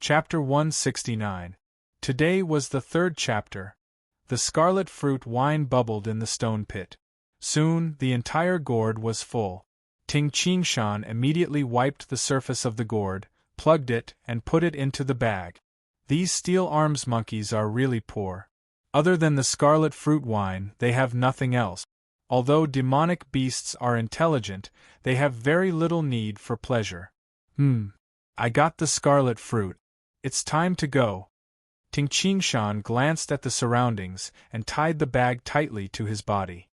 Chapter 169. Today was the third chapter. The scarlet fruit wine bubbled in the stone pit. Soon, the entire gourd was full. Ting Qingshan immediately wiped the surface of the gourd, plugged it, and put it into the bag. These steel arms monkeys are really poor. Other than the scarlet fruit wine, they have nothing else. Although demonic beasts are intelligent, they have very little need for pleasure. I got the scarlet fruit. It's time to go. Ting Qingshan glanced at the surroundings and tied the bag tightly to his body.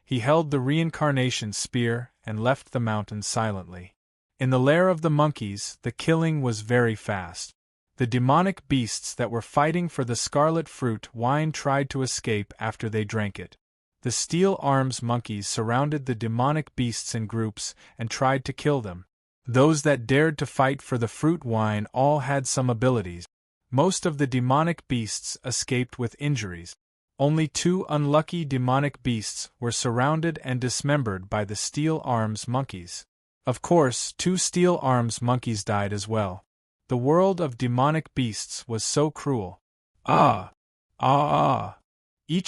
He held the reincarnation spear and left the mountain silently. In the lair of the monkeys, the killing was very fast. The demonic beasts that were fighting for the scarlet fruit wine tried to escape after they drank it. The steel arms monkeys surrounded the demonic beasts in groups and tried to kill them. Those that dared to fight for the fruit wine all had some abilities. Most of the demonic beasts escaped with injuries. Only 2 unlucky demonic beasts were surrounded and dismembered by the steel arms monkeys. Of course, 2 steel arms monkeys died as well. The world of demonic beasts was so cruel. Each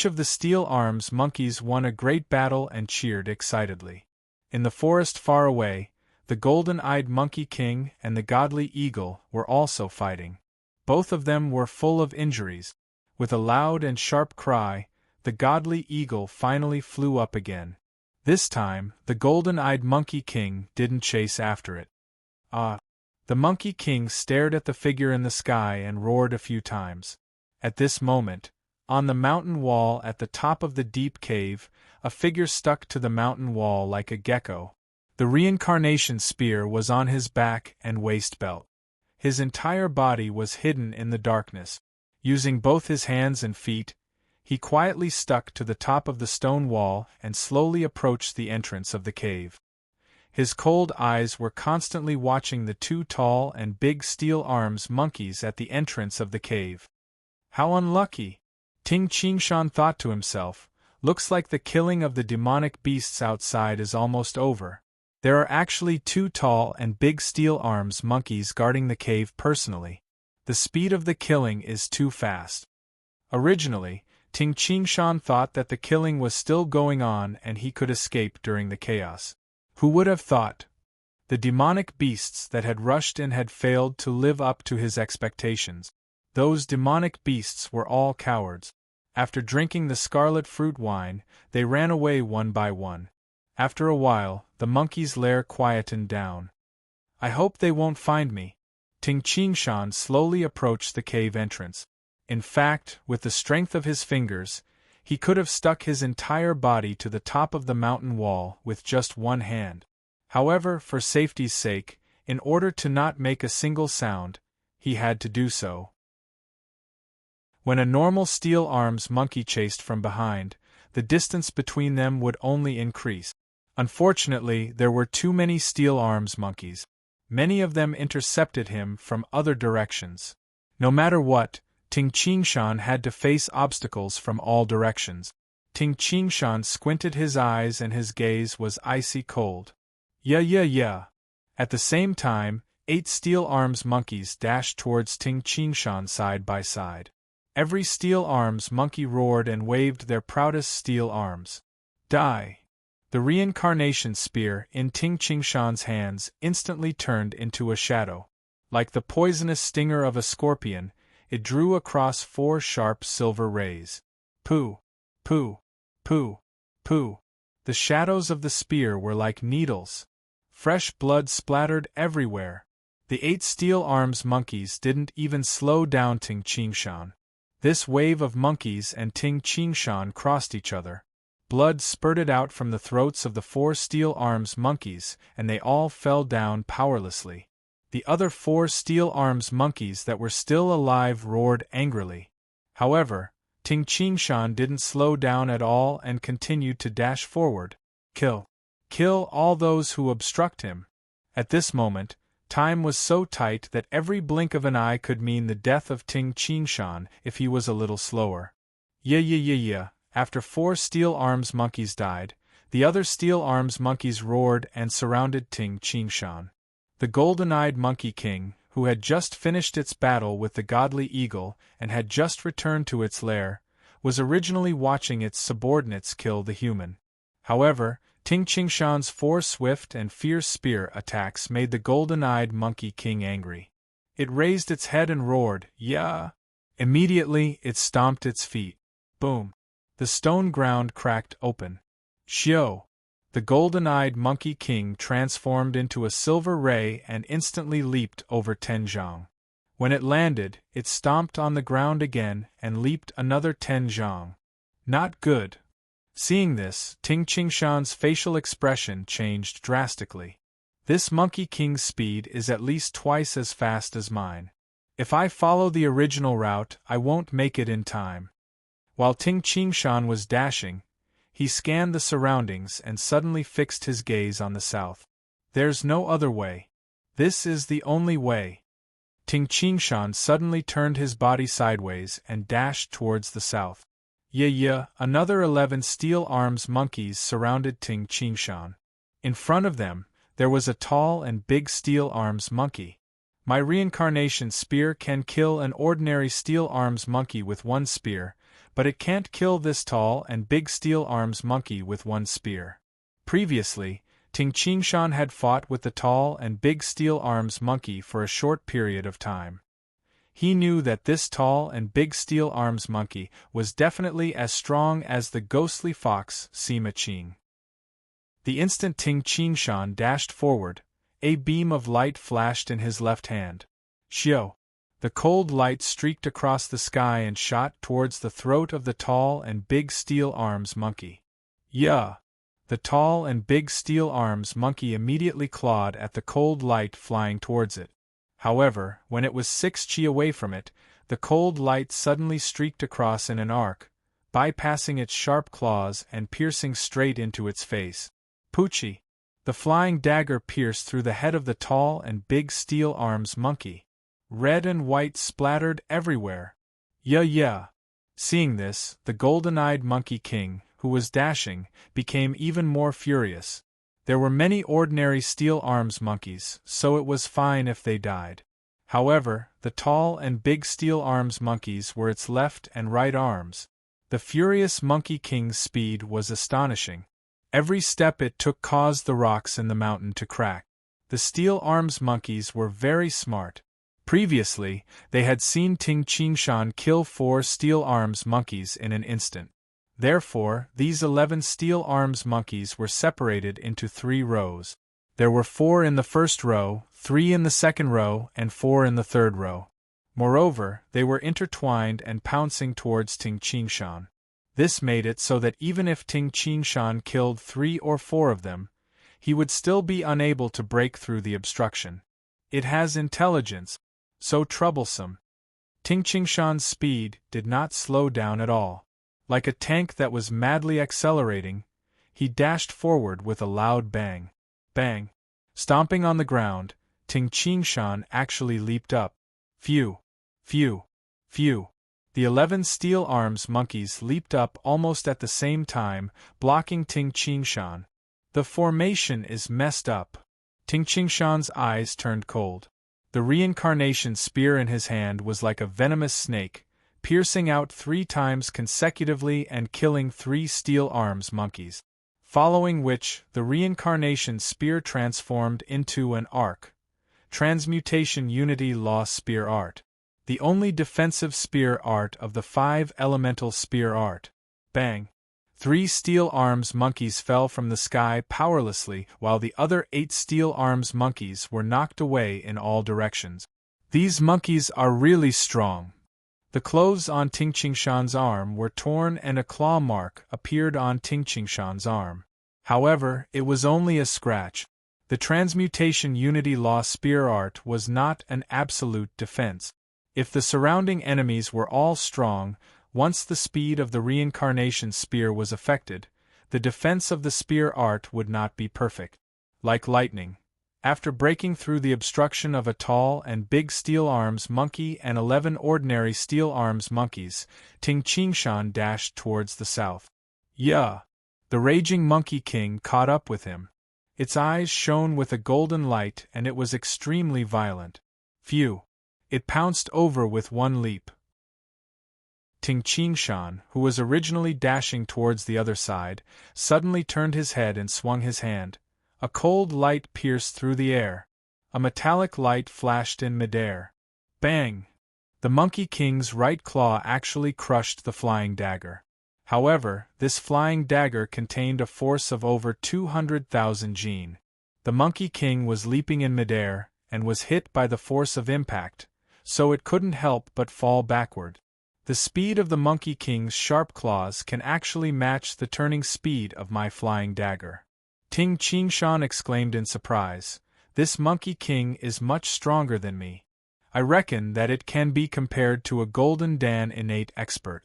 of the steel arms monkeys won a great battle and cheered excitedly. In the forest far away, the golden-eyed monkey king and the godly eagle were also fighting. Both of them were full of injuries. With a loud and sharp cry, the godly eagle finally flew up again. This time, the golden-eyed monkey king didn't chase after it. The monkey king stared at the figure in the sky and roared a few times. At this moment, on the mountain wall at the top of the deep cave, a figure stuck to the mountain wall like a gecko. The reincarnation spear was on his back and waist belt. His entire body was hidden in the darkness. Using both his hands and feet, he quietly stuck to the top of the stone wall and slowly approached the entrance of the cave. His cold eyes were constantly watching the 2 tall and big steel arms monkeys at the entrance of the cave. How unlucky! Ting Qingshan thought to himself, looks like the killing of the demonic beasts outside is almost over. There are actually 2 tall and big steel arms monkeys guarding the cave personally. The speed of the killing is too fast. Originally, Ting Qingshan thought that the killing was still going on and he could escape during the chaos. Who would have thought? The demonic beasts that had rushed in had failed to live up to his expectations. Those demonic beasts were all cowards. After drinking the scarlet fruit wine, they ran away one by one. After a while, the monkey's lair quietened down. I hope they won't find me. Ting Qingshan slowly approached the cave entrance. In fact, with the strength of his fingers, he could have stuck his entire body to the top of the mountain wall with just one hand. However, for safety's sake, in order to not make a single sound, he had to do so. When a normal steel arms monkey chased from behind, the distance between them would only increase. Unfortunately, there were too many steel arms monkeys. Many of them intercepted him from other directions. No matter what, Ting Qingshan had to face obstacles from all directions. Ting Qingshan squinted his eyes and his gaze was icy cold. Yeah. At the same time, 8 steel arms monkeys dashed towards Ting Qingshan side by side. Every steel arms monkey roared and waved their proudest steel arms. Die! The reincarnation spear in Ting Qingshan's hands instantly turned into a shadow. Like the poisonous stinger of a scorpion, it drew across 4 sharp silver rays. Pooh! Pooh! Pooh! Pooh! The shadows of the spear were like needles. Fresh blood splattered everywhere. The 8 steel arms monkeys didn't even slow down Ting Qingshan. This wave of monkeys and Ting Qingshan crossed each other. Blood spurted out from the throats of the 4 steel arms monkeys, and they all fell down powerlessly. The other 4 steel arms monkeys that were still alive roared angrily. However, Ting Qingshan didn't slow down at all and continued to dash forward. Kill all those who obstruct him. At this moment, time was so tight that every blink of an eye could mean the death of Ting Qingshan if he was a little slower. Yeah. After 4 steel arms monkeys died, the other steel arms monkeys roared and surrounded Ting Qingshan. The golden-eyed monkey king, who had just finished its battle with the godly eagle and had just returned to its lair, was originally watching its subordinates kill the human. However, Ting Qingshan's 4 swift and fierce spear attacks made the golden-eyed Monkey King angry. It raised its head and roared, "Yeah!" Immediately, it stomped its feet. Boom! The stone ground cracked open. Xiao! The golden-eyed Monkey King transformed into a silver ray and instantly leaped over Zhang. When it landed, it stomped on the ground again and leaped another Zhang. Not good. Seeing this, Ting Qingshan's facial expression changed drastically. This Monkey King's speed is at least twice as fast as mine. If I follow the original route, I won't make it in time. While Ting Qingshan was dashing, he scanned the surroundings and suddenly fixed his gaze on the south. There's no other way. This is the only way. Ting Qingshan suddenly turned his body sideways and dashed towards the south. Another 11 steel arms monkeys surrounded Ting Qingshan. In front of them, there was a tall and big steel arms monkey. My reincarnation spear can kill an ordinary steel arms monkey with 1 spear, but it can't kill this tall and big steel arms monkey with 1 spear. Previously, Ting Qingshan had fought with the tall and big steel arms monkey for a short period of time. He knew that this tall and big steel arms monkey was definitely as strong as the ghostly fox Sima Qing. The instant Ting Qingshan dashed forward, a beam of light flashed in his left hand. Xiao! The cold light streaked across the sky and shot towards the throat of the tall and big steel arms monkey. Yeah! The tall and big steel arms monkey immediately clawed at the cold light flying towards it. However, when it was 6 chi away from it, the cold light suddenly streaked across in an arc, bypassing its sharp claws and piercing straight into its face. Poochie! The flying dagger pierced through the head of the tall and big steel arms monkey. Red and white splattered everywhere. Yeah! Seeing this, the golden-eyed Monkey King, who was dashing, became even more furious. There were many ordinary steel arms monkeys, so it was fine if they died. However, the tall and big steel arms monkeys were its left and right arms. The furious Monkey King's speed was astonishing. Every step it took caused the rocks in the mountain to crack. The steel arms monkeys were very smart. Previously, they had seen Ting Qingshan kill 4 steel arms monkeys in an instant. Therefore, these 11 steel arms monkeys were separated into 3 rows. There were 4 in the first row, 3 in the second row, and 4 in the third row. Moreover, they were intertwined and pouncing towards Ting Qingshan. This made it so that even if Ting Qingshan killed 3 or 4 of them, he would still be unable to break through the obstruction. It has intelligence. So troublesome. Ting Qingshan's speed did not slow down at all. Like a tank that was madly accelerating, he dashed forward with a loud bang. Bang! Stomping on the ground, Ting Qingshan actually leaped up. Phew! Phew! Phew! The 11 steel arms monkeys leaped up almost at the same time, blocking Ting Qingshan. The formation is messed up. Ting Qingshan's eyes turned cold. The reincarnation spear in his hand was like a venomous snake, piercing out 3 times consecutively and killing 3 steel arms monkeys. Following which, the reincarnation spear transformed into an arc. Transmutation Unity Law Spear Art. The only defensive spear art of the 5 elemental spear art. Bang! 3 steel arms monkeys fell from the sky powerlessly while the other 8 steel arms monkeys were knocked away in all directions. These monkeys are really strong. The clothes on Ting Qingshan's arm were torn and a claw mark appeared on Ting Qingshan's arm. However, it was only a scratch. The Transmutation Unity Law Spear Art was not an absolute defense. If the surrounding enemies were all strong, once the speed of the reincarnation spear was affected, the defense of the spear art would not be perfect. Like lightning, after breaking through the obstruction of a tall and big steel arms monkey and 11 ordinary steel arms monkeys, Ting Qingshan dashed towards the south. Yeah! The raging Monkey King caught up with him. Its eyes shone with a golden light and it was extremely violent. Phew! It pounced over with one leap. Ting Qingshan, who was originally dashing towards the other side, suddenly turned his head and swung his hand. A cold light pierced through the air. A metallic light flashed in midair. Bang! The Monkey King's right claw actually crushed the flying dagger. However, this flying dagger contained a force of over 200,000 jin. The Monkey King was leaping in midair, and was hit by the force of impact, so it couldn't help but fall backward. The speed of the Monkey King's sharp claws can actually match the turning speed of my flying dagger. Ting Qingshan exclaimed in surprise, "This Monkey King is much stronger than me. I reckon that it can be compared to a Golden Dan innate expert."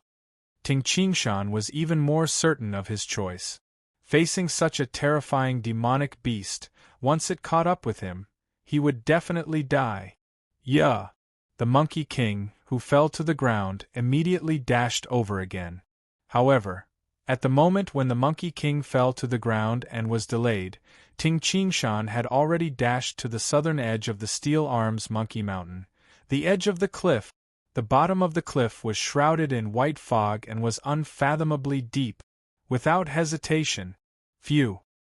Ting Qingshan was even more certain of his choice. Facing such a terrifying demonic beast, once it caught up with him, he would definitely die. Yeah! The Monkey King, who fell to the ground, immediately dashed over again. However, at the moment when the Monkey King fell to the ground and was delayed, Ting Qingshan had already dashed to the southern edge of the Steel Arms Monkey Mountain, the edge of the cliff. The bottom of the cliff was shrouded in white fog and was unfathomably deep. Without hesitation,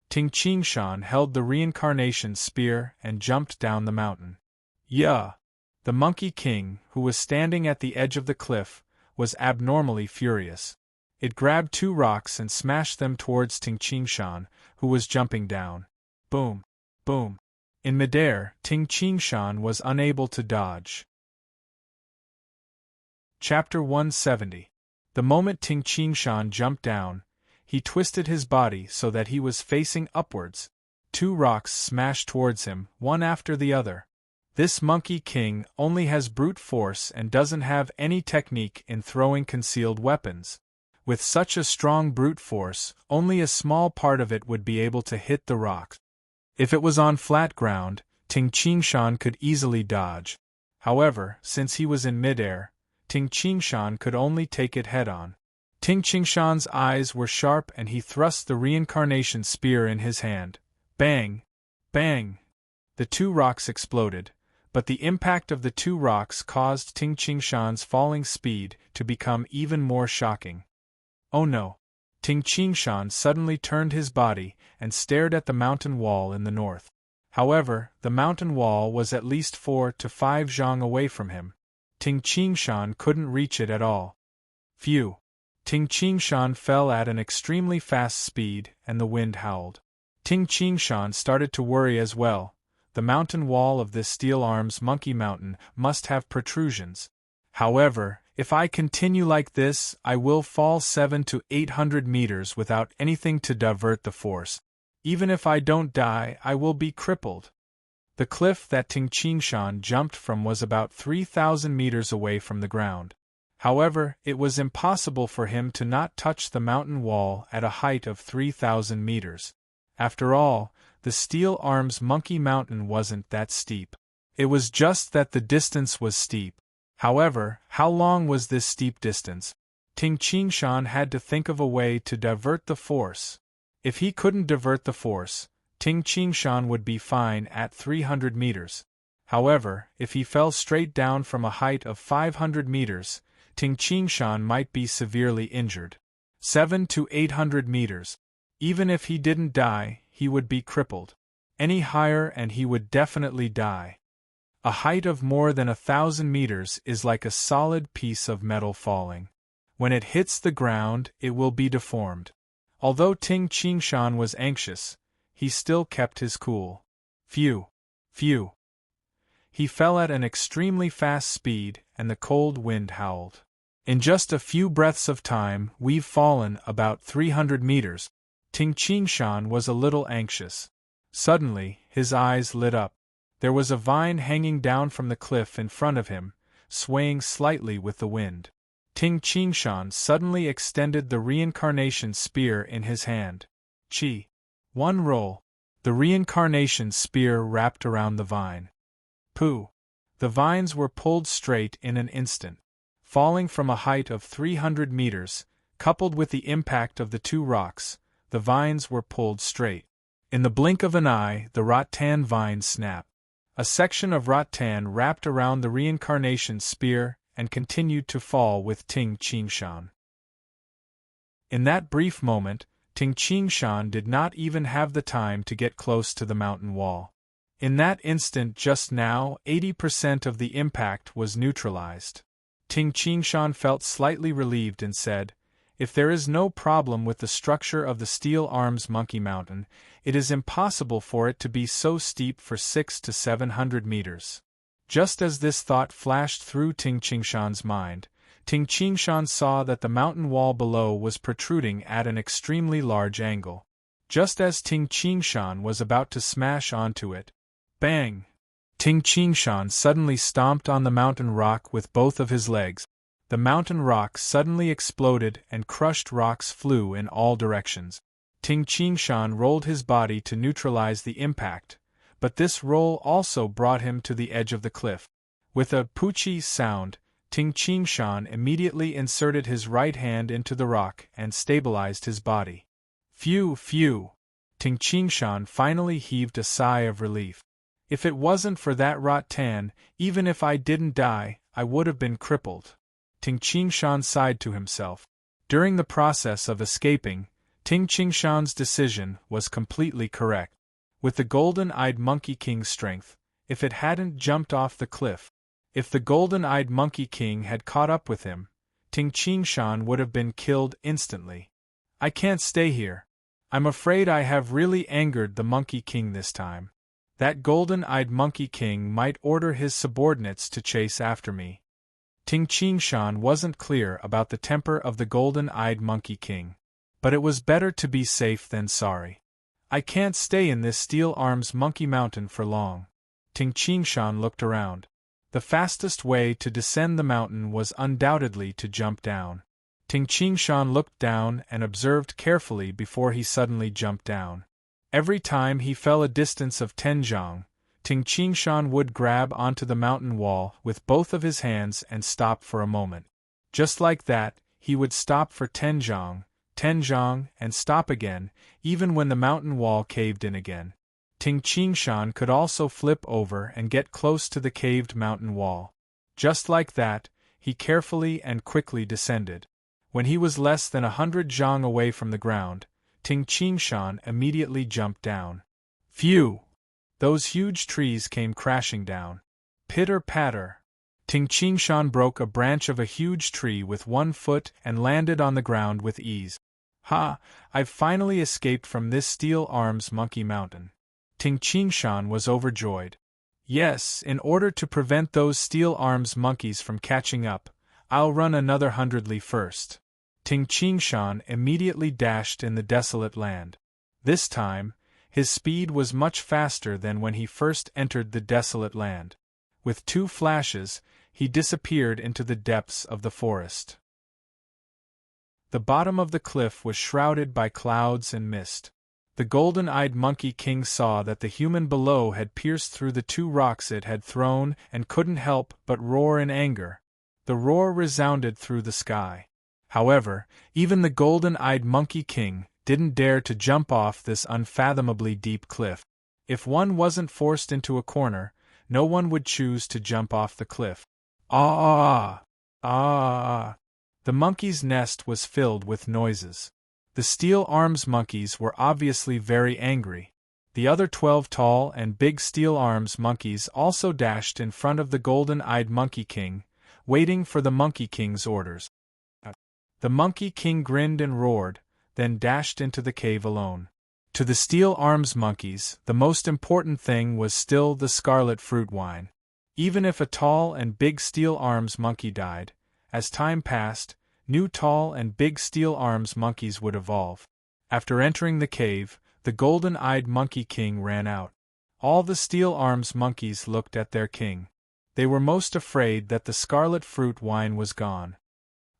Ting Qingshan held the reincarnation spear and jumped down the mountain. Yeah! The Monkey King, who was standing at the edge of the cliff, was abnormally furious. It grabbed two rocks and smashed them towards Ting Qingshan, who was jumping down. Boom! Boom! In midair, Ting Qingshan was unable to dodge. Chapter 170. The moment Ting Qingshan jumped down, he twisted his body so that he was facing upwards. Two rocks smashed towards him, one after the other. This Monkey King only has brute force and doesn't have any technique in throwing concealed weapons. With such a strong brute force, only a small part of it would be able to hit the rocks. If it was on flat ground, Ting Qingshan could easily dodge. However, since he was in midair, Ting Qingshan could only take it head-on. Ting Qingshan's eyes were sharp and he thrust the reincarnation spear in his hand. Bang! Bang! The two rocks exploded, but the impact of the two rocks caused Ting Qingshan's falling speed to become even more shocking. Oh no! Ting Qingshan suddenly turned his body and stared at the mountain wall in the north. However, the mountain wall was at least 4 to 5 zhang away from him. Ting Qingshan couldn't reach it at all. Phew! Ting Qingshan fell at an extremely fast speed and the wind howled. Ting Qingshan started to worry as well. The mountain wall of this Steel Arms Monkey Mountain must have protrusions. However, if I continue like this, I will fall 700 to 800 meters without anything to divert the force. Even if I don't die, I will be crippled. The cliff that Ting Qingshan jumped from was about 3,000 meters away from the ground. However, it was impossible for him to not touch the mountain wall at a height of 3,000 meters. After all, the Steel Arms Monkey Mountain wasn't that steep. It was just that the distance was steep. However, how long was this steep distance? Ting Qingshan had to think of a way to divert the force. If he couldn't divert the force, Ting Qingshan would be fine at 300 meters. However, if he fell straight down from a height of 500 meters, Ting Qingshan might be severely injured. 700 to 800 meters. Even if he didn't die, he would be crippled. Any higher and he would definitely die. A height of more than 1,000 meters is like a solid piece of metal falling. When it hits the ground, it will be deformed. Although Ting Qingshan was anxious, he still kept his cool. Phew! Phew! He fell at an extremely fast speed, and the cold wind howled. In just a few breaths of time, we've fallen about 300 meters. Ting Qingshan was a little anxious. Suddenly, his eyes lit up. There was a vine hanging down from the cliff in front of him, swaying slightly with the wind. Ting Qingshan suddenly extended the reincarnation spear in his hand. Chi! One roll. The reincarnation spear wrapped around the vine. Pooh! The vines were pulled straight in an instant. Falling from a height of 300 meters, coupled with the impact of the two rocks, the vines were pulled straight. In the blink of an eye, the rattan vine snapped. A section of rattan wrapped around the reincarnation spear and continued to fall with Ting Qingshan. In that brief moment, Ting Qingshan did not even have the time to get close to the mountain wall. In that instant just now, 80% of the impact was neutralized. Ting Qingshan felt slightly relieved and said, "If there is no problem with the structure of the Steel Arms Monkey Mountain, it is impossible for it to be so steep for 600 to 700 meters." Just as this thought flashed through Ting Qingshan's mind, Ting Qingshan saw that the mountain wall below was protruding at an extremely large angle. Just as Ting Qingshan was about to smash onto it, bang! Ting Qingshan suddenly stomped on the mountain rock with both of his legs. The mountain rock suddenly exploded and crushed rocks flew in all directions. Ting Qingshan rolled his body to neutralize the impact, but this roll also brought him to the edge of the cliff. With a poochie sound, Ting Qingshan immediately inserted his right hand into the rock and stabilized his body. Phew, phew! Ting Qingshan finally heaved a sigh of relief. If it wasn't for that rattan, even if I didn't die, I would have been crippled. Ting Qingshan sighed to himself. During the process of escaping, Ting Qingshan's decision was completely correct. With the golden-eyed Monkey King's strength, if it hadn't jumped off the cliff, if the golden-eyed Monkey King had caught up with him, Ting Qingshan would have been killed instantly. I can't stay here. I'm afraid I have really angered the Monkey King this time. That golden-eyed Monkey King might order his subordinates to chase after me. Ting Qingshan wasn't clear about the temper of the golden-eyed Monkey King, but it was better to be safe than sorry. I can't stay in this Steel Arms Monkey Mountain for long. Ting Qingshan looked around. The fastest way to descend the mountain was undoubtedly to jump down. Ting Qingshan looked down and observed carefully before he suddenly jumped down. Every time he fell a distance of 10 zhang, Ting Qingshan would grab onto the mountain wall with both of his hands and stop for a moment. Just like that, he would stop for 10 zhang, and stop again, even when the mountain wall caved in again. Ting Qingshan could also flip over and get close to the caved mountain wall. Just like that, he carefully and quickly descended. When he was less than 100 zhang away from the ground, Ting Qingshan immediately jumped down. Phew! Those huge trees came crashing down. Pitter-patter! Ting Qingshan broke a branch of a huge tree with one foot and landed on the ground with ease. Ha! I've finally escaped from this Steel Arms Monkey Mountain. Ting Qingshan was overjoyed. Yes, in order to prevent those Steel Arms monkeys from catching up, I'll run another 100 li first. Ting Qingshan immediately dashed in the desolate land. This time, his speed was much faster than when he first entered the desolate land. With 2 flashes, he disappeared into the depths of the forest. The bottom of the cliff was shrouded by clouds and mist. The golden-eyed Monkey King saw that the human below had pierced through the 2 rocks it had thrown and couldn't help but roar in anger. The roar resounded through the sky. However, even the golden-eyed Monkey King didn't dare to jump off this unfathomably deep cliff. If one wasn't forced into a corner, no one would choose to jump off the cliff. Ah! Ah! The monkey's nest was filled with noises. The Steel Arms monkeys were obviously very angry. The other 12 tall and big Steel Arms monkeys also dashed in front of the golden-eyed Monkey King, waiting for the Monkey King's orders. The Monkey King grinned and roared, then dashed into the cave alone. To the Steel Arms monkeys, the most important thing was still the scarlet fruit wine. Even if a tall and big Steel Arms monkey died, as time passed, new tall and big Steel Arms monkeys would evolve. After entering the cave, the golden-eyed Monkey King ran out. All the Steel Arms monkeys looked at their king. They were most afraid that the scarlet fruit wine was gone.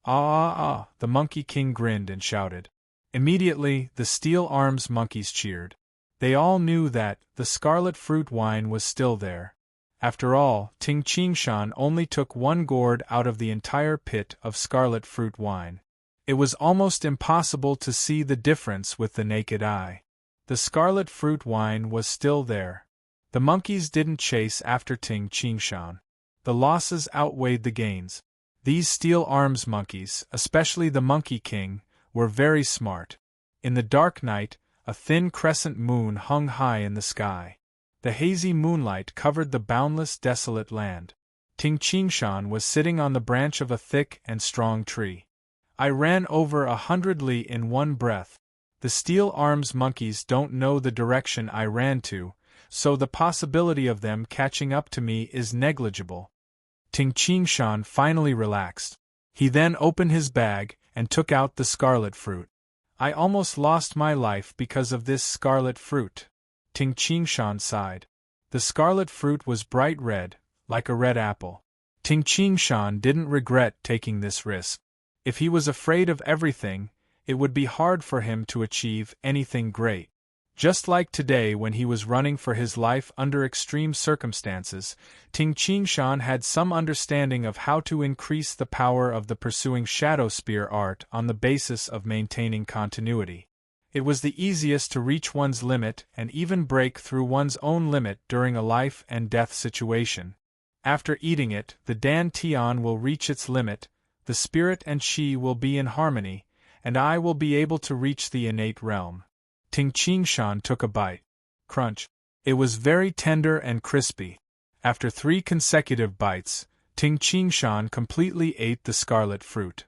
Ah! The Monkey King grinned and shouted. Immediately, the Steel Arms monkeys cheered. They all knew that the scarlet fruit wine was still there. After all, Ting Qingshan only took 1 gourd out of the entire pit of scarlet fruit wine. It was almost impossible to see the difference with the naked eye. The scarlet fruit wine was still there. The monkeys didn't chase after Ting Qingshan. The losses outweighed the gains. These steel arms monkeys, especially the Monkey King, were very smart. In the dark night, a thin crescent moon hung high in the sky. The hazy moonlight covered the boundless, desolate land. Ting Qingshan was sitting on the branch of a thick and strong tree. I ran over 100 li in one breath. The steel arms monkeys don't know the direction I ran to, so the possibility of them catching up to me is negligible. Ting Qingshan finally relaxed. He then opened his bag and took out the scarlet fruit. I almost lost my life because of this scarlet fruit. Ting Qingshan sighed. The scarlet fruit was bright red, like a red apple. Ting Qingshan didn't regret taking this risk. If he was afraid of everything, it would be hard for him to achieve anything great. Just like today when he was running for his life under extreme circumstances, Ting Qingshan had some understanding of how to increase the power of the pursuing shadow spear art on the basis of maintaining continuity. It was the easiest to reach one's limit and even break through one's own limit during a life and death situation. After eating it, the Dan Tian will reach its limit, the spirit and Qi will be in harmony, and I will be able to reach the innate realm. Ting Qingshan took a bite. Crunch. It was very tender and crispy. After 3 consecutive bites, Ting Qingshan completely ate the scarlet fruit.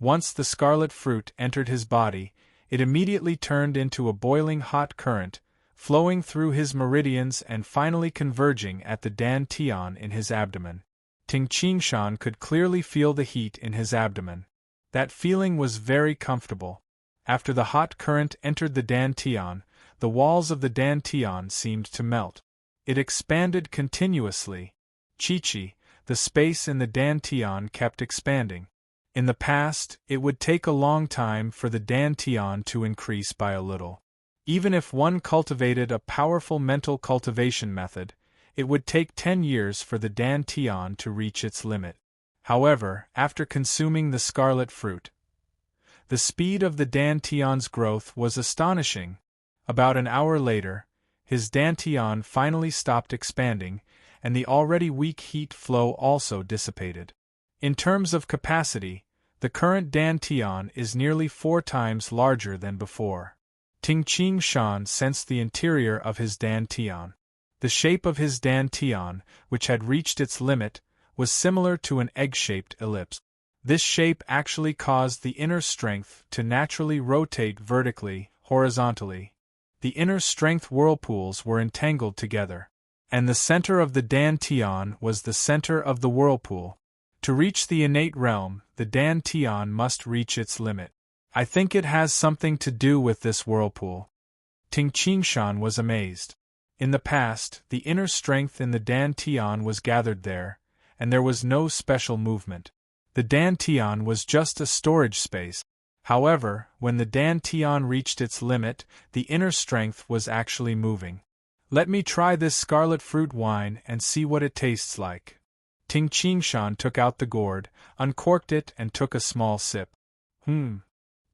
Once the scarlet fruit entered his body, it immediately turned into a boiling hot current, flowing through his meridians and finally converging at the Dan Tian in his abdomen. Ting Qingshan could clearly feel the heat in his abdomen. That feeling was very comfortable. After the hot current entered the Dan Tian, the walls of the Dan Tian seemed to melt. It expanded continuously. Chi-Chi, the space in the Dan Tian kept expanding. In the past, it would take a long time for the Dan Tian to increase by a little. Even if one cultivated a powerful mental cultivation method, it would take 10 years for the Dan Tian to reach its limit. However, after consuming the scarlet fruit, the speed of the Dan Tian's growth was astonishing. About an hour later, his Dan Tian finally stopped expanding, and the already weak heat flow also dissipated. In terms of capacity, the current Dan Tian is nearly 4 times larger than before. Ting Qingshan sensed the interior of his Dan Tian. The shape of his Dan Tian, which had reached its limit, was similar to an egg-shaped ellipse. This shape actually caused the inner strength to naturally rotate vertically, horizontally. The inner strength whirlpools were entangled together, and the center of the Dan Tian was the center of the whirlpool. To reach the innate realm, the Dan Tian must reach its limit. I think it has something to do with this whirlpool. Ting Qingshan was amazed. In the past, the inner strength in the Dan Tian was gathered there, and there was no special movement. The Dan Tian was just a storage space. However, when the Dan Tian reached its limit, the inner strength was actually moving. Let me try this scarlet fruit wine and see what it tastes like. Ting Qingshan took out the gourd, uncorked it and took a small sip. Ting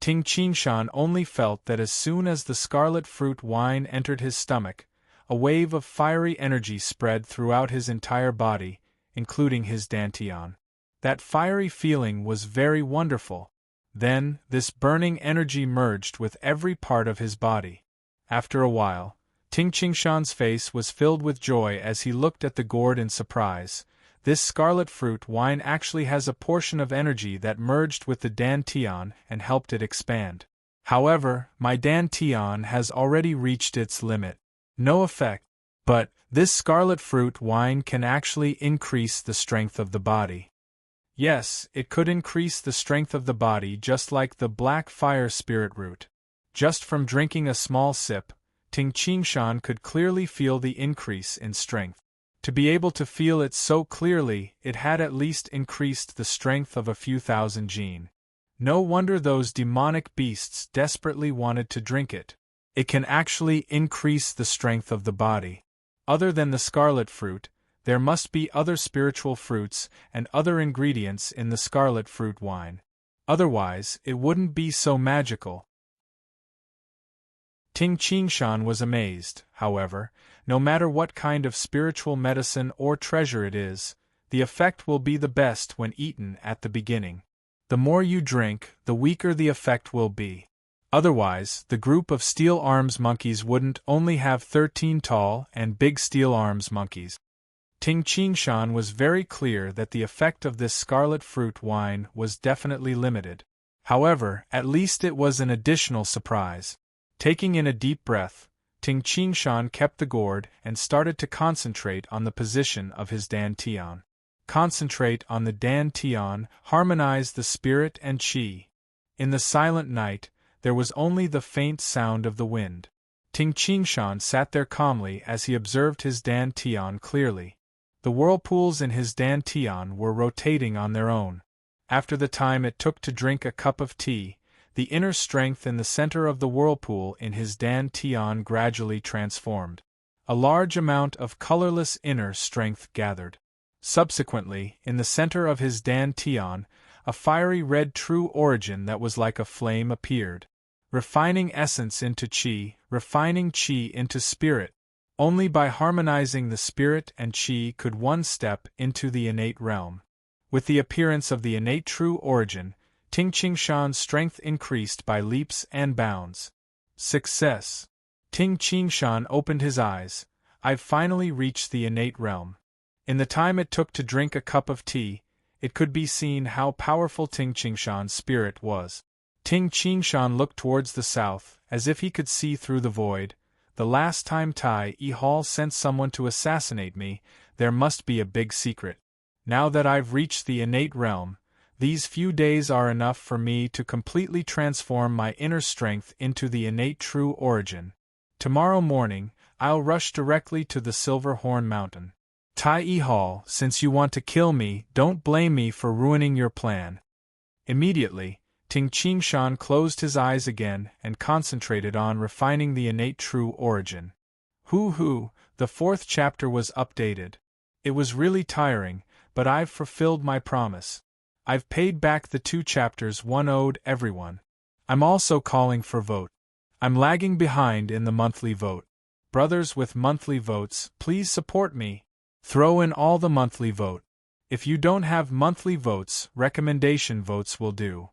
Qingshan only felt that as soon as the scarlet fruit wine entered his stomach, a wave of fiery energy spread throughout his entire body, including his Dan Tian. That fiery feeling was very wonderful. Then, this burning energy merged with every part of his body. After a while, Ting Qingshan's face was filled with joy as he looked at the gourd in surprise. This scarlet fruit wine actually has a portion of energy that merged with the Dan Tian and helped it expand. However, my Dan Tian has already reached its limit. No effect. But, this scarlet fruit wine can actually increase the strength of the body. Yes, it could increase the strength of the body just like the black fire spirit root. Just from drinking a small sip, Ting Qingshan could clearly feel the increase in strength. To be able to feel it so clearly, it had at least increased the strength of a few thousand jin. No wonder those demonic beasts desperately wanted to drink it. It can actually increase the strength of the body. Other than the scarlet fruit, there must be other spiritual fruits and other ingredients in the scarlet fruit wine. Otherwise, it wouldn't be so magical. Ting Qingshan was amazed, however. No matter what kind of spiritual medicine or treasure it is, the effect will be the best when eaten at the beginning. The more you drink, the weaker the effect will be. Otherwise, the group of steel arms monkeys wouldn't only have 13 tall and big steel arms monkeys. Ting Qingshan was very clear that the effect of this scarlet fruit wine was definitely limited. However, at least it was an additional surprise. Taking in a deep breath, Ting Qingshan kept the gourd and started to concentrate on the position of his dantian. Concentrate on the dantian, harmonize the spirit and qi. In the silent night, there was only the faint sound of the wind. Ting Qingshan sat there calmly as he observed his dantian clearly. The whirlpools in his dantian were rotating on their own. After the time it took to drink a cup of tea, the inner strength in the center of the whirlpool in his dantian gradually transformed. A large amount of colorless inner strength gathered. Subsequently, in the center of his dantian, a fiery red true origin that was like a flame appeared. Refining essence into qi, refining qi into spirit. Only by harmonizing the spirit and qi could one step into the innate realm. With the appearance of the innate true origin, Ting Qingshan's strength increased by leaps and bounds. Success! Ting Qingshan opened his eyes. I've finally reached the innate realm. In the time it took to drink a cup of tea, it could be seen how powerful Ting Qingshan's spirit was. Ting Qingshan looked towards the south, as if he could see through the void. The last time Tai Hall sent someone to assassinate me, there must be a big secret. Now that I've reached the innate realm, these few days are enough for me to completely transform my inner strength into the innate true origin. Tomorrow morning, I'll rush directly to the Silver Horn Mountain. Tai Hall, since you want to kill me, don't blame me for ruining your plan. Immediately, Ting Qingshan closed his eyes again and concentrated on refining the innate true origin. The 4th chapter was updated. It was really tiring, but I've fulfilled my promise. I've paid back the 2 chapters one owed everyone. I'm also calling for vote. I'm lagging behind in the monthly vote. Brothers with monthly votes, please support me. Throw in all the monthly vote. If you don't have monthly votes, recommendation votes will do.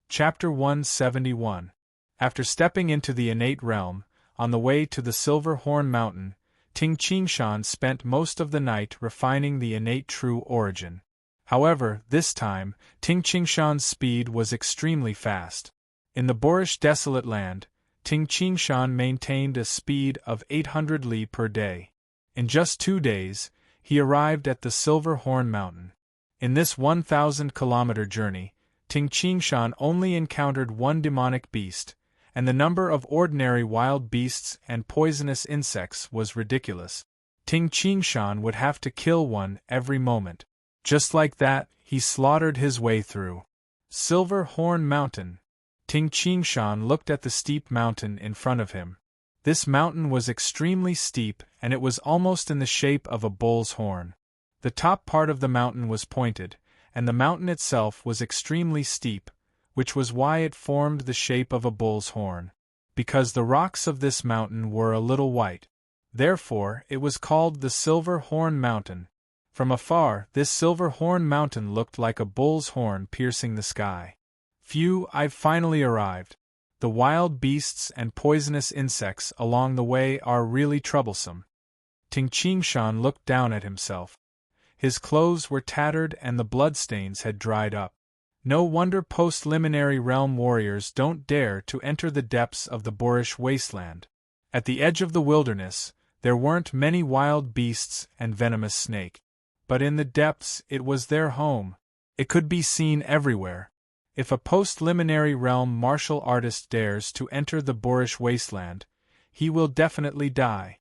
Chapter 171. After stepping into the innate realm, on the way to the Silver Horn Mountain, Ting Qingshan spent most of the night refining the innate true origin. However, this time, Ting Qingshan's speed was extremely fast. In the boorish desolate land, Ting Qingshan maintained a speed of 800 li per day. In just 2 days, he arrived at the Silver Horn Mountain. In this 1,000-kilometer journey, Ting Qingshan only encountered one demonic beast, and the number of ordinary wild beasts and poisonous insects was ridiculous. Ting Qingshan would have to kill one every moment. Just like that, he slaughtered his way through Silver Horn Mountain. Ting Qingshan looked at the steep mountain in front of him. This mountain was extremely steep, and it was almost in the shape of a bull's horn. The top part of the mountain was pointed, and the mountain itself was extremely steep, which was why it formed the shape of a bull's horn. Because the rocks of this mountain were a little white. Therefore, it was called the Silver Horn Mountain. From afar, this Silver Horn Mountain looked like a bull's horn piercing the sky. Phew, I've finally arrived. The wild beasts and poisonous insects along the way are really troublesome. Ting Qingshan looked down at himself. His clothes were tattered and the bloodstains had dried up. No wonder post-liminary realm warriors don't dare to enter the depths of the boorish wasteland. At the edge of the wilderness, there weren't many wild beasts and venomous snake. But in the depths, it was their home. It could be seen everywhere. If a post-liminary realm martial artist dares to enter the boorish wasteland, he will definitely die.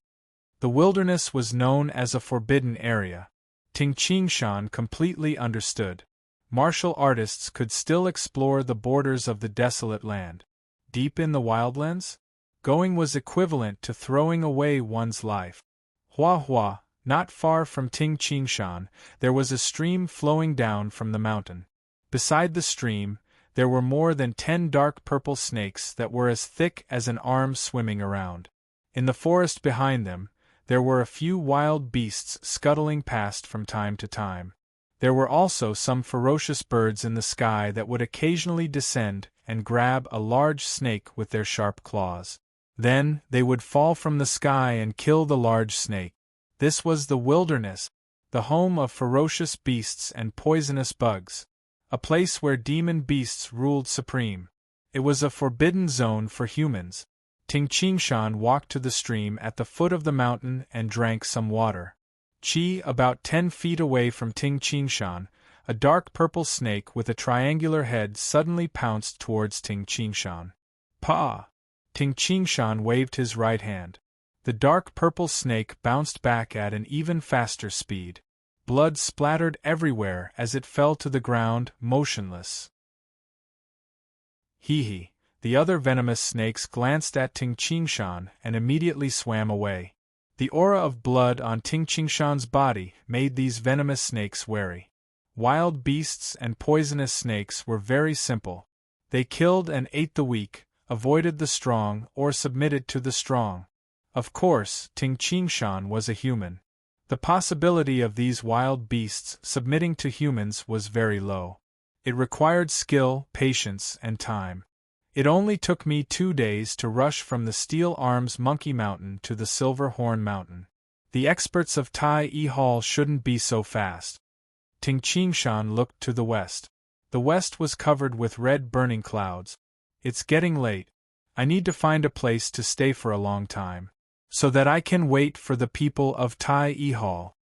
The wilderness was known as a forbidden area. Ting Qingshan completely understood. Martial artists could still explore the borders of the desolate land. Deep in the wildlands? Going was equivalent to throwing away one's life. Hua, not far from Ting Qingshan, there was a stream flowing down from the mountain. Beside the stream, there were more than 10 dark purple snakes that were as thick as an arm swimming around. In the forest behind them, there were a few wild beasts scuttling past from time to time. There were also some ferocious birds in the sky that would occasionally descend and grab a large snake with their sharp claws. Then, they would fall from the sky and kill the large snake. This was the wilderness, the home of ferocious beasts and poisonous bugs. A place where demon beasts ruled supreme. It was a forbidden zone for humans. Ting Qingshan walked to the stream at the foot of the mountain and drank some water. About 10 feet away from Ting Qingshan, a dark purple snake with a triangular head suddenly pounced towards Ting Qingshan. "Pa!" Ting Qingshan waved his right hand. The dark purple snake bounced back at an even faster speed. Blood splattered everywhere as it fell to the ground, motionless. Hee. The other venomous snakes glanced at Ting Qingshan and immediately swam away. The aura of blood on Ting Qingshan's body made these venomous snakes wary. Wild beasts and poisonous snakes were very simple. They killed and ate the weak, avoided the strong, or submitted to the strong. Of course, Ting Qingshan was a human. The possibility of these wild beasts submitting to humans was very low. It required skill, patience, and time. It only took me 2 days to rush from the Steel Arms Monkey Mountain to the Silver Horn Mountain. The experts of Tai E Hall shouldn't be so fast. Ting Qingshan looked to the west. The west was covered with red burning clouds. It's getting late. I need to find a place to stay for a long time, so that I can wait for the people of Tai E Hall.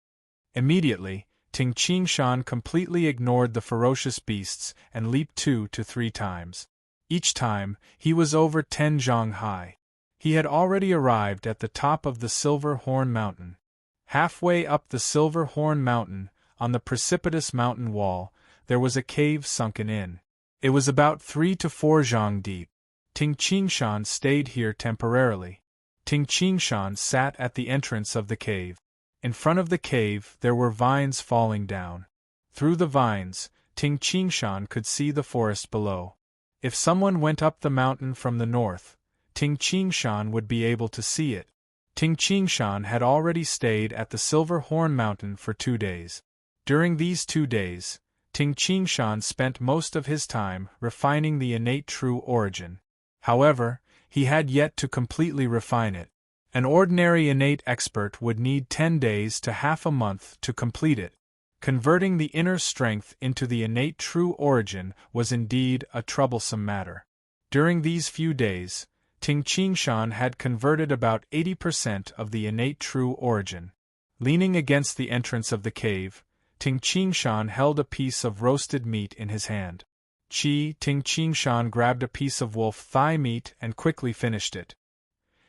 Immediately, Ting Qingshan completely ignored the ferocious beasts and leaped 2 to 3 times. Each time, he was over 10 zhang high. He had already arrived at the top of the Silver Horn Mountain. Halfway up the Silver Horn Mountain, on the precipitous mountain wall, there was a cave sunken in. It was about 3 to 4 zhang deep. Ting Qingshan stayed here temporarily. Ting Qingshan sat at the entrance of the cave. In front of the cave there were vines falling down. Through the vines, Ting Qingshan could see the forest below. If someone went up the mountain from the north, Ting Qingshan would be able to see it. Ting Qingshan had already stayed at the Silver Horn Mountain for 2 days. During these 2 days, Ting Qingshan spent most of his time refining the innate true origin. However, he had yet to completely refine it. An ordinary innate expert would need 10 days to half a month to complete it. Converting the inner strength into the innate true origin was indeed a troublesome matter. During these few days, Ting Qingshan had converted about 80% of the innate true origin. Leaning against the entrance of the cave, Ting Qingshan held a piece of roasted meat in his hand. Ting Qingshan grabbed a piece of wolf thigh meat and quickly finished it.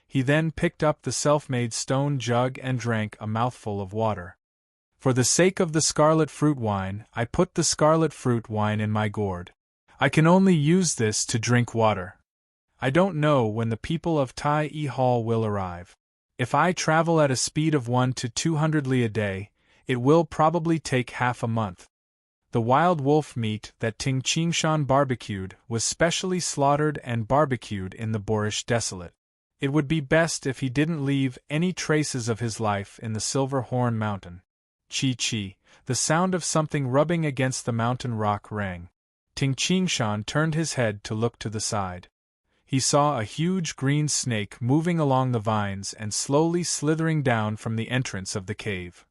He then picked up the self-made stone jug and drank a mouthful of water. For the sake of the scarlet fruit wine, I put the scarlet fruit wine in my gourd. I can only use this to drink water. I don't know when the people of Tai E Hall will arrive. If I travel at a speed of 1 to 200 li a day, it will probably take half a month. The wild wolf meat that Ting Qingshan barbecued was specially slaughtered and barbecued in the Boorish Desolate. It would be best if he didn't leave any traces of his life in the Silver Horn Mountain. Chi, the sound of something rubbing against the mountain rock rang. Ting Qingshan turned his head to look to the side. He saw a huge green snake moving along the vines and slowly slithering down from the entrance of the cave.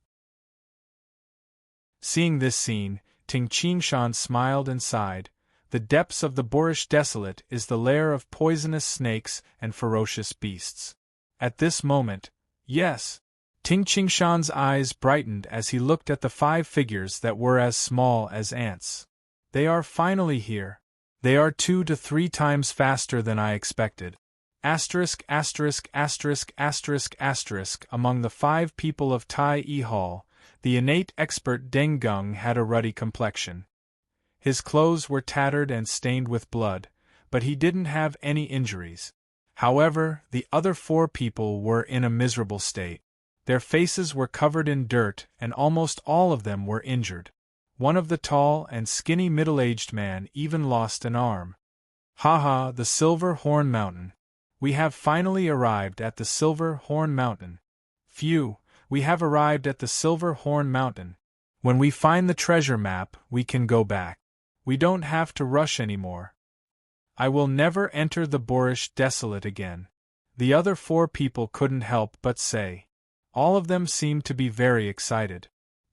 Seeing this scene, Ting Qingshan smiled and sighed. The depths of the Boorish Desolate is the lair of poisonous snakes and ferocious beasts. At this moment, yes. Ting Qingshan's eyes brightened as he looked at the 5 figures that were as small as ants. They are finally here. They are 2 to 3 times faster than I expected. Among the 5 people of Tai E Hall, the innate expert Deng Gung had a ruddy complexion. His clothes were tattered and stained with blood, but he didn't have any injuries. However, the other 4 people were in a miserable state. Their faces were covered in dirt and almost all of them were injured. One of the tall and skinny middle-aged man even lost an arm. "Ha ha, the Silver Horn Mountain. We have finally arrived at the Silver Horn Mountain. Phew, we have arrived at the Silver Horn Mountain. When we find the treasure map, we can go back. We don't have to rush anymore. I will never enter the boorish desolate again." The other 4 people couldn't help but say. All of them seemed to be very excited.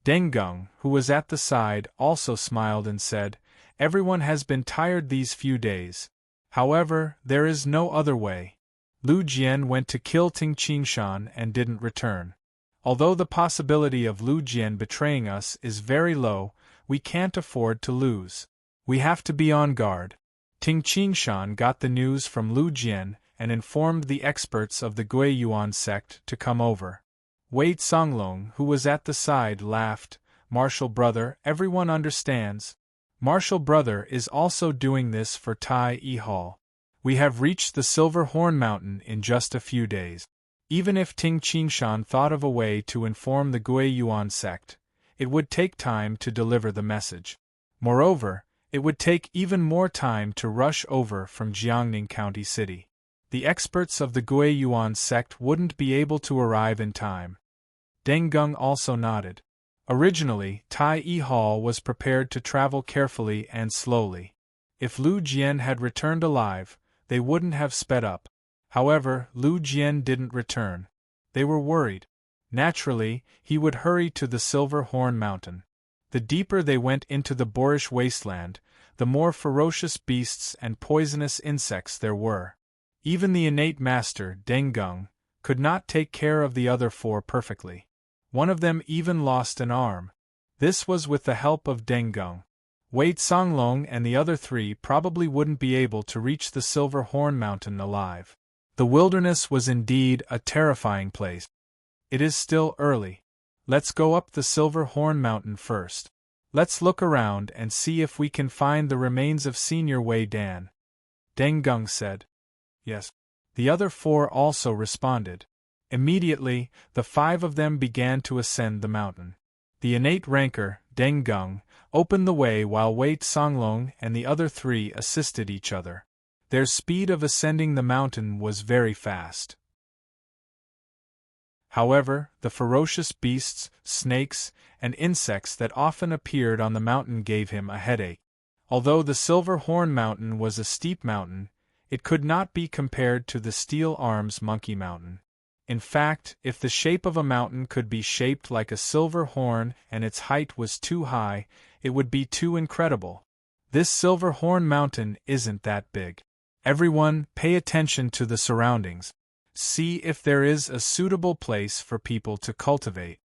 Dengung, who was at the side, also smiled and said, "Everyone has been tired these few days. However, there is no other way." Lu Jian went to kill Ting Qingshan and didn't return. Although the possibility of Lu Jian betraying us is very low, we can't afford to lose. We have to be on guard. Ting Qingshan got the news from Lu Jian and informed the experts of the Gui Yuan sect to come over. Wei Songlong, who was at the side, laughed. "Martial brother, everyone understands. Martial brother is also doing this for Tai E Hall. We have reached the Silver Horn Mountain in just a few days." Even if Ting Qingshan thought of a way to inform the Gui Yuan sect, it would take time to deliver the message. Moreover, it would take even more time to rush over from Jiangning County City. The experts of the Gui Yuan sect wouldn't be able to arrive in time. Dengung also nodded. Originally, Tai E Hall was prepared to travel carefully and slowly. If Lu Jian had returned alive, they wouldn't have sped up. However, Lu Jian didn't return. They were worried. Naturally, he would hurry to the Silver Horn Mountain. The deeper they went into the boorish wasteland, the more ferocious beasts and poisonous insects there were. Even the innate master, Dengung, could not take care of the other 4 perfectly. One of them even lost an arm. This was with the help of Dengung. Wei Songlong and the other 3 probably wouldn't be able to reach the Silver Horn Mountain alive. The wilderness was indeed a terrifying place. It is still early. Let's go up the Silver Horn Mountain first. Let's look around and see if we can find the remains of Senior Wei Dan. Dengung said. Yes. The other 4 also responded. Immediately, the 5 of them began to ascend the mountain. The innate ranker, Dengung, opened the way while Wei Songlong and the other 3 assisted each other. Their speed of ascending the mountain was very fast. However, the ferocious beasts, snakes, and insects that often appeared on the mountain gave him a headache. Although the Silver Horn Mountain was a steep mountain, it could not be compared to the Steel Arms Monkey Mountain. In fact, if the shape of a mountain could be shaped like a silver horn and its height was too high, it would be too incredible. This Silver Horn Mountain isn't that big. Everyone, pay attention to the surroundings. See if there is a suitable place for people to cultivate.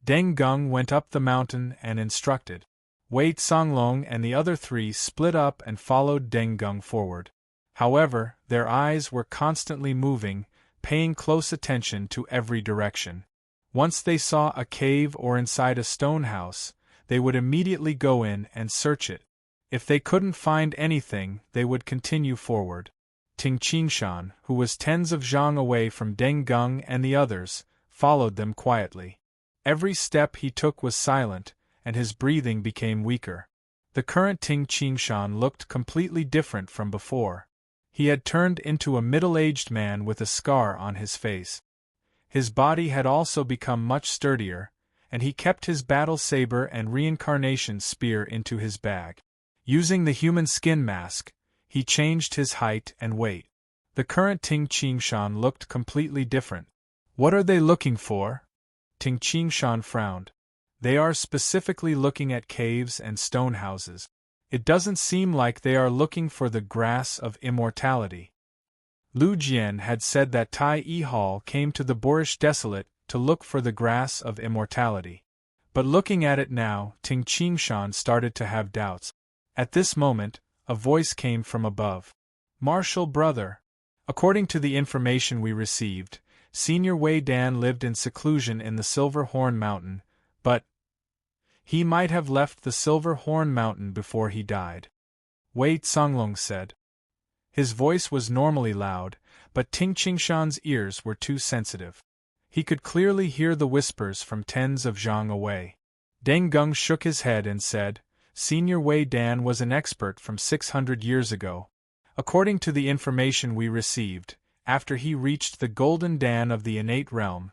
Dengung went up the mountain and instructed. Wei Songlong and the other 3 split up and followed Dengung forward. However, their eyes were constantly moving, paying close attention to every direction. Once they saw a cave or inside a stone house, they would immediately go in and search it. If they couldn't find anything, they would continue forward. Ting Qingshan, who was tens of zhang away from Dengung and the others, followed them quietly. Every step he took was silent, and his breathing became weaker. The current Ting Qingshan looked completely different from before. He had turned into a middle-aged man with a scar on his face. His body had also become much sturdier, and he kept his battle saber and reincarnation spear into his bag. Using the human skin mask, he changed his height and weight. The current Ting Qingshan looked completely different. What are they looking for? Ting Qingshan frowned. They are specifically looking at caves and stone houses. It doesn't seem like they are looking for the grass of immortality. Lu Jian had said that Tai E Hall came to the boorish desolate to look for the grass of immortality. But looking at it now, Ting Qingshan started to have doubts. At this moment, a voice came from above. Martial brother. According to the information we received, Senior Wei Dan lived in seclusion in the Silver Horn Mountain, but he might have left the Silver Horn Mountain before he died. Wei Songlong said. His voice was normally loud, but Ting Qingshan's ears were too sensitive. He could clearly hear the whispers from tens of zhang away. Deng Gung shook his head and said, Senior Wei Dan was an expert from 600 years ago. According to the information we received, after he reached the Golden Dan of the innate realm,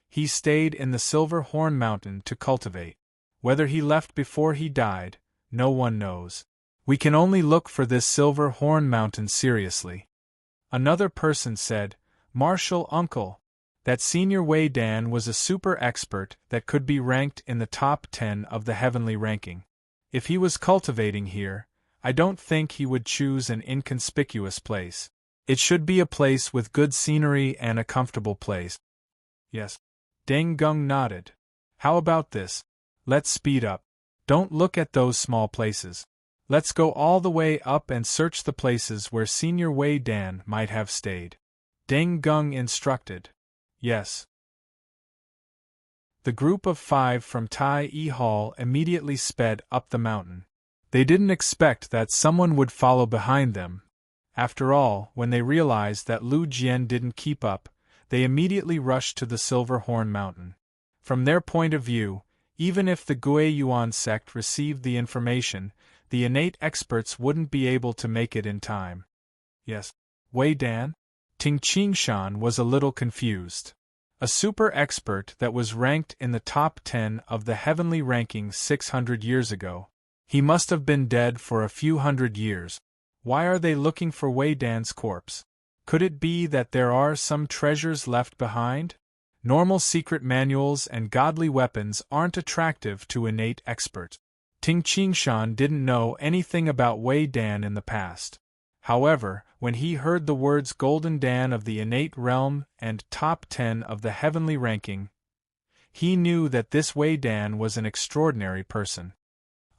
he stayed in the Silver Horn Mountain to cultivate. Whether he left before he died, no one knows. We can only look for this Silver Horn Mountain seriously. Another person said, Martial Uncle, that Senior Wei Dan was a super expert that could be ranked in the top 10 of the heavenly ranking. If he was cultivating here, I don't think he would choose an inconspicuous place. It should be a place with good scenery and a comfortable place. Yes. Deng Gung nodded. How about this? Let's speed up. Don't look at those small places. Let's go all the way up and search the places where Senior Wei Dan might have stayed. Deng Gung instructed. Yes. The group of 5 from Tai E Hall immediately sped up the mountain. They didn't expect that someone would follow behind them. After all, when they realized that Lu Jian didn't keep up, they immediately rushed to the Silver Horn Mountain. From their point of view, even if the Gui Yuan sect received the information, the innate experts wouldn't be able to make it in time. Yes. Wei Dan? Ting Qingshan was a little confused. A super expert that was ranked in the top 10 of the heavenly rankings 600 years ago. He must have been dead for a few hundred years. Why are they looking for Wei Dan's corpse? Could it be that there are some treasures left behind? Normal secret manuals and godly weapons aren't attractive to innate experts. Ting Qingshan didn't know anything about Wei Dan in the past. However, when he heard the words Golden Dan of the innate realm and top 10 of the heavenly ranking, he knew that this Wei Dan was an extraordinary person.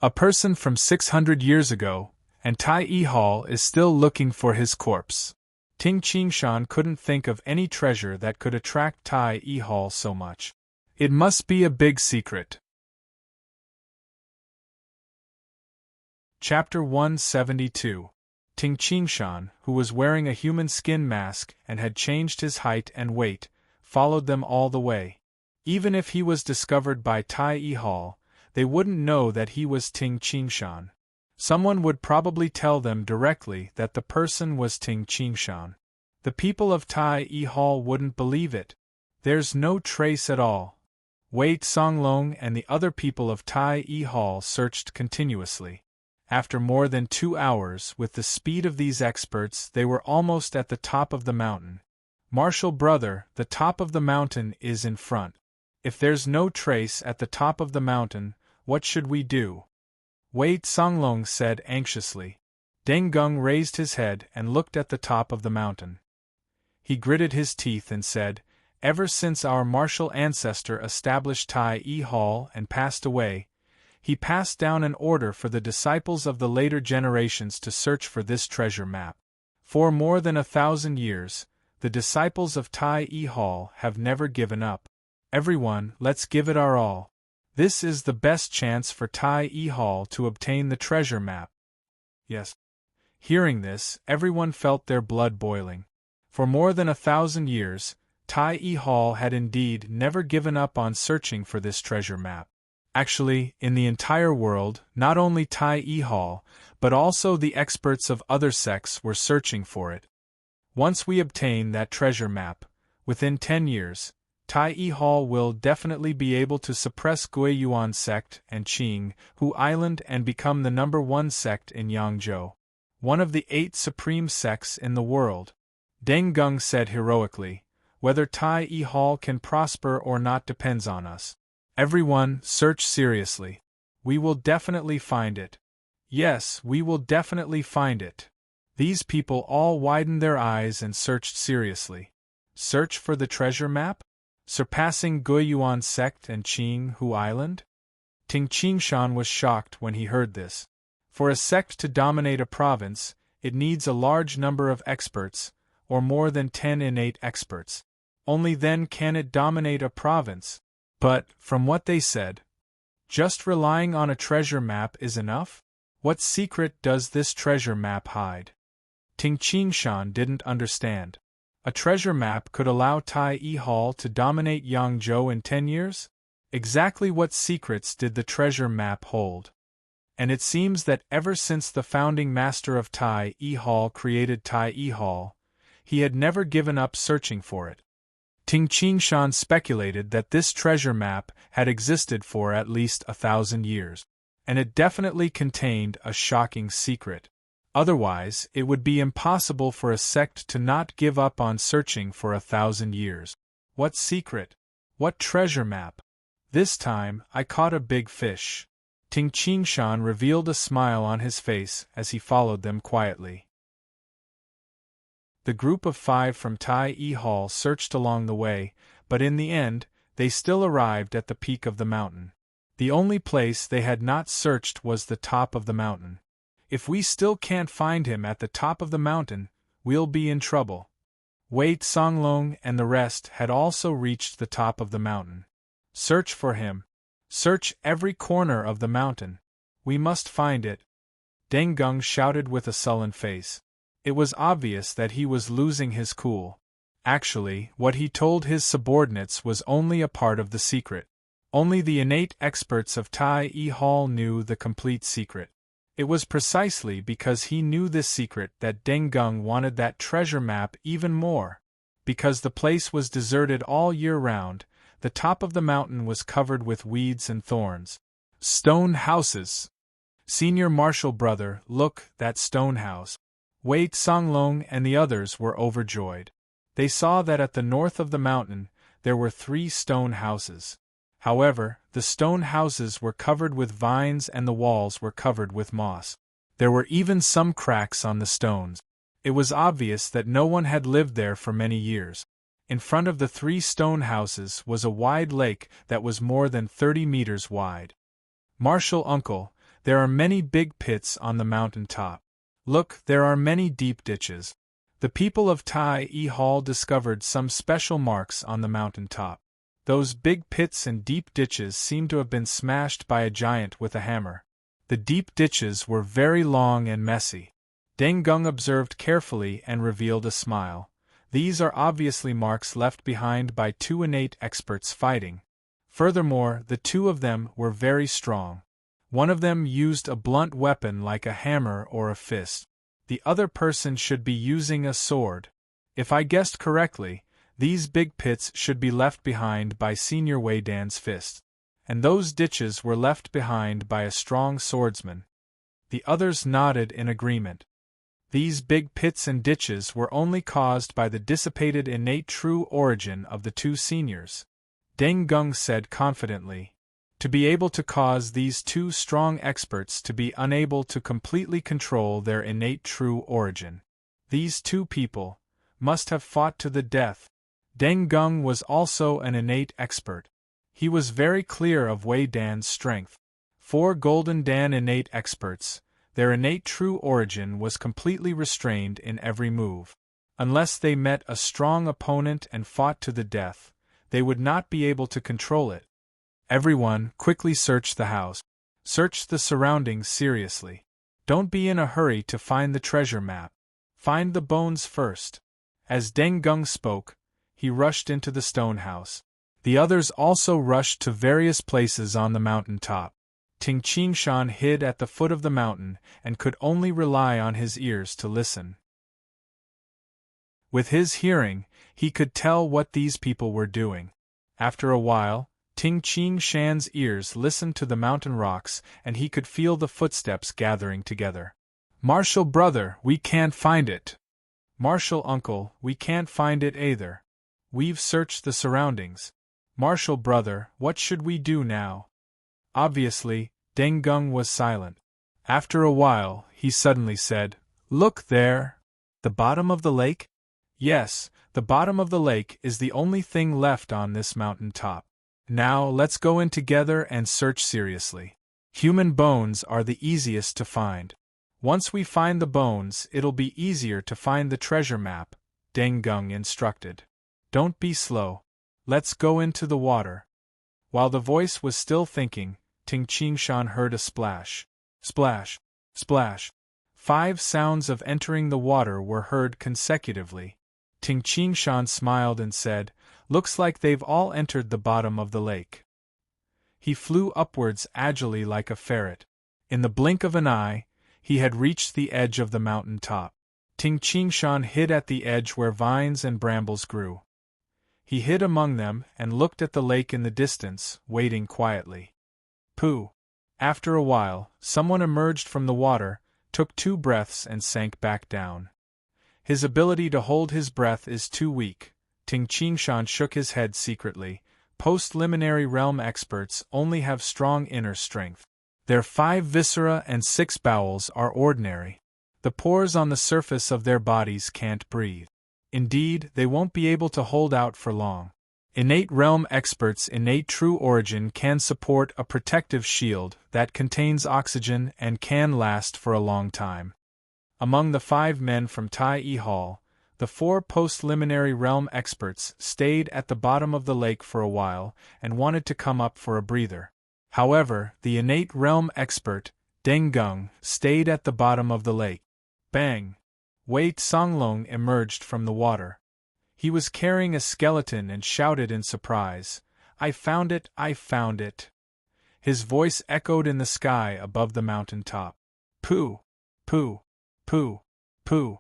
A person from 600 years ago, and Tai E Hall is still looking for his corpse. Ting Qingshan couldn't think of any treasure that could attract Tai E Hall so much. It must be a big secret. Chapter 172. Ting Qingshan, who was wearing a human skin mask and had changed his height and weight, followed them all the way. Even if he was discovered by Tai E Hall, they wouldn't know that he was Ting Qingshan. Someone would probably tell them directly that the person was Ting Qingshan. The people of Tai E Hall wouldn't believe it. There's no trace at all. Wei Songlong and the other people of Tai E Hall searched continuously. After more than 2 hours, with the speed of these experts, they were almost at the top of the mountain. Martial brother, the top of the mountain is in front. If there's no trace at the top of the mountain, what should we do? Wei Songlong said anxiously. Deng Gung raised his head and looked at the top of the mountain. He gritted his teeth and said, Ever since our martial ancestor established Tai E Hall and passed away, he passed down an order for the disciples of the later generations to search for this treasure map. For more than 1,000 years, the disciples of Tai E Hall have never given up. Everyone, let's give it our all. This is the best chance for Tai E Hall to obtain the treasure map. Yes. Hearing this, everyone felt their blood boiling. For more than 1,000 years, Tai E Hall had indeed never given up on searching for this treasure map. Actually, in the entire world, not only Tai E Hall, but also the experts of other sects were searching for it. Once we obtain that treasure map, within 10 years, Tai E Hall will definitely be able to suppress Gui Yuan sect and Qing Hu Island and become the #1 sect in Yangzhou, one of the 8 supreme sects in the world. Deng Gung said heroically, Whether Tai E Hall can prosper or not depends on us. Everyone, search seriously. We will definitely find it. Yes, we will definitely find it. These people all widened their eyes and searched seriously. Search for the treasure map? Surpassing Gui Yuan sect and Qing Hu Island? Ting Qingshan was shocked when he heard this. For a sect to dominate a province, it needs a large number of experts, or more than 10 innate experts. Only then can it dominate a province. But, from what they said, just relying on a treasure map is enough? What secret does this treasure map hide? Ting Qingshan didn't understand. A treasure map could allow Tai E Hall to dominate Yangzhou in 10 years? Exactly what secrets did the treasure map hold? And it seems that ever since the founding master of Tai E Hall created Tai E Hall, he had never given up searching for it. Ting Qingshan speculated that this treasure map had existed for at least 1,000 years, and it definitely contained a shocking secret. Otherwise, it would be impossible for a sect to not give up on searching for 1,000 years. What secret? What treasure map? This time, I caught a big fish. Ting Qingshan revealed a smile on his face as he followed them quietly. The group of 5 from Tai E Hall searched along the way, but in the end, they still arrived at the peak of the mountain. The only place they had not searched was the top of the mountain. If we still can't find him at the top of the mountain, we'll be in trouble. Wei Songlong and the rest had also reached the top of the mountain. Search for him. Search every corner of the mountain. We must find it. Deng Gung shouted with a sullen face. It was obvious that he was losing his cool. Actually, what he told his subordinates was only a part of the secret. Only the innate experts of Tai E Hall knew the complete secret. It was precisely because he knew this secret that Deng Gung wanted that treasure map even more. Because the place was deserted all year round, the top of the mountain was covered with weeds and thorns. Stone houses! Senior Marshal Brother, look, that stone house. Wei Songlong and the others were overjoyed. They saw that at the north of the mountain, there were 3 stone houses. However, the stone houses were covered with vines and the walls were covered with moss. There were even some cracks on the stones. It was obvious that no one had lived there for many years. In front of the 3 stone houses was a wide lake that was more than 30 meters wide. Marshal Uncle, there are many big pits on the mountain top. Look, there are many deep ditches. The people of Tai E Hall discovered some special marks on the mountain top. Those big pits and deep ditches seemed to have been smashed by a giant with a hammer. The deep ditches were very long and messy. Deng Gung observed carefully and revealed a smile. These are obviously marks left behind by 2 innate experts fighting. Furthermore, the 2 of them were very strong. One of them used a blunt weapon like a hammer or a fist. The other person should be using a sword. If I guessed correctly, these big pits should be left behind by Senior Wei Dan's fist. And those ditches were left behind by a strong swordsman. The others nodded in agreement. These big pits and ditches were only caused by the dissipated innate true origin of the 2 seniors. Deng Gung said confidently. To be able to cause these 2 strong experts to be unable to completely control their innate true origin. These 2 people must have fought to the death. Deng Gung was also an innate expert. He was very clear of Wei Dan's strength. 4 Golden Dan innate experts, their innate true origin was completely restrained in every move. Unless they met a strong opponent and fought to the death, they would not be able to control it. Everyone, quickly search the house. Search the surroundings seriously. Don't be in a hurry to find the treasure map. Find the bones first. As Deng Gung spoke, he rushed into the stone house. The others also rushed to various places on the mountain top. Ting Qingshan hid at the foot of the mountain and could only rely on his ears to listen. With his hearing, he could tell what these people were doing. After a while, Ting Qingshan's ears listened to the mountain rocks and he could feel the footsteps gathering together. Marshal Brother, we can't find it. Marshal Uncle, we can't find it either. We've searched the surroundings. Marshal Brother, what should we do now? Obviously, Deng Gung was silent. After a while, he suddenly said, Look there! The bottom of the lake? Yes, the bottom of the lake is the only thing left on this mountain top. Now let's go in together and search seriously. Human bones are the easiest to find. Once we find the bones, it'll be easier to find the treasure map, Deng Gung instructed. Don't be slow. Let's go into the water. While the voice was still thinking, Ting Qingshan heard a splash. Splash! Splash! 5 sounds of entering the water were heard consecutively. Ting Qingshan smiled and said, Looks like they've all entered the bottom of the lake. He flew upwards agilely like a ferret. In the blink of an eye, he had reached the edge of the mountain top. Ting Qingshan hid at the edge where vines and brambles grew. He hid among them and looked at the lake in the distance, waiting quietly. Pooh! After a while, someone emerged from the water, took 2 breaths and sank back down. His ability to hold his breath is too weak. Ting Qingshan shook his head secretly. Post-liminary realm experts only have strong inner strength. Their 5 viscera and 6 bowels are ordinary. The pores on the surface of their bodies can't breathe. Indeed, they won't be able to hold out for long. Innate realm experts' innate true origin can support a protective shield that contains oxygen and can last for a long time. Among the 5 men from Tai E Hall, the 4 post-liminary realm experts stayed at the bottom of the lake for a while and wanted to come up for a breather. However, the innate realm expert, Deng Gung, stayed at the bottom of the lake. Bang! Wei Songlong emerged from the water. He was carrying a skeleton and shouted in surprise, "I found it! I found it!" His voice echoed in the sky above the mountain top. Pooh! Pooh! Pooh! Pooh!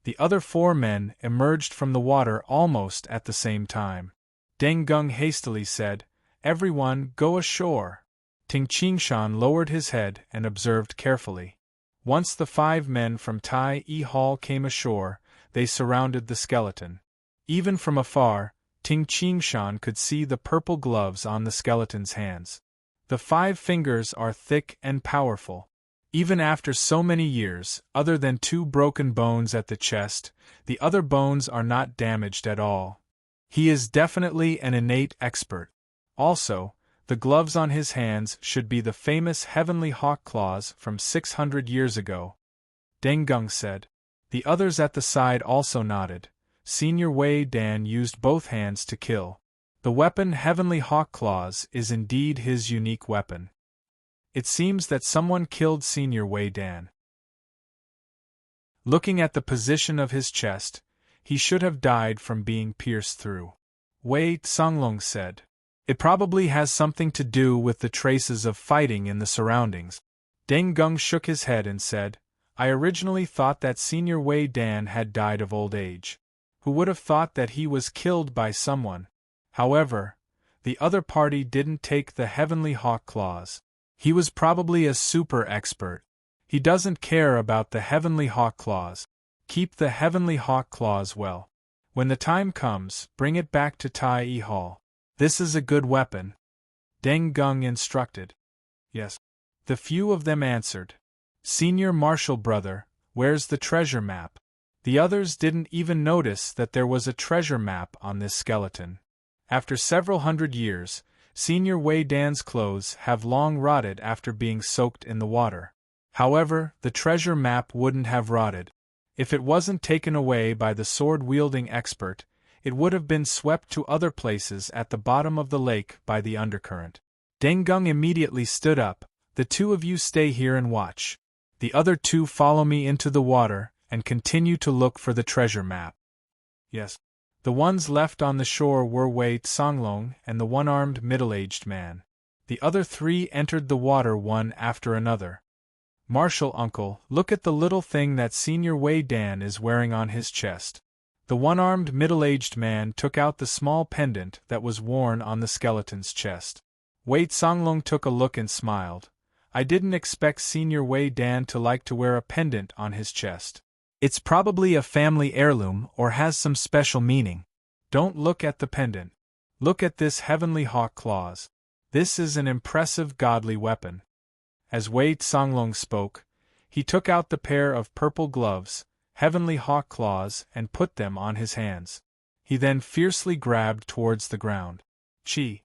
The other 4 men emerged from the water almost at the same time. Deng Gung hastily said, "Everyone, go ashore." Ting Qingshan lowered his head and observed carefully. Once the 5 men from Tai E Hall came ashore, they surrounded the skeleton. Even from afar, Ting Qingshan could see the purple gloves on the skeleton's hands. The 5 fingers are thick and powerful. Even after so many years, other than 2 broken bones at the chest, the other bones are not damaged at all. He is definitely an innate expert. Also, the gloves on his hands should be the famous heavenly hawk claws from 600 years ago. Deng Gung said. The others at the side also nodded. Senior Wei Dan used both hands to kill. The weapon Heavenly Hawk Claws is indeed his unique weapon. It seems that someone killed Senior Wei Dan. Looking at the position of his chest, he should have died from being pierced through. Wei Songlong said. It probably has something to do with the traces of fighting in the surroundings. Deng Gung shook his head and said, I originally thought that Senior Wei Dan had died of old age. Who would have thought that he was killed by someone? However, the other party didn't take the Heavenly Hawk Claws. He was probably a super expert. He doesn't care about the Heavenly Hawk Claws. Keep the Heavenly Hawk Claws well. When the time comes, bring it back to Tai E Hall. This is a good weapon. Deng Gung instructed. Yes. The few of them answered. Senior Marshal Brother, where's the treasure map? The others didn't even notice that there was a treasure map on this skeleton. After several hundred years, Senior Wei Dan's clothes have long rotted after being soaked in the water. However, the treasure map wouldn't have rotted. If it wasn't taken away by the sword-wielding expert, it would have been swept to other places at the bottom of the lake by the undercurrent. Deng Gung immediately stood up. The 2 of you stay here and watch. The other 2 follow me into the water and continue to look for the treasure map. Yes. The ones left on the shore were Wei Songlong and the one-armed middle-aged man. The other 3 entered the water one after another. Marshal Uncle, look at the little thing that Senior Wei Dan is wearing on his chest. The one-armed middle-aged man took out the small pendant that was worn on the skeleton's chest. Wei Songlong took a look and smiled. I didn't expect Senior Wei Dan to like to wear a pendant on his chest. It's probably a family heirloom or has some special meaning. Don't look at the pendant. Look at this Heavenly Hawk Claws. This is an impressive godly weapon. As Wei Songlong spoke, he took out the pair of purple gloves, Heavenly Hawk Claws, and put them on his hands. He then fiercely grabbed towards the ground. Chi!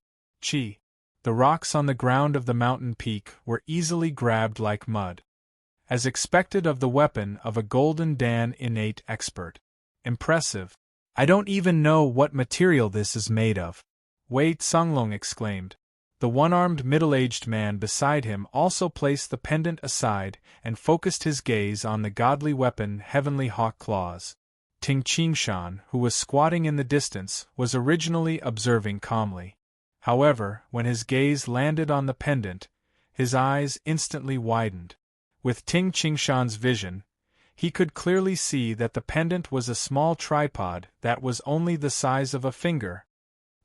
Chi! The rocks on the ground of the mountain peak were easily grabbed like mud. As expected of the weapon of a Golden Dan innate expert. Impressive. I don't even know what material this is made of. Wei Songlong exclaimed. The one-armed middle-aged man beside him also placed the pendant aside and focused his gaze on the godly weapon Heavenly Hawk Claws. Ting Qingshan, who was squatting in the distance, was originally observing calmly. However, when his gaze landed on the pendant, his eyes instantly widened. With Ting Qingshan's vision, he could clearly see that the pendant was a small tripod that was only the size of a finger.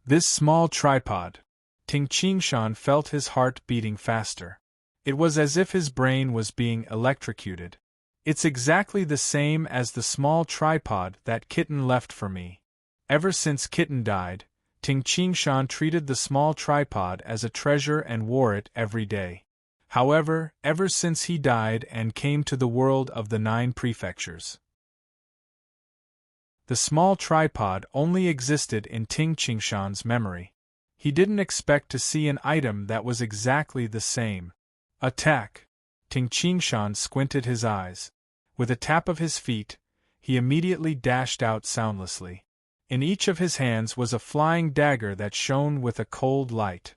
This small tripod. Ting Qingshan felt his heart beating faster. It was as if his brain was being electrocuted. It's exactly the same as the small tripod that Kitten left for me. Ever since Kitten died, Ting Qingshan treated the small tripod as a treasure and wore it every day. However, ever since he died and came to the world of the 9 prefectures, the small tripod only existed in Ting Qingshan's memory. He didn't expect to see an item that was exactly the same. Attack! Ting Qingshan squinted his eyes. With a tap of his feet, he immediately dashed out soundlessly. In each of his hands was a flying dagger that shone with a cold light.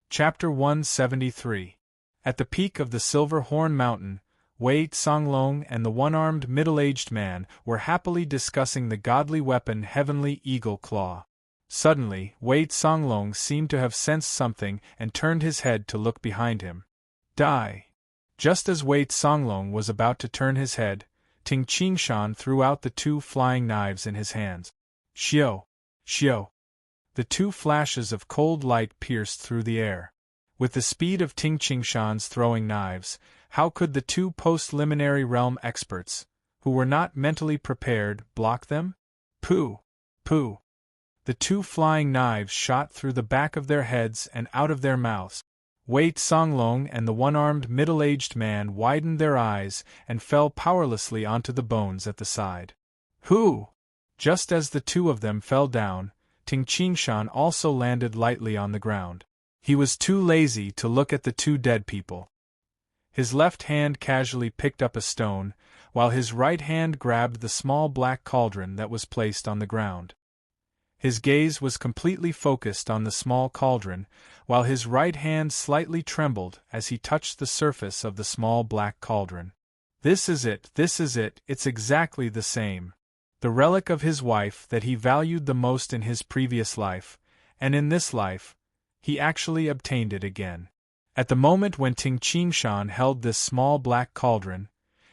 Chapter 173. At the peak of the Silver Horn Mountain, Wei Songlong and the one-armed middle-aged man were happily discussing the godly weapon Heavenly Eagle Claw. Suddenly, Wei Songlong seemed to have sensed something and turned his head to look behind him. Die! Just as Wei Songlong was about to turn his head, Ting Qingshan threw out the 2 flying knives in his hands. Xiao! Xiao! The 2 flashes of cold light pierced through the air. With the speed of Ting Qingshan's throwing knives, how could the 2 post-liminary realm experts, who were not mentally prepared, block them? Pooh! Pooh! The 2 flying knives shot through the back of their heads and out of their mouths. Wei Songlong and the one-armed middle-aged man widened their eyes and fell powerlessly onto the bones at the side. Who? Just as the 2 of them fell down, Ting Qingshan also landed lightly on the ground. He was too lazy to look at the 2 dead people. His left hand casually picked up a stone, while his right hand grabbed the small black cauldron that was placed on the ground. His gaze was completely focused on the small cauldron, while his right hand slightly trembled as he touched the surface of the small black cauldron. This is it, it's exactly the same. The relic of his wife that he valued the most in his previous life, and in this life, he actually obtained it again. At the moment when Ting Qingshan held this small black cauldron,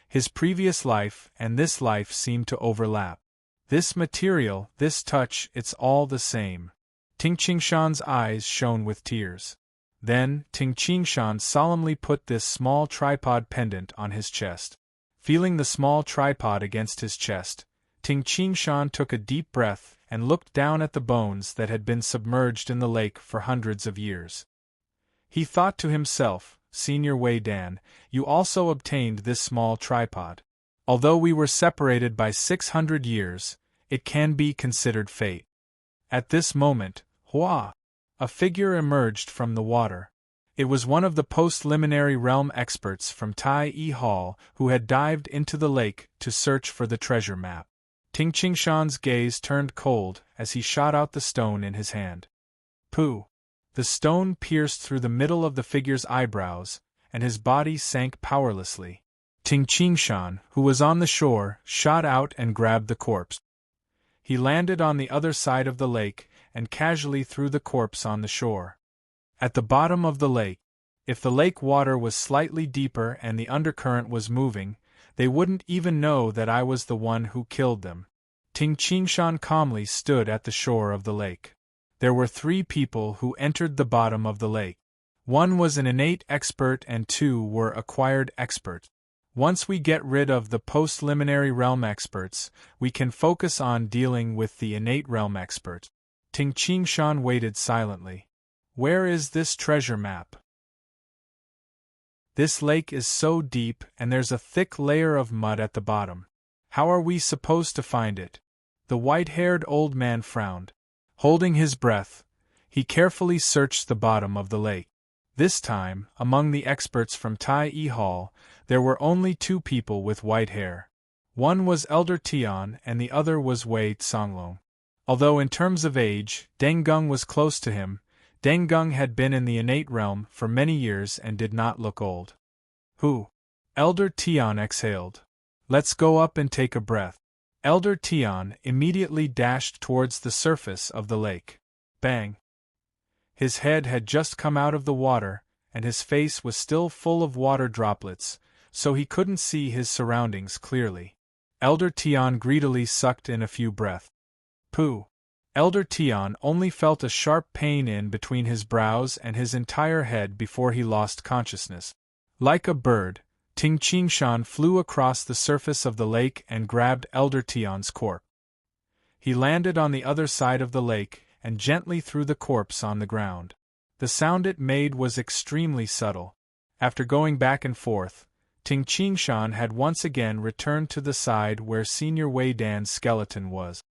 his previous life and this life seemed to overlap. This material, this touch, it's all the same. Ting Qingshan's eyes shone with tears. Then, Ting Qingshan solemnly put this small tripod pendant on his chest. Feeling the small tripod against his chest, Ting Qingshan took a deep breath and looked down at the bones that had been submerged in the lake for hundreds of years. He thought to himself, Senior Wei Dan, you also obtained this small tripod. Although we were separated by 600 years, it can be considered fate. At this moment, Hua! A figure emerged from the water. It was one of the post-liminary realm experts from Tai Yi Hall who had dived into the lake to search for the treasure map. Ting Qingshan's gaze turned cold as he shot out the stone in his hand. Pooh! The stone pierced through the middle of the figure's eyebrows, and his body sank powerlessly. Ting Qingshan, who was on the shore, shot out and grabbed the corpse. He landed on the other side of the lake and casually threw the corpse on the shore. At the bottom of the lake, if the lake water was slightly deeper and the undercurrent was moving, they wouldn't even know that I was the one who killed them. Ting Qingshan calmly stood at the shore of the lake. There were 3 people who entered the bottom of the lake. 1 was an innate expert and 2 were acquired experts. Once we get rid of the post-liminary realm experts, we can focus on dealing with the innate realm experts. Ting Qingshan waited silently. Where is this treasure map? This lake is so deep and there's a thick layer of mud at the bottom. How are we supposed to find it? The white-haired old man frowned. Holding his breath, he carefully searched the bottom of the lake. This time, among the experts from Tai Yi Hall, there were only 2 people with white hair. One was Elder Tian and the other was Wei Songlong. Although in terms of age, Deng Gung was close to him, Deng Gung had been in the innate realm for many years and did not look old. Who? Elder Tian exhaled. Let's go up and take a breath. Elder Tian immediately dashed towards the surface of the lake. Bang! His head had just come out of the water, and his face was still full of water droplets, so he couldn't see his surroundings clearly. Elder Tian greedily sucked in a few breaths. Pooh! Elder Tian only felt a sharp pain in between his brows and his entire head before he lost consciousness. Like a bird, Ting Qingshan flew across the surface of the lake and grabbed Elder Tian's corpse. He landed on the other side of the lake and gently threw the corpse on the ground. The sound it made was extremely subtle. After going back and forth, Ting Qingshan had once again returned to the side where Senior Wei Dan's skeleton was.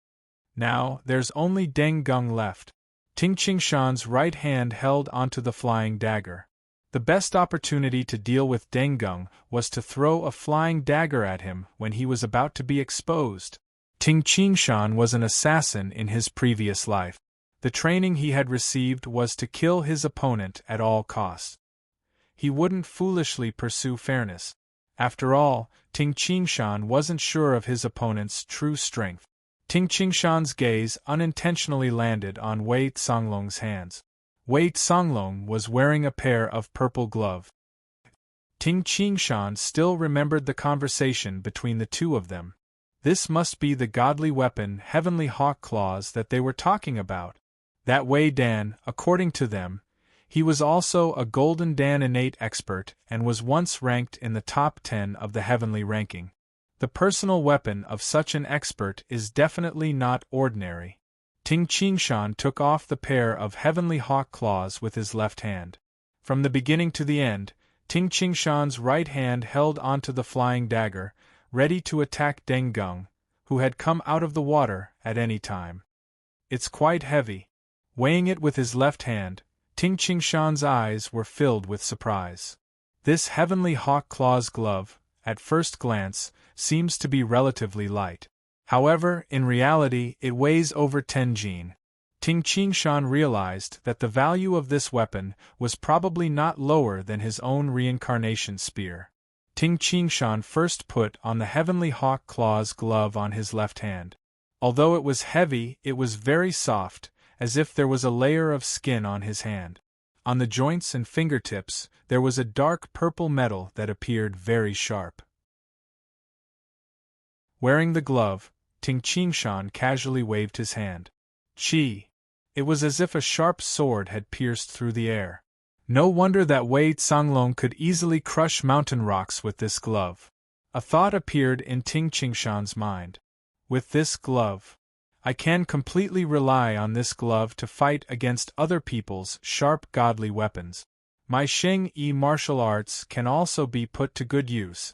Now, there's only Deng Gung left. Ting Qingshan's right hand held onto the flying dagger. The best opportunity to deal with Deng Gung was to throw a flying dagger at him when he was about to be exposed. Ting Qingshan was an assassin in his previous life. The training he had received was to kill his opponent at all costs. He wouldn't foolishly pursue fairness. After all, Ting Qingshan wasn't sure of his opponent's true strength. Ting Qingshan's gaze unintentionally landed on Wei Songlong's hands. Wei Songlong was wearing a pair of purple gloves. Ting Qingshan still remembered the conversation between the two of them. This must be the godly weapon Heavenly Hawk Claws that they were talking about. That Wei Dan, according to them, he was also a Golden Dan innate expert and was once ranked in the top 10 of the heavenly ranking. The personal weapon of such an expert is definitely not ordinary. Ting Qingshan took off the pair of Heavenly Hawk Claws with his left hand. From the beginning to the end, Ting Qingshan's right hand held onto the flying dagger, ready to attack Deng Gung, who had come out of the water at any time. It's quite heavy. Weighing it with his left hand, Ting Qingshan's eyes were filled with surprise. This Heavenly Hawk Claws glove, at first glance, seems to be relatively light. However, in reality, it weighs over 10 jin. Ting Qingshan realized that the value of this weapon was probably not lower than his own reincarnation spear. Ting Qingshan first put on the Heavenly Hawk Claws glove on his left hand. Although it was heavy, it was very soft, as if there was a layer of skin on his hand. On the joints and fingertips, there was a dark purple metal that appeared very sharp. Wearing the glove, Ting Qingshan casually waved his hand. Chi! It was as if a sharp sword had pierced through the air. No wonder that Wei Songlong could easily crush mountain rocks with this glove. A thought appeared in Ting Qingshan's mind. With this glove, I can completely rely on this glove to fight against other people's sharp godly weapons. My Sheng-Yi martial arts can also be put to good use.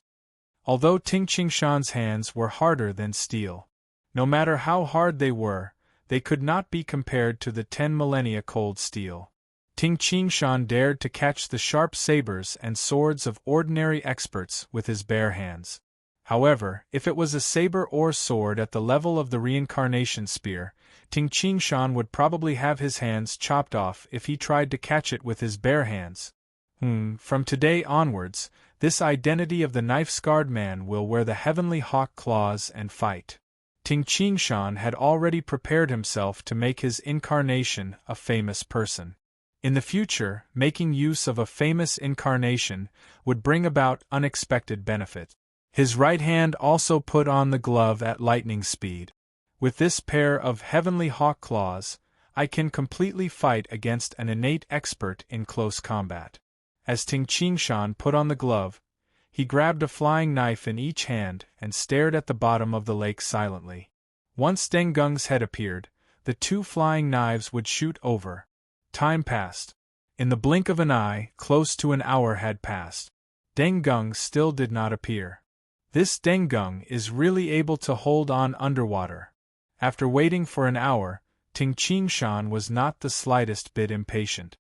Although Ting Qingshan's hands were harder than steel, no matter how hard they could not be compared to the 10 millennia cold steel. Ting Qingshan dared to catch the sharp sabers and swords of ordinary experts with his bare hands. However, if it was a saber or sword at the level of the reincarnation spear, Ting Qingshan would probably have his hands chopped off if he tried to catch it with his bare hands. From today onwards, this identity of the knife-scarred man will wear the Heavenly Hawk Claws and fight. Ting Qingshan had already prepared himself to make his incarnation a famous person. In the future, making use of a famous incarnation would bring about unexpected benefits. His right hand also put on the glove at lightning speed. With this pair of Heavenly Hawk Claws, I can completely fight against an innate expert in close combat. As Ting Qingshan put on the glove, he grabbed a flying knife in each hand and stared at the bottom of the lake silently. Once Deng Gung's head appeared, the two flying knives would shoot over. Time passed. In the blink of an eye, close to an hour had passed. Deng Gung still did not appear. This Deng Gung is really able to hold on underwater. After waiting for an hour, Ting Qingshan was not the slightest bit impatient.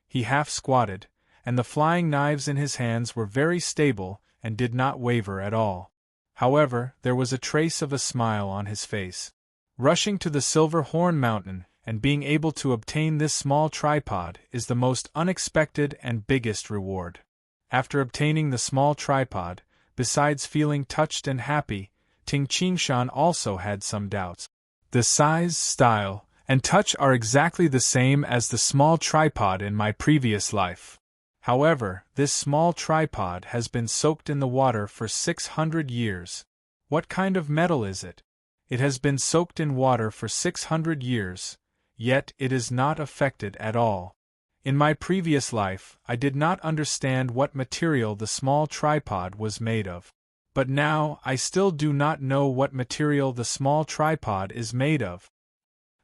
He half squatted, and the flying knives in his hands were very stable and did not waver at all. However, there was a trace of a smile on his face. Rushing to the Silver Horn Mountain and being able to obtain this small tripod is the most unexpected and biggest reward. After obtaining the small tripod, besides feeling touched and happy, Ting Qingshan also had some doubts. The size, style, and touch are exactly the same as the small tripod in my previous life. However, this small tripod has been soaked in the water for 600 years. What kind of metal is it? It has been soaked in water for 600 years, yet it is not affected at all. In my previous life, I did not understand what material the small tripod was made of. But now, I still do not know what material the small tripod is made of.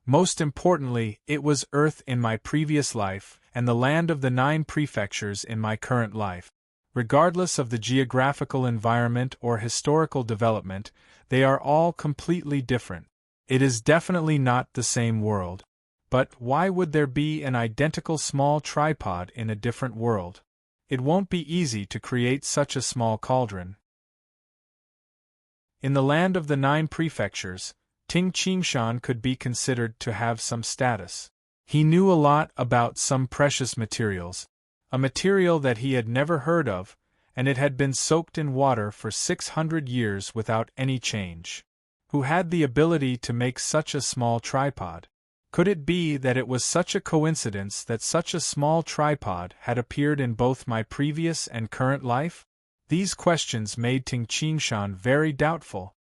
Most importantly, it was earth in my previous life, and the land of the 9 prefectures in my current life. Regardless of the geographical environment or historical development, they are all completely different. It is definitely not the same world. But why would there be an identical small tripod in a different world? It won't be easy to create such a small cauldron. In the land of the 9 prefectures, Ting Qingshan could be considered to have some status. He knew a lot about some precious materials, a material that he had never heard of, and it had been soaked in water for 600 years without any change. Who had the ability to make such a small tripod? Could it be that it was such a coincidence that such a small tripod had appeared in both my previous and current life? These questions made Ting Qingshan very doubtful.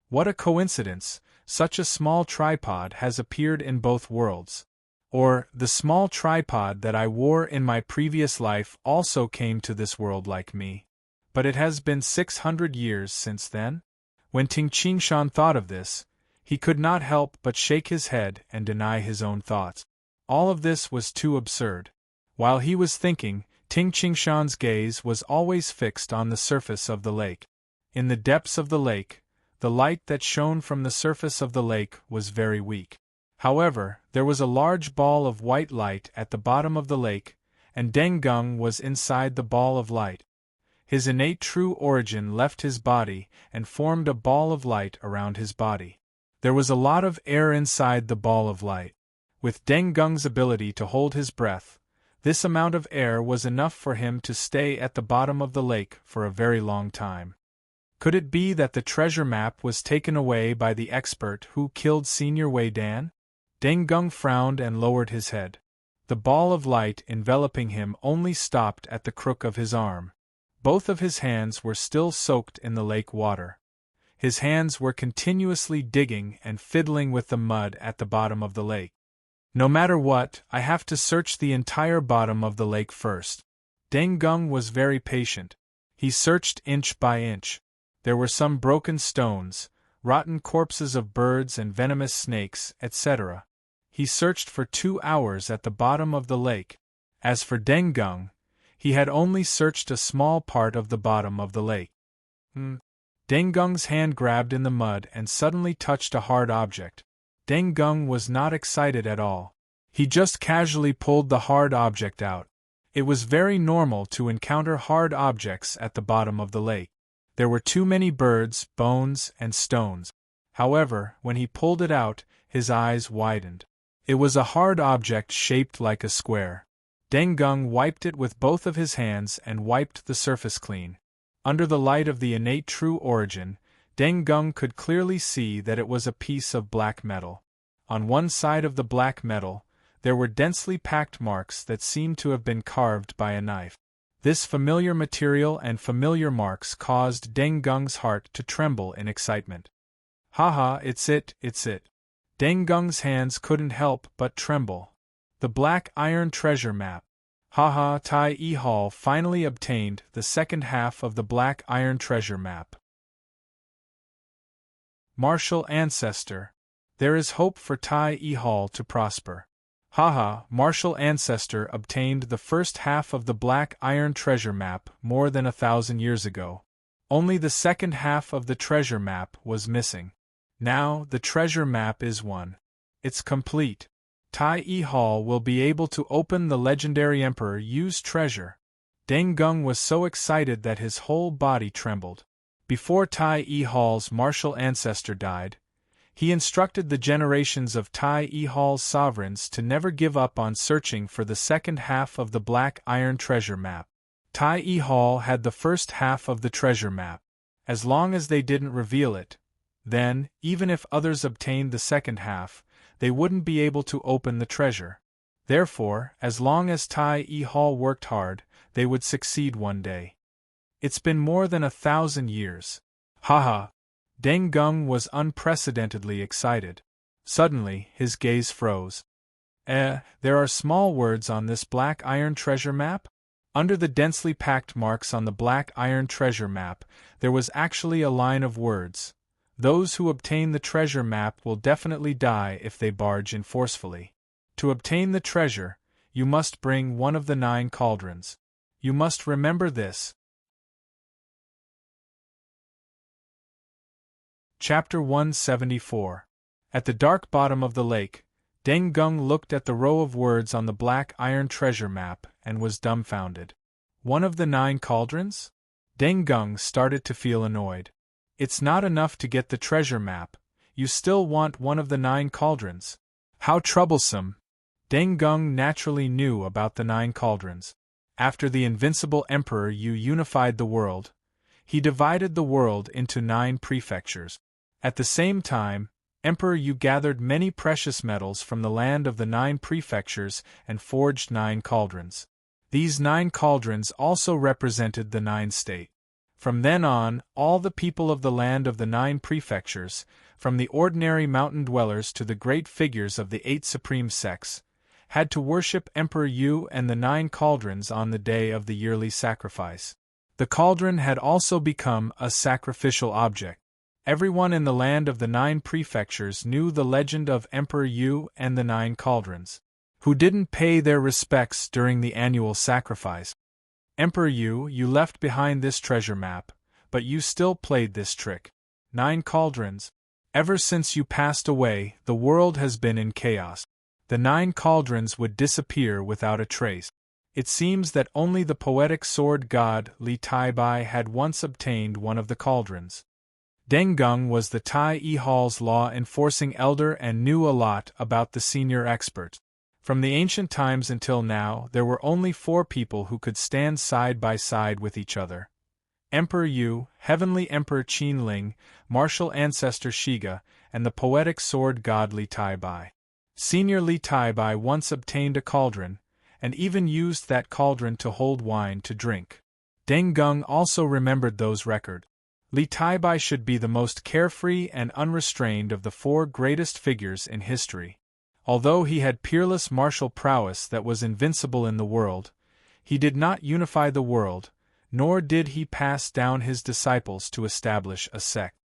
What a coincidence, such a small tripod has appeared in both worlds. Or, the small tripod that I wore in my previous life also came to this world like me. But it has been 600 years since then? When Ting Qingshan thought of this, he could not help but shake his head and deny his own thoughts. All of this was too absurd. While he was thinking, Ting Qingshan's gaze was always fixed on the surface of the lake. In the depths of the lake, the light that shone from the surface of the lake was very weak. However, there was a large ball of white light at the bottom of the lake, and Deng Gung was inside the ball of light. His innate true origin left his body and formed a ball of light around his body. There was a lot of air inside the ball of light. With Deng Gung's ability to hold his breath, this amount of air was enough for him to stay at the bottom of the lake for a very long time. Could it be that the treasure map was taken away by the expert who killed Senior Wei Dan? Deng Gung frowned and lowered his head. The ball of light enveloping him only stopped at the crook of his arm. Both of his hands were still soaked in the lake water. His hands were continuously digging and fiddling with the mud at the bottom of the lake. No matter what, I have to search the entire bottom of the lake first. Deng Gung was very patient. He searched inch by inch. There were some broken stones, rotten corpses of birds and venomous snakes, etc. He searched for 2 hours at the bottom of the lake. As for Deng Gung, he had only searched a small part of the bottom of the lake. Deng Gung's hand grabbed in the mud and suddenly touched a hard object. Deng Gung was not excited at all. He just casually pulled the hard object out. It was very normal to encounter hard objects at the bottom of the lake. There were too many birds, bones, and stones. However, when he pulled it out, his eyes widened. It was a hard object shaped like a square. Deng Gung wiped it with both of his hands and wiped the surface clean. Under the light of the innate true origin, Deng Gung could clearly see that it was a piece of black metal. On one side of the black metal, there were densely packed marks that seemed to have been carved by a knife. This familiar material and familiar marks caused Deng Gung's heart to tremble in excitement. Haha, it's it. Deng Gung's hands couldn't help but tremble. The black iron treasure map. Haha, Tai Yi finally obtained the second half of the black iron treasure map. Martial Ancestor. There is hope for Tai Yi to prosper. Haha, Martial Ancestor obtained the first half of the black iron treasure map more than 1,000 years ago. Only the second half of the treasure map was missing. Now, the treasure map is won. It's complete. Tai Yi will be able to open the legendary Emperor Yu's treasure. Deng Gung was so excited that his whole body trembled. Before Tai Yi's martial ancestor died, he instructed the generations of Tai Yi's sovereigns to never give up on searching for the second half of the black iron treasure map. Tai Yi had the first half of the treasure map. As long as they didn't reveal it, Then, even if others obtained the second half, they wouldn't be able to open the treasure. Therefore, as long as Tai Hall worked hard, they would succeed one day. It's been more than 1,000 years. Haha! Deng Gung was unprecedentedly excited. Suddenly, his gaze froze. There are small words on this black iron treasure map? Under the densely packed marks on the black iron treasure map, there was actually a line of words. Those who obtain the treasure map will definitely die if they barge in forcefully. To obtain the treasure, you must bring one of the 9 cauldrons. You must remember this. Chapter 174. At the dark bottom of the lake, Deng Gung looked at the row of words on the black iron treasure map and was dumbfounded. One of the 9 cauldrons? Deng Gung started to feel annoyed. It's not enough to get the treasure map, you still want one of the 9 cauldrons. How troublesome! Deng Gung naturally knew about the 9 cauldrons. After the invincible Emperor Yu unified the world, he divided the world into 9 prefectures. At the same time, Emperor Yu gathered many precious metals from the land of the 9 prefectures and forged 9 cauldrons. These 9 cauldrons also represented the 9 states. From then on, all the people of the land of the 9 prefectures, from the ordinary mountain dwellers to the great figures of the 8 supreme sects, had to worship Emperor Yu and the 9 cauldrons on the day of the yearly sacrifice. The cauldron had also become a sacrificial object. Everyone in the land of the 9 prefectures knew the legend of Emperor Yu and the 9 cauldrons, who didn't pay their respects during the annual sacrifice. Emperor Yu, you left behind this treasure map, but you still played this trick. 9 cauldrons. Ever since you passed away, the world has been in chaos. The 9 cauldrons would disappear without a trace. It seems that only the poetic sword god Li Taibai had once obtained one of the cauldrons. Deng Gung was the Tai Hall's law-enforcing elder and knew a lot about the senior expert. From the ancient times until now, there were only 4 people who could stand side by side with each other. Emperor Yu, Heavenly Emperor Qin Ling, martial ancestor Shiga, and the poetic sword god Li Taibai. Senior Li Taibai once obtained a cauldron, and even used that cauldron to hold wine to drink. Deng Gung also remembered those records. Li Taibai should be the most carefree and unrestrained of the 4 greatest figures in history. Although he had peerless martial prowess that was invincible in the world, he did not unify the world, nor did he pass down his disciples to establish a sect.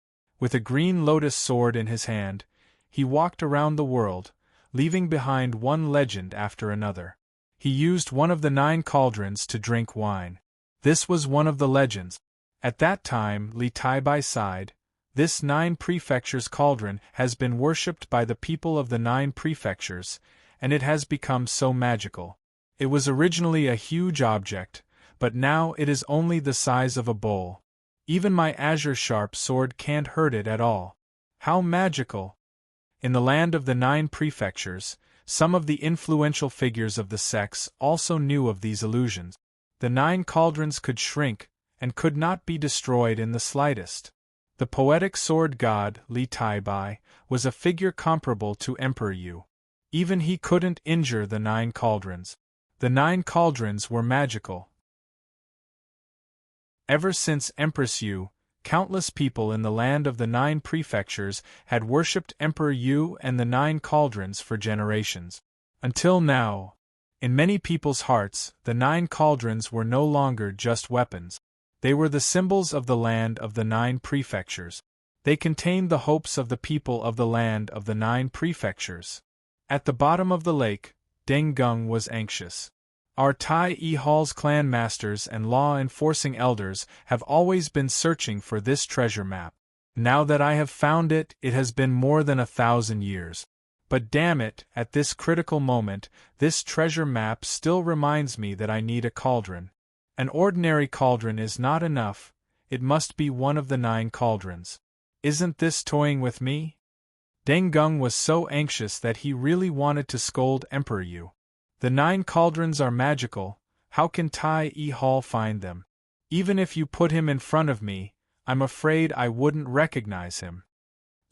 With a green lotus sword in his hand, he walked around the world, leaving behind one legend after another. He used one of the 9 cauldrons to drink wine. This was one of the legends. At that time, Li Taibai sighed, this 9 prefectures cauldron has been worshipped by the people of the 9 prefectures, and it has become so magical. It was originally a huge object, but now it is only the size of a bowl. Even my azure-sharp sword can't hurt it at all. How magical! In the land of the 9 prefectures, some of the influential figures of the sects also knew of these illusions. The 9 cauldrons could shrink, and could not be destroyed in the slightest. The poetic sword god, Li Taibai, was a figure comparable to Emperor Yu. Even he couldn't injure the 9 cauldrons. The 9 cauldrons were magical. Ever since Empress Yu, countless people in the land of the 9 prefectures had worshipped Emperor Yu and the 9 cauldrons for generations. Until now, in many people's hearts, the 9 cauldrons were no longer just weapons. They were the symbols of the land of the 9 prefectures. They contained the hopes of the people of the land of the 9 prefectures. At the bottom of the lake, Deng Gung was anxious. Our Tai Hall's clan masters and law-enforcing elders have always been searching for this treasure map. Now that I have found it, it has been more than 1,000 years. But damn it, at this critical moment, this treasure map still reminds me that I need a cauldron. An ordinary cauldron is not enough, it must be one of the 9 cauldrons. Isn't this toying with me? Deng Gung was so anxious that he really wanted to scold Emperor Yu. The 9 cauldrons are magical, how can Tai Hall find them? Even if you put him in front of me, I'm afraid I wouldn't recognize him.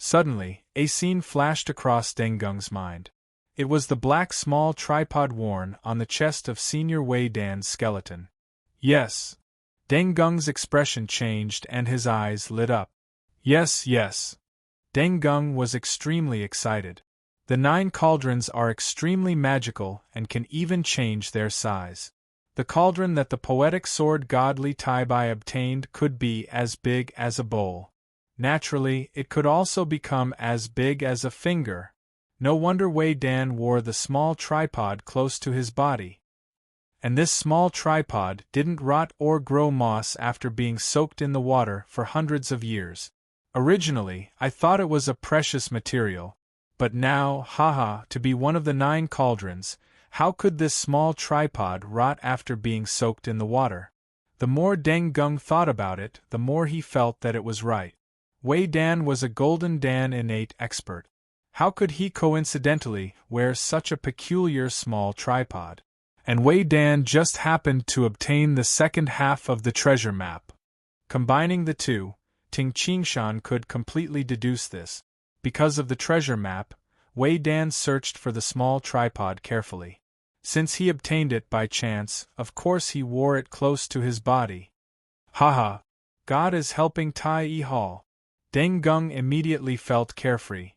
Suddenly, a scene flashed across Deng Gung's mind. It was the black small tripod worn on the chest of Senior Wei Dan's skeleton. Yes. Deng Gung's expression changed and his eyes lit up. Yes, yes. Deng Gung was extremely excited. The 9 cauldrons are extremely magical and can even change their size. The cauldron that the poetic sword god Li Taibai obtained could be as big as a bowl. Naturally, it could also become as big as a finger. No wonder Wei Dan wore the small tripod close to his body. And this small tripod didn't rot or grow moss after being soaked in the water for hundreds of years. Originally, I thought it was a precious material, but now, haha, to be one of the 9 cauldrons, how could this small tripod rot after being soaked in the water? The more Deng Gung thought about it, the more he felt that it was right. Wei Dan was a Golden Dan innate expert. How could he coincidentally wear such a peculiar small tripod? And Wei Dan just happened to obtain the second half of the treasure map. Combining the two, Ting Qingshan could completely deduce this. Because of the treasure map, Wei Dan searched for the small tripod carefully. Since he obtained it by chance, of course he wore it close to his body. Haha! God is helping Tai Yi Hall. Deng Gung immediately felt carefree.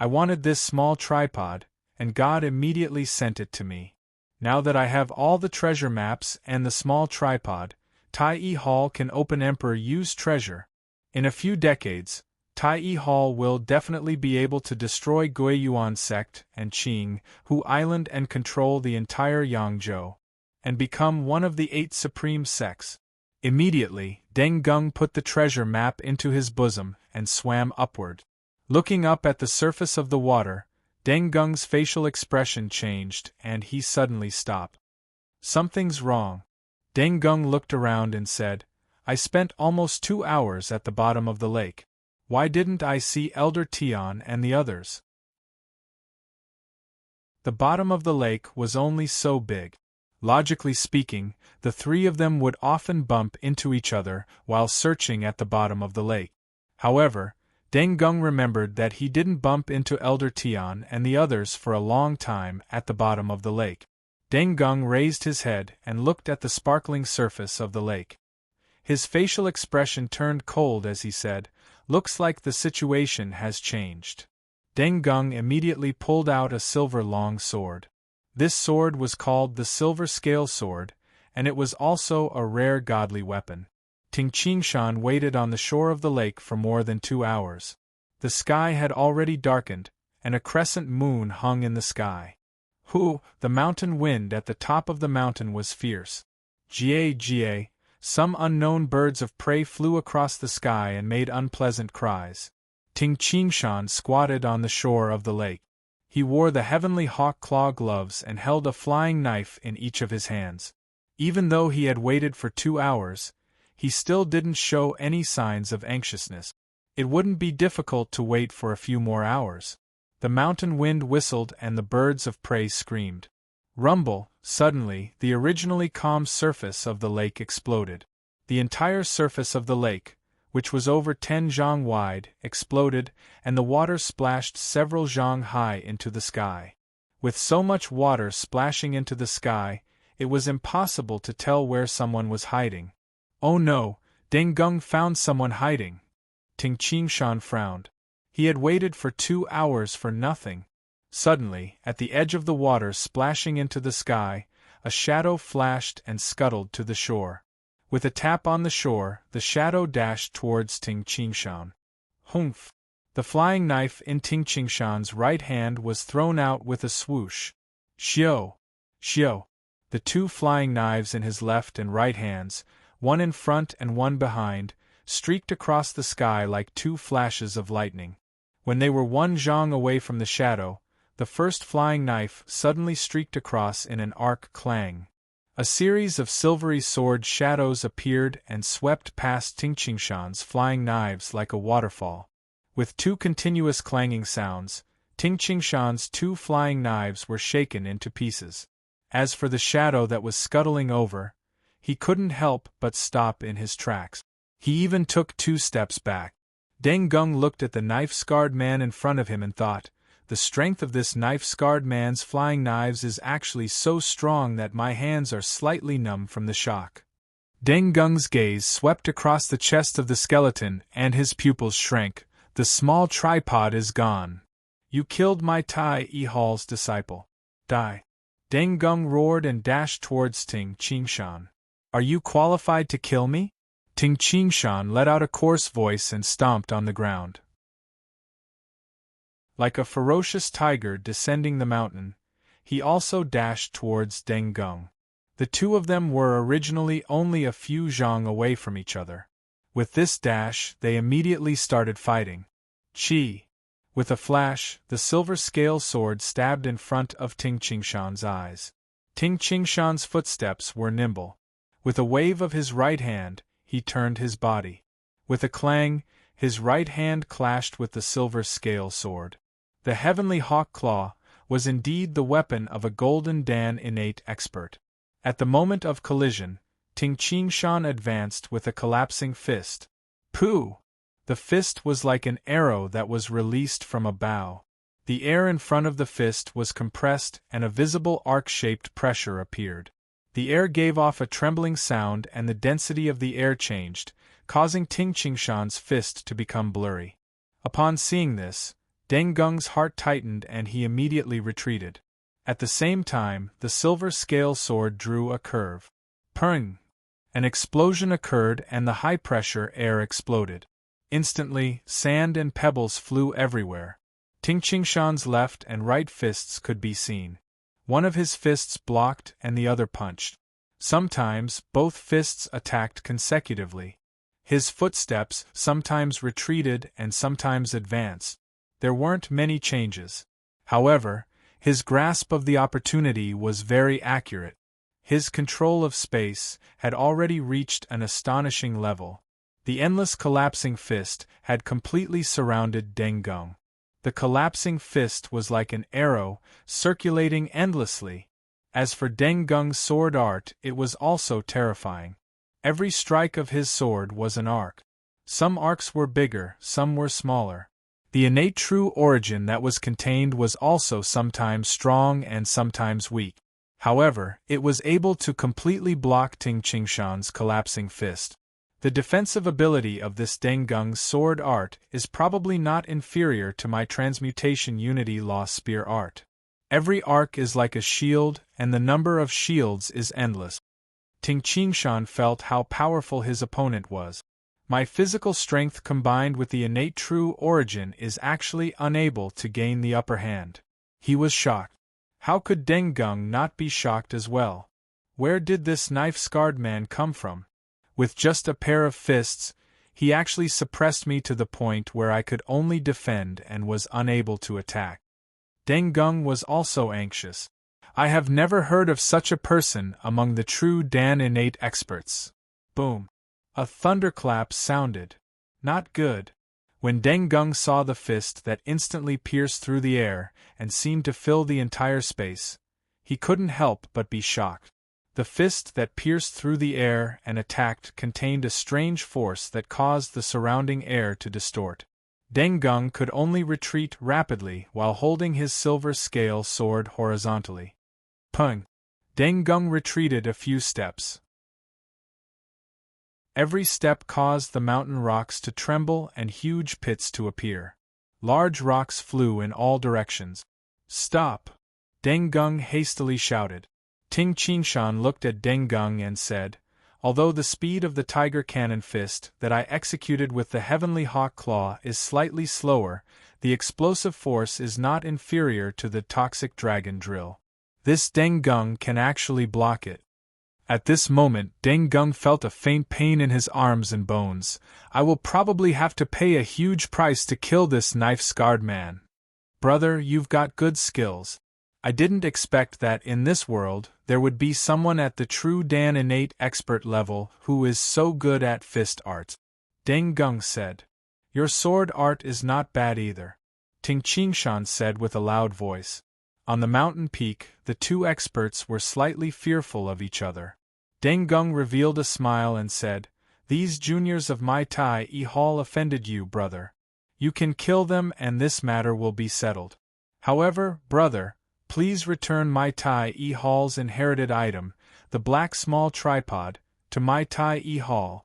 I wanted this small tripod, and God immediately sent it to me. Now that I have all the treasure maps and the small tripod, Tai Yi Hall can open Emperor Yu's treasure. In a few decades, Tai Yi Hall will definitely be able to destroy Guiyuan sect and Qing, Hu Island and control the entire Yangzhou, and become one of the 8 supreme sects. Immediately, Deng Gung put the treasure map into his bosom and swam upward. Looking up at the surface of the water, Deng Gung's facial expression changed and he suddenly stopped. Something's wrong. Deng Gung looked around and said, I spent almost 2 hours at the bottom of the lake. Why didn't I see Elder Tian and the others? The bottom of the lake was only so big. Logically speaking, the 3 of them would often bump into each other while searching at the bottom of the lake. However, Deng Gung remembered that he didn't bump into Elder Tian and the others for a long time at the bottom of the lake. Deng Gung raised his head and looked at the sparkling surface of the lake. His facial expression turned cold as he said, Looks like the situation has changed. Deng Gung immediately pulled out a silver long sword. This sword was called the Silver Scale Sword, and it was also a rare godly weapon. Ting Qingshan waited on the shore of the lake for more than 2 hours. The sky had already darkened, and a crescent moon hung in the sky. The mountain wind at the top of the mountain was fierce. Jie, some unknown birds of prey flew across the sky and made unpleasant cries. Ting Qingshan squatted on the shore of the lake. He wore the heavenly hawk claw gloves and held a flying knife in each of his hands. Even though he had waited for 2 hours, he still didn't show any signs of anxiousness. It wouldn't be difficult to wait for a few more hours. The mountain wind whistled and the birds of prey screamed. Rumble! Suddenly, the originally calm surface of the lake exploded. The entire surface of the lake, which was over 10 zhang wide, exploded, and the water splashed several zhang high into the sky. With so much water splashing into the sky, it was impossible to tell where someone was hiding. Oh no, Deng Gung found someone hiding. Ting Qingshan frowned. He had waited for 2 hours for nothing. Suddenly, at the edge of the water splashing into the sky, a shadow flashed and scuttled to the shore. With a tap on the shore, the shadow dashed towards Ting Qingshan. Humph! The flying knife in Ting Qingshan's right hand was thrown out with a swoosh. Xiao! Xiao! The 2 flying knives in his left and right hands, one in front and one behind, streaked across the sky like 2 flashes of lightning. When they were 1 zhang away from the shadow, the first flying knife suddenly streaked across in an arc clang. A series of silvery sword shadows appeared and swept past Ting Qingshan's flying knives like a waterfall. With 2 continuous clanging sounds, Ting Qingshan's 2 flying knives were shaken into pieces. As for the shadow that was scuttling over, he couldn't help but stop in his tracks. He even took 2 steps back. Deng Gung looked at the knife-scarred man in front of him and thought, the strength of this knife-scarred man's flying knives is actually so strong that my hands are slightly numb from the shock. Deng Gung's gaze swept across the chest of the skeleton and his pupils shrank. The small tripod is gone. You killed my Tai Hall's disciple. Die. Deng Gung roared and dashed towards Ting Qingshan. Are you qualified to kill me? Ting Qingshan let out a coarse voice and stomped on the ground. Like a ferocious tiger descending the mountain, he also dashed towards Deng Gung. The two of them were originally only a few zhang away from each other. With this dash, they immediately started fighting. Chi! With a flash, the silver scale sword stabbed in front of Ting Qingshan's eyes. Ting Qingshan's footsteps were nimble. With a wave of his right hand, he turned his body. With a clang, his right hand clashed with the silver scale sword. The heavenly hawk claw was indeed the weapon of a golden Dan innate expert. At the moment of collision, Ting Qingshan advanced with a collapsing fist. Pooh! The fist was like an arrow that was released from a bow. The air in front of the fist was compressed and a visible arc-shaped pressure appeared. The air gave off a trembling sound and the density of the air changed, causing Ting Qingshan's fist to become blurry. Upon seeing this, Deng Gung's heart tightened and he immediately retreated. At the same time, the silver scale sword drew a curve. Pung! An explosion occurred and the high-pressure air exploded. Instantly, sand and pebbles flew everywhere. Ting Qingshan's left and right fists could be seen. One of his fists blocked and the other punched. Sometimes, both fists attacked consecutively. His footsteps sometimes retreated and sometimes advanced. There weren't many changes. However, his grasp of the opportunity was very accurate. His control of space had already reached an astonishing level. The endless collapsing fist had completely surrounded Deng Gung. The collapsing fist was like an arrow, circulating endlessly. As for Deng Gung's sword art, it was also terrifying. Every strike of his sword was an arc. Some arcs were bigger, some were smaller. The innate true origin that was contained was also sometimes strong and sometimes weak. However, it was able to completely block Ting Qingshan's collapsing fist. The defensive ability of this Deng Gung's sword art is probably not inferior to my transmutation unity law spear art. Every arc is like a shield, and the number of shields is endless. Ting Qingshan felt how powerful his opponent was. My physical strength combined with the innate true origin is actually unable to gain the upper hand. He was shocked. How could Deng Gung not be shocked as well? Where did this knife-scarred man come from? With just a pair of fists, he actually suppressed me to the point where I could only defend and was unable to attack. Deng Gung was also anxious. I have never heard of such a person among the true Dan innate experts. Boom! A thunderclap sounded. Not good. When Deng Gung saw the fist that instantly pierced through the air and seemed to fill the entire space, he couldn't help but be shocked. The fist that pierced through the air and attacked contained a strange force that caused the surrounding air to distort. Deng Gung could only retreat rapidly while holding his silver scale sword horizontally. Pung! Deng Gung retreated a few steps. Every step caused the mountain rocks to tremble and huge pits to appear. Large rocks flew in all directions. Stop! Deng Gung hastily shouted. Ting Qingshan looked at Deng Gung and said, although the speed of the tiger cannon fist that I executed with the heavenly hawk claw is slightly slower, the explosive force is not inferior to the toxic dragon drill. This Deng Gung can actually block it. At this moment Deng Gung felt a faint pain in his arms and bones. I will probably have to pay a huge price to kill this knife-scarred man. Brother, you've got good skills. I didn't expect that in this world there would be someone at the true Dan innate expert level who is so good at fist art. Deng Gung said. Your sword art is not bad either. Ting Qingshan said with a loud voice. On the mountain peak, the two experts were slightly fearful of each other. Deng Gung revealed a smile and said, These juniors of my Tai Hall offended you, brother. You can kill them and this matter will be settled. However, brother, please return my Tai Hall's inherited item, the black small tripod, to my Tai Hall.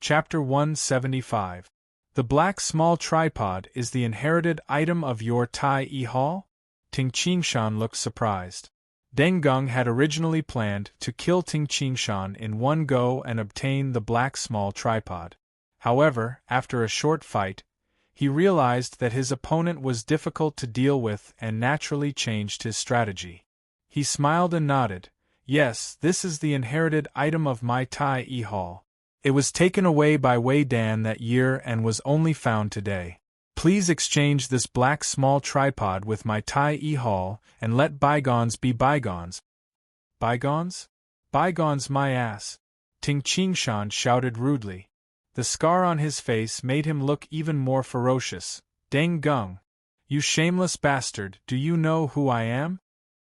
Chapter 175. The black small tripod is the inherited item of your Tai Hall? Ting Qingshan looked surprised. Deng Gung had originally planned to kill Ting Qingshan in one go and obtain the black small tripod. However, after a short fight, he realized that his opponent was difficult to deal with and naturally changed his strategy. He smiled and nodded. Yes, this is the inherited item of my Tai Hall. It was taken away by Wei Dan that year and was only found today. Please exchange this black small tripod with my Tai Hall and let bygones be bygones. Bygones? Bygones my ass! Ting Qingshan shouted rudely. The scar on his face made him look even more ferocious. Deng Gung! You shameless bastard, do you know who I am?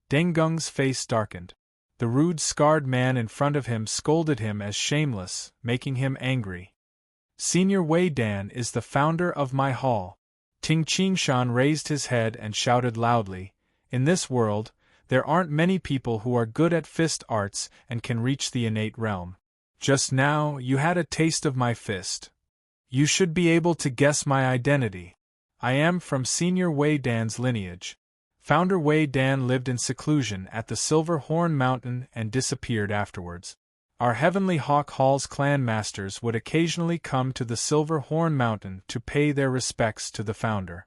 Deng Gung's face darkened. The rude scarred man in front of him scolded him as shameless, making him angry. Senior Wei Dan is the founder of my hall. Ting Qingshan raised his head and shouted loudly, in this world, there aren't many people who are good at fist arts and can reach the innate realm. Just now, you had a taste of my fist. You should be able to guess my identity. I am from Senior Wei Dan's lineage. Founder Wei Dan lived in seclusion at the Silver Horn Mountain and disappeared afterwards. Our Heavenly Hawk Hall's clan masters would occasionally come to the Silver Horn Mountain to pay their respects to the founder.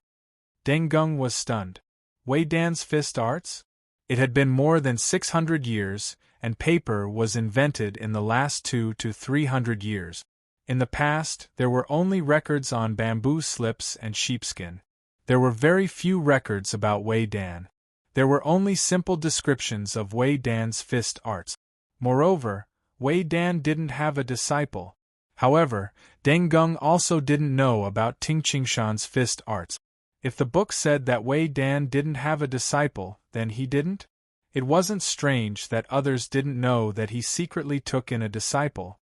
Deng Gung was stunned. Wei Dan's fist arts? It had been more than 600 years, and paper was invented in the last 200 to 300 years. In the past, there were only records on bamboo slips and sheepskin. There were very few records about Wei Dan. There were only simple descriptions of Wei Dan's fist arts. Moreover, Wei Dan didn't have a disciple. However, Deng Gung also didn't know about Ting Qingshan's fist arts. If the book said that Wei Dan didn't have a disciple, then he didn't? It wasn't strange that others didn't know that he secretly took in a disciple.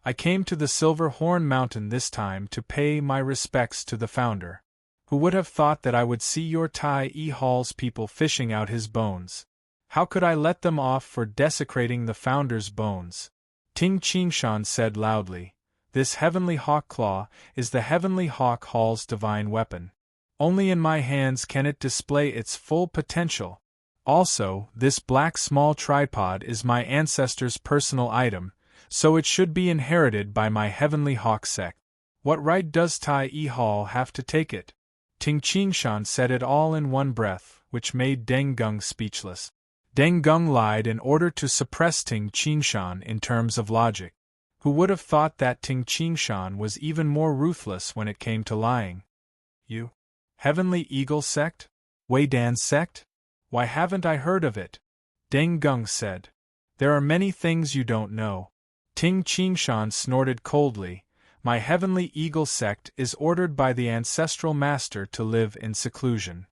I came to the Silver Horn Mountain this time to pay my respects to the founder. Who would have thought that I would see your Tai Hall's people fishing out his bones? How could I let them off for desecrating the founder's bones? Ting Qingshan said loudly, this Heavenly Hawk Claw is the Heavenly Hawk Hall's divine weapon. Only in my hands can it display its full potential. Also, this black small tripod is my ancestor's personal item, so it should be inherited by my Heavenly Hawk sect. What right does Tai Hall have to take it? Ting Qingshan said it all in one breath, which made Deng Gung speechless. Deng Gung lied in order to suppress Ting Qingshan in terms of logic. Who would have thought that Ting Qingshan was even more ruthless when it came to lying? You? Heavenly Eagle sect? Wei Dan sect? Why haven't I heard of it? Deng Gung said. There are many things you don't know. Ting Qingshan snorted coldly. My Heavenly Eagle sect is ordered by the ancestral master to live in seclusion.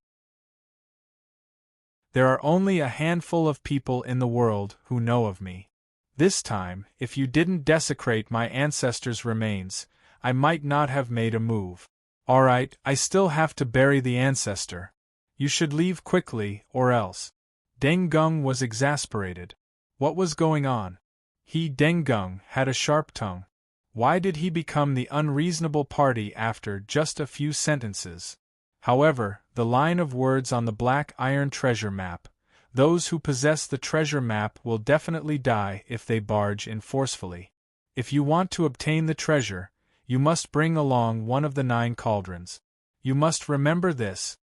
There are only a handful of people in the world who know of me. This time, if you didn't desecrate my ancestors' remains, I might not have made a move. Alright, I still have to bury the ancestor. You should leave quickly, or else. Deng Gung was exasperated. What was going on? He, Deng Gung, had a sharp tongue. Why did he become the unreasonable party after just a few sentences? However, the line of words on the black iron treasure map, those who possess the treasure map will definitely die if they barge in forcefully. If you want to obtain the treasure, you must bring along one of the 9 cauldrons. You must remember this.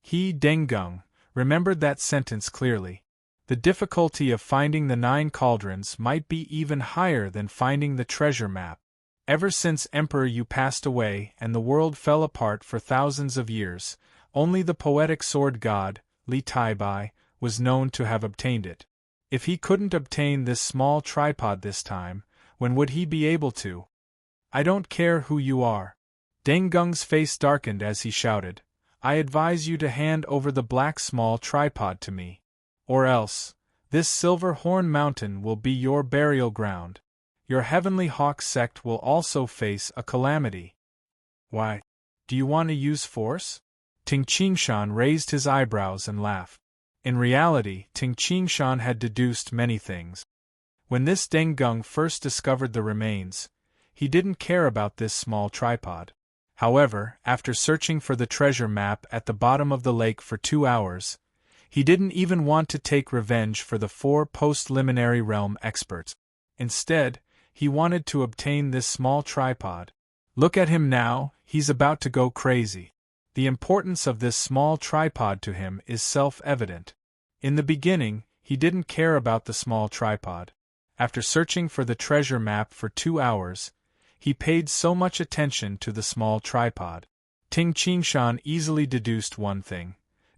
He, Deng Gung, remembered that sentence clearly. The difficulty of finding the 9 cauldrons might be even higher than finding the treasure map. Ever since Emperor Yu passed away and the world fell apart for thousands of years, only the poetic sword god, Li Taibai, was known to have obtained it. If he couldn't obtain this small tripod this time, when would he be able to? I don't care who you are. Deng Gung's face darkened as he shouted, I advise you to hand over the black small tripod to me. Or else, This silver horn mountain will be your burial ground. Your heavenly hawk sect will also face a calamity. Why? Do you want to use force? Ting Qingshan raised his eyebrows and laughed. In reality, Ting Qingshan had deduced many things. When this Deng Gung first discovered the remains, he didn't care about this small tripod. However, after searching for the treasure map at the bottom of the lake for 2 hours, he didn't even want to take revenge for the 4 post-liminary realm experts. Instead, he wanted to obtain this small tripod. Look at him now, he's about to go crazy. The importance of this small tripod to him is self-evident. In the beginning, he didn't care about the small tripod. After searching for the treasure map for 2 hours, he paid so much attention to the small tripod. Ting Qingshan easily deduced one thing.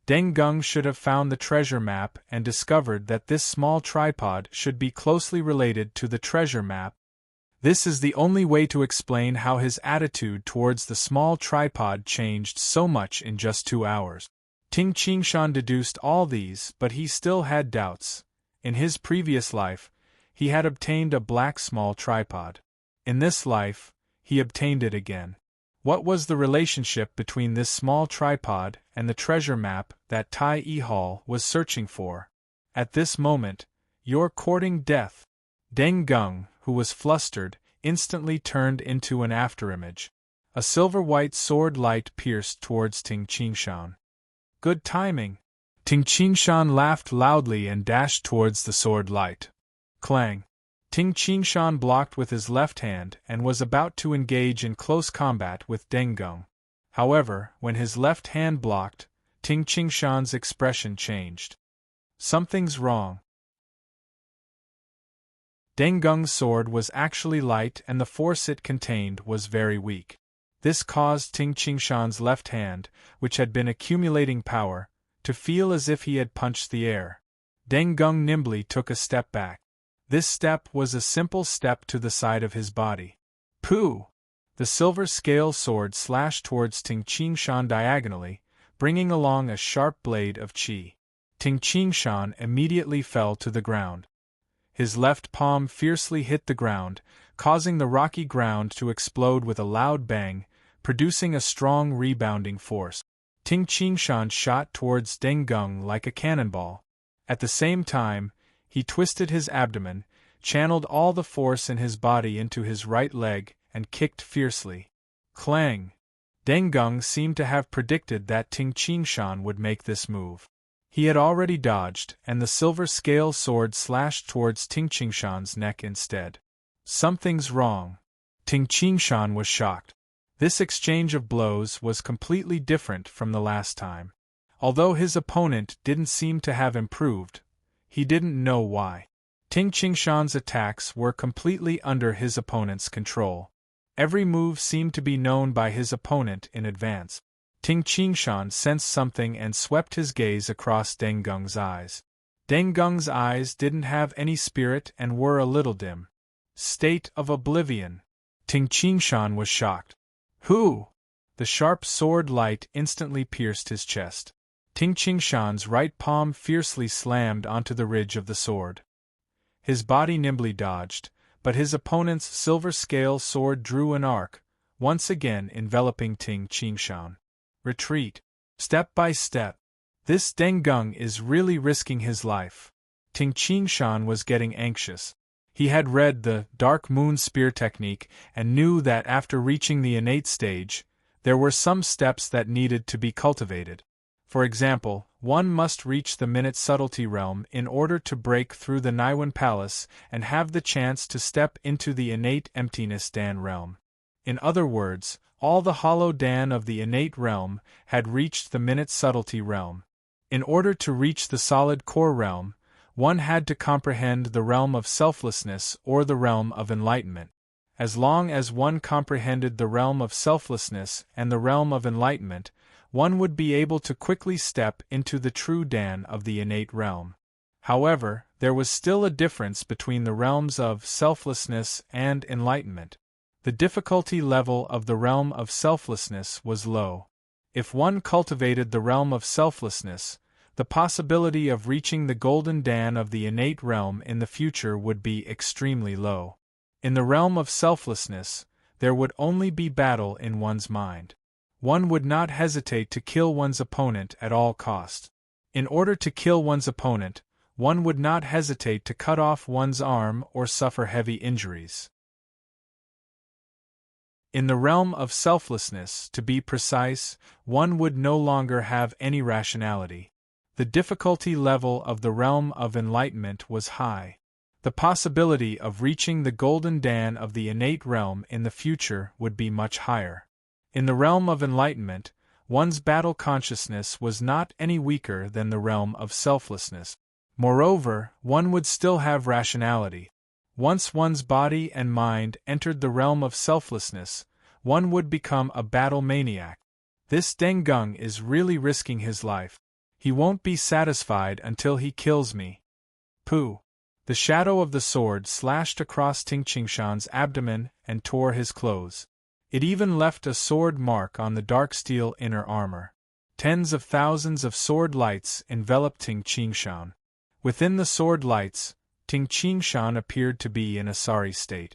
Deng Gung should have found the treasure map and discovered that this small tripod should be closely related to the treasure map. This is the only way to explain how his attitude towards the small tripod changed so much in just 2 hours. Ting Qingshan deduced all these, but he still had doubts. In his previous life, he had obtained a black small tripod. In this life, he obtained it again. What was the relationship between this small tripod and the treasure map that Tai Yihal was searching for? At this moment, you're courting death. Deng Gung, who was flustered, instantly turned into an afterimage. A silver-white sword light pierced towards Ting Qingshan. Good timing. Ting Qingshan laughed loudly and dashed towards the sword light. Clang. Ting Qingshan blocked with his left hand and was about to engage in close combat with Deng Gung. However, when his left hand blocked, Ting Qingshan's expression changed. Something's wrong. Deng Gung's sword was actually light and the force it contained was very weak. This caused Ting Qingshan's left hand, which had been accumulating power, to feel as if he had punched the air. Deng Gung nimbly took a step back. This step was a simple step to the side of his body. Pooh! The silver scale sword slashed towards Ting Qingshan diagonally, bringing along a sharp blade of qi. Ting Qingshan immediately fell to the ground. His left palm fiercely hit the ground, causing the rocky ground to explode with a loud bang, producing a strong rebounding force. Ting Qingshan shot towards Deng Gung like a cannonball. At the same time, he twisted his abdomen, channeled all the force in his body into his right leg, and kicked fiercely. Clang! Deng Gung seemed to have predicted that Ting Qingshan would make this move. He had already dodged, and the silver scale sword slashed towards Ting Qingshan's neck instead. Something's wrong. Ting Qingshan was shocked. This exchange of blows was completely different from the last time. Although his opponent didn't seem to have improved, he didn't know why. Ting Qingshan's attacks were completely under his opponent's control. Every move seemed to be known by his opponent in advance. Ting Qingshan sensed something and swept his gaze across Deng Gung's eyes. Deng Gung's eyes didn't have any spirit and were a little dim. State of oblivion. Ting Qingshan was shocked. Who? The sharp sword light instantly pierced his chest. Ting Qingshan's right palm fiercely slammed onto the ridge of the sword. His body nimbly dodged, but his opponent's silver scale sword drew an arc, once again enveloping Ting Qingshan. Retreat. Step by step. This Deng Gung is really risking his life. Ting Qingshan was getting anxious. He had read the Dark Moon Spear technique and knew that after reaching the innate stage, there were some steps that needed to be cultivated. For example, one must reach the Minute Subtlety realm in order to break through the Naiwan Palace and have the chance to step into the innate emptiness Dan realm. In other words, all the hollow Dan of the innate realm had reached the Minute Subtlety realm. In order to reach the solid core realm, one had to comprehend the realm of selflessness or the realm of enlightenment. As long as one comprehended the realm of selflessness and the realm of enlightenment, one would be able to quickly step into the true Dan of the innate realm. However, there was still a difference between the realms of selflessness and enlightenment. The difficulty level of the realm of selflessness was low. If one cultivated the realm of selflessness, The possibility of reaching the golden Dan of the innate realm in the future would be extremely low. In the realm of selflessness, there would only be battle in one's mind. One would not hesitate to kill one's opponent at all costs. In order to kill one's opponent, one would not hesitate to cut off one's arm or suffer heavy injuries. In the realm of selflessness, to be precise, one would no longer have any rationality. The difficulty level of the realm of enlightenment was high. The possibility of reaching the golden Dan of the innate realm in the future would be much higher. In the realm of enlightenment, one's battle consciousness was not any weaker than the realm of selflessness. Moreover, one would still have rationality. Once one's body and mind entered the realm of selflessness, one would become a battle maniac. This Dengung is really risking his life. He won't be satisfied until he kills me. Pooh! The shadow of the sword slashed across Ting Qingshan's abdomen and tore his clothes. It even left a sword mark on the dark steel inner armor. Tens of thousands of sword lights enveloped Ting Qingshan. Within the sword lights, Ting Qingshan appeared to be in a sorry state.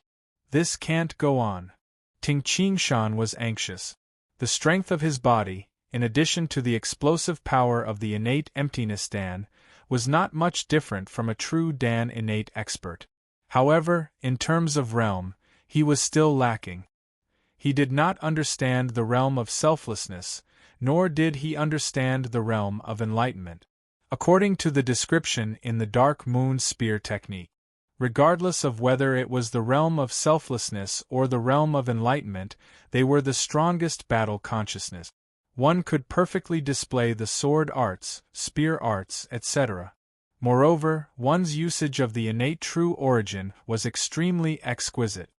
This can't go on. Ting Qingshan was anxious. The strength of his body, in addition to the explosive power of the innate emptiness Dan, was not much different from a true Dan innate expert. However, in terms of realm, he was still lacking. He did not understand the realm of selflessness, nor did he understand the realm of enlightenment. According to the description in the Dark Moon Spear technique, regardless of whether it was the realm of selflessness or the realm of enlightenment, they were the strongest battle consciousness. One could perfectly display the sword arts, spear arts, etc. Moreover, one's usage of the innate true origin was extremely exquisite.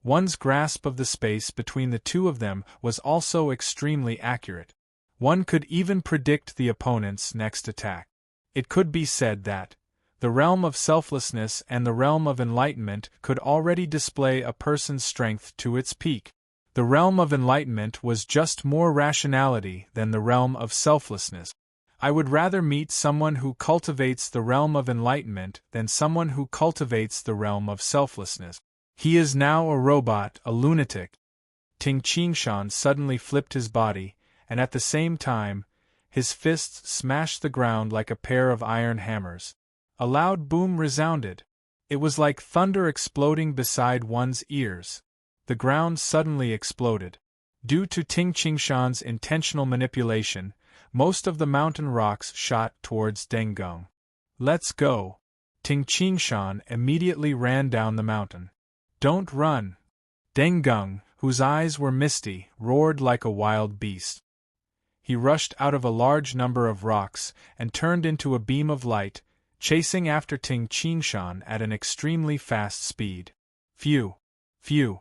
One's grasp of the space between the two of them was also extremely accurate. One could even predict the opponent's next attack. It could be said that the realm of selflessness and the realm of enlightenment could already display a person's strength to its peak. The realm of enlightenment was just more rationality than the realm of selflessness. I would rather meet someone who cultivates the realm of enlightenment than someone who cultivates the realm of selflessness. He is now a robot, a lunatic. Ting Qingshan suddenly flipped his body, and at the same time, his fists smashed the ground like a pair of iron hammers. A loud boom resounded. It was like thunder exploding beside one's ears. The ground suddenly exploded. Due to Ting Qingshan's intentional manipulation, most of the mountain rocks shot towards Dengung. Let's go! Ting Qingshan immediately ran down the mountain. Don't run! Dengung, whose eyes were misty, roared like a wild beast. He rushed out of a large number of rocks and turned into a beam of light, chasing after Ting Qingshan at an extremely fast speed. Phew! Phew!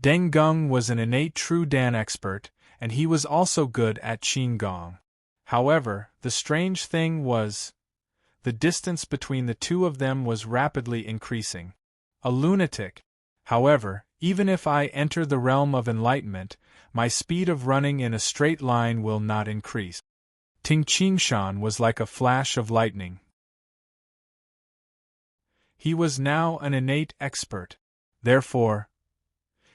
Dengung was an innate true Dan expert, and he was also good at Qinggong. However, the strange thing was, the distance between the two of them was rapidly increasing. A lunatic! However, even if I enter the realm of enlightenment, my speed of running in a straight line will not increase. Ting Qingshan was like a flash of lightning. He was now an innate expert. Therefore,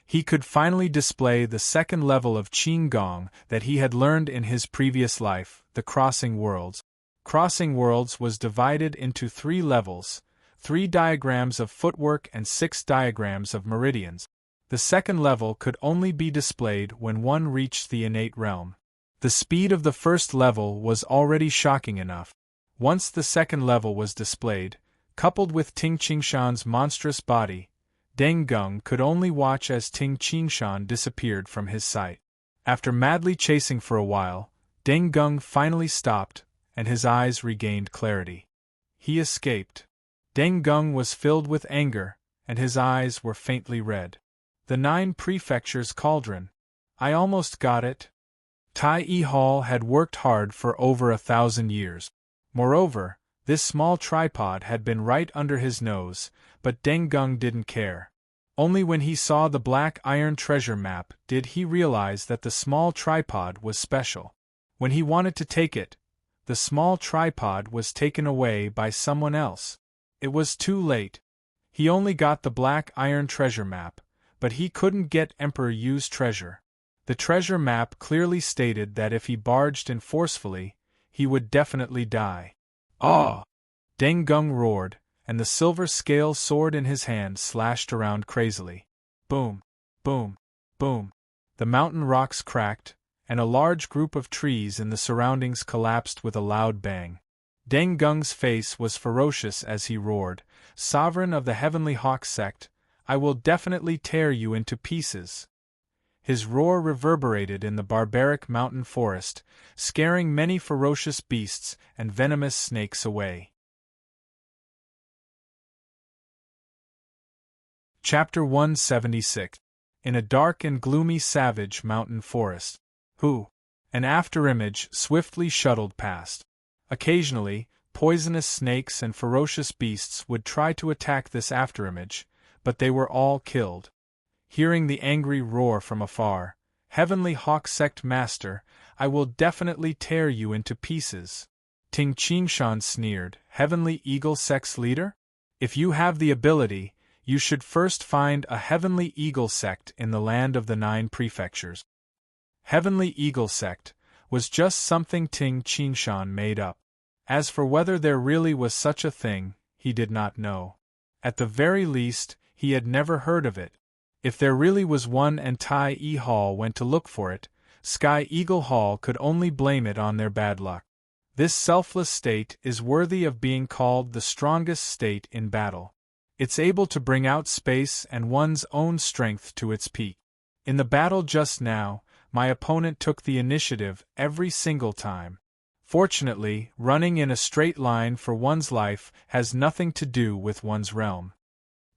he could finally display the second level of Qinggong that he had learned in his previous life, the Crossing Worlds. Crossing Worlds was divided into 3 levels, 3 diagrams of footwork and 6 diagrams of meridians. The second level could only be displayed when one reached the innate realm. The speed of the first level was already shocking enough. Once the second level was displayed, coupled with Ting Qingshan's monstrous body, Dengung could only watch as Ting Qingshan disappeared from his sight. After madly chasing for a while, Dengung finally stopped, and his eyes regained clarity. He escaped. Dengung was filled with anger, and his eyes were faintly red. The 9 Prefectures Cauldron. I almost got it. Tai Yi Hall had worked hard for over 1,000 years. Moreover, this small tripod had been right under his nose, but Dengung didn't care. Only when he saw the black iron treasure map did he realize that the small tripod was special. When he wanted to take it, the small tripod was taken away by someone else. It was too late. He only got the black iron treasure map, but he couldn't get Emperor Yu's treasure. The treasure map clearly stated that if he barged in forcefully, he would definitely die. Ah! Deng Gung roared, and the silver scale sword in his hand slashed around crazily. Boom! Boom! Boom! The mountain rocks cracked, and a large group of trees in the surroundings collapsed with a loud bang. Deng Gung's face was ferocious as he roared, "Sovereign of the Heavenly Hawk sect, I will definitely tear you into pieces." His roar reverberated in the barbaric mountain forest, scaring many ferocious beasts and venomous snakes away. Chapter 176. In a dark and gloomy savage mountain forest. Who? An afterimage swiftly shuttled past. Occasionally, poisonous snakes and ferocious beasts would try to attack this afterimage, but they were all killed. Hearing the angry roar from afar, "Heavenly Hawk Sect Master, I will definitely tear you into pieces." Ting Qingshan sneered, "Heavenly Eagle Sect's leader? If you have the ability, you should first find a Heavenly Eagle Sect in the land of the 9 prefectures." Heavenly Eagle Sect was just something Ting Qingshan made up. As for whether there really was such a thing, he did not know. At the very least, he had never heard of it. If there really was one and Tai E Hall went to look for it, Sky Eagle Hall could only blame it on their bad luck. This selfless state is worthy of being called the strongest state in battle. It's able to bring out space and one's own strength to its peak. In the battle just now, my opponent took the initiative every single time. Fortunately, running in a straight line for one's life has nothing to do with one's realm.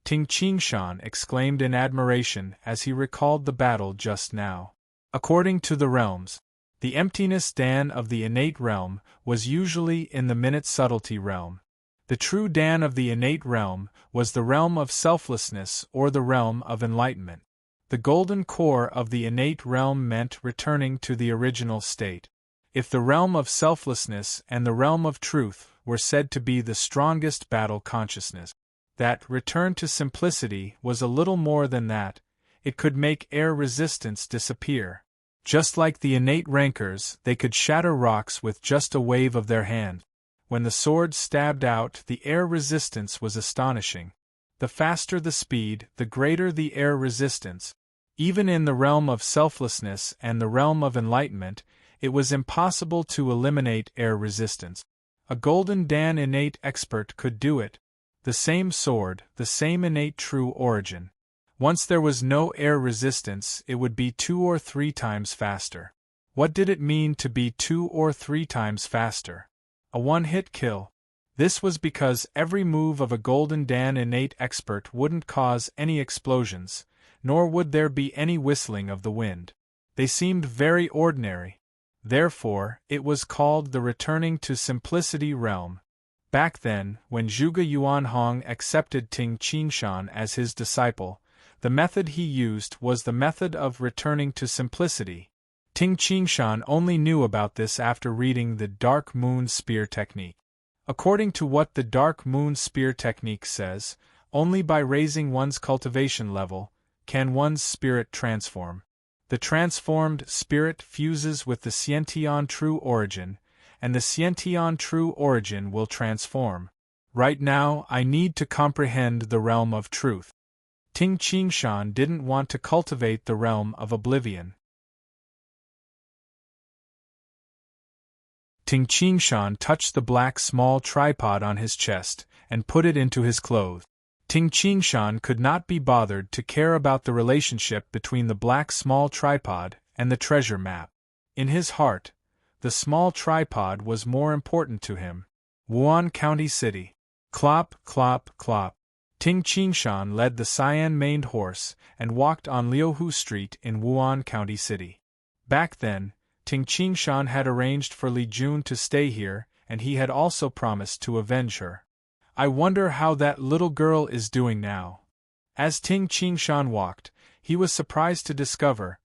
Ting Qingshan exclaimed in admiration as he recalled the battle just now. According to the realms, the emptiness Dan of the innate realm was usually in the minute subtlety realm. The true Dan of the innate realm was the realm of selflessness or the realm of enlightenment. The golden core of the innate realm meant returning to the original state. If the realm of selflessness and the realm of truth were said to be the strongest battle consciousness, that return to simplicity was a little more than that. It could make air resistance disappear. Just like the innate rancors, they could shatter rocks with just a wave of their hand. When the sword stabbed out, the air resistance was astonishing. The faster the speed, the greater the air resistance. Even in the realm of selflessness and the realm of enlightenment, it was impossible to eliminate air resistance. A Golden Dan innate expert could do it. The same sword, the same innate true origin. Once there was no air resistance, it would be 2 or 3 times faster. What did it mean to be 2 or 3 times faster? A one-hit kill. This was because every move of a Golden Dan innate expert wouldn't cause any explosions, nor would there be any whistling of the wind. They seemed very ordinary. Therefore, it was called the returning to simplicity realm. Back then, when Zhuge Yuanhong accepted Ting Qingshan as his disciple, the method he used was the method of returning to simplicity. Ting Qingshan only knew about this after reading the Dark Moon Spear Technique. According to what the Dark Moon Spear Technique says, only by raising one's cultivation level can one's spirit transform. The transformed spirit fuses with the Xiantian True Origin, and the Xiantian True Origin will transform. Right now, I need to comprehend the realm of truth. Ting Qingshan didn't want to cultivate the realm of oblivion. Ting Qingshan touched the black small tripod on his chest and put it into his clothes. Ting Qingshan could not be bothered to care about the relationship between the black small tripod and the treasure map. In his heart, the small tripod was more important to him. Wuan County City. Clop, clop, clop. Ting Qingshan led the cyan-maned horse and walked on Liuhu Street in Wuan County City. Back then, Ting Qingshan had arranged for Li Jun to stay here, and he had also promised to avenge her. I wonder how that little girl is doing now. As Ting Qingshan walked, he was surprised to discover,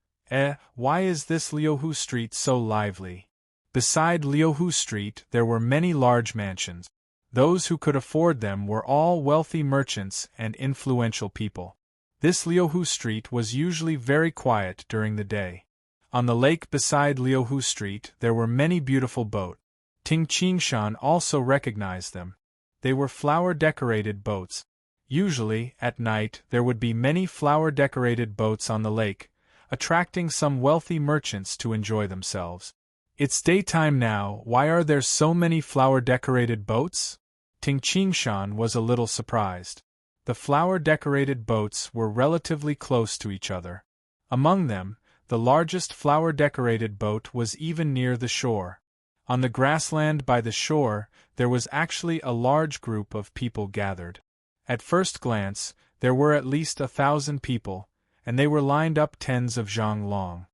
why is this Liuhu Street so lively? Beside Liuhu Street there were many large mansions. Those who could afford them were all wealthy merchants and influential people. This Liuhu Street was usually very quiet during the day. On the lake beside Liuhu Street there were many beautiful boats. Ting Qingshan also recognized them. They were flower-decorated boats. Usually, at night, there would be many flower-decorated boats on the lake, attracting some wealthy merchants to enjoy themselves. It's daytime now, why are there so many flower-decorated boats? Ting Qingshan was a little surprised. The flower-decorated boats were relatively close to each other. Among them, the largest flower-decorated boat was even near the shore. On the grassland by the shore, there was actually a large group of people gathered. At first glance, there were at least 1,000 people, and they were lined up tens of zhang long.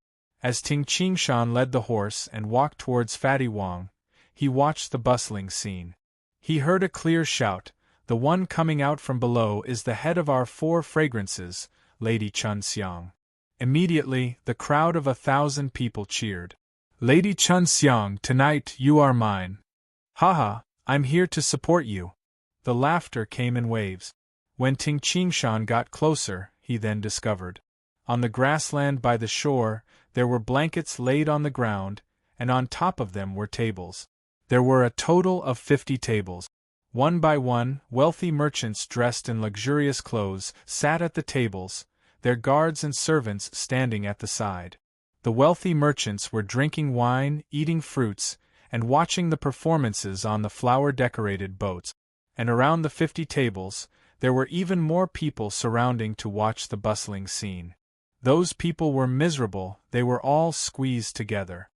As Ting Qingshan led the horse and walked towards Fatty Wang, he watched the bustling scene. He heard a clear shout, "The one coming out from below is the head of our 4 fragrances, Lady Chun Xiang." Immediately, the crowd of 1,000 people cheered. "Lady Chun Xiang, tonight you are mine. Haha, I'm here to support you." The laughter came in waves. When Ting Qingshan got closer, he then discovered. On the grassland by the shore, there were blankets laid on the ground, and on top of them were tables. There were a total of 50 tables. One by one, wealthy merchants dressed in luxurious clothes sat at the tables, their guards and servants standing at the side. The wealthy merchants were drinking wine, eating fruits, and watching the performances on the flower-decorated boats. And around the 50 tables, there were even more people surrounding to watch the bustling scene. Those people were miserable, they were all squeezed together.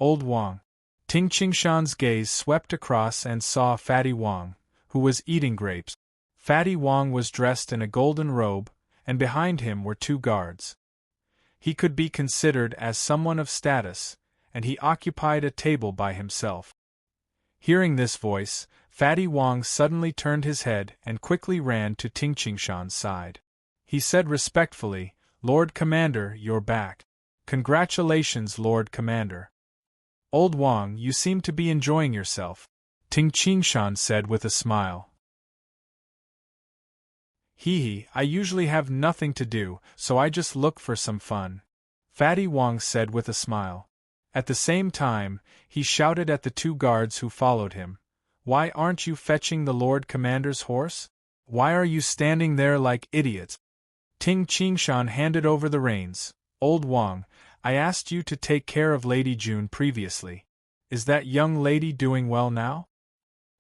Old Wang. Ting Qingshan's gaze swept across and saw Fatty Wang, who was eating grapes. Fatty Wang was dressed in a golden robe, and behind him were 2 guards. He could be considered as someone of status, and he occupied a table by himself. Hearing this voice, Fatty Wang suddenly turned his head and quickly ran to Ting Qingshan's side. He said respectfully, "Lord Commander, you're back." "Congratulations, Lord Commander." "Old Wang, you seem to be enjoying yourself," Ting Qingshan said with a smile. "Hee, I usually have nothing to do, so I just look for some fun," Fatty Wang said with a smile. At the same time, he shouted at the 2 guards who followed him, "Why aren't you fetching the Lord Commander's horse? Why are you standing there like idiots?" Ting Qingshan handed over the reins. "Old Wang, I asked you to take care of Lady June previously. Is that young lady doing well now?"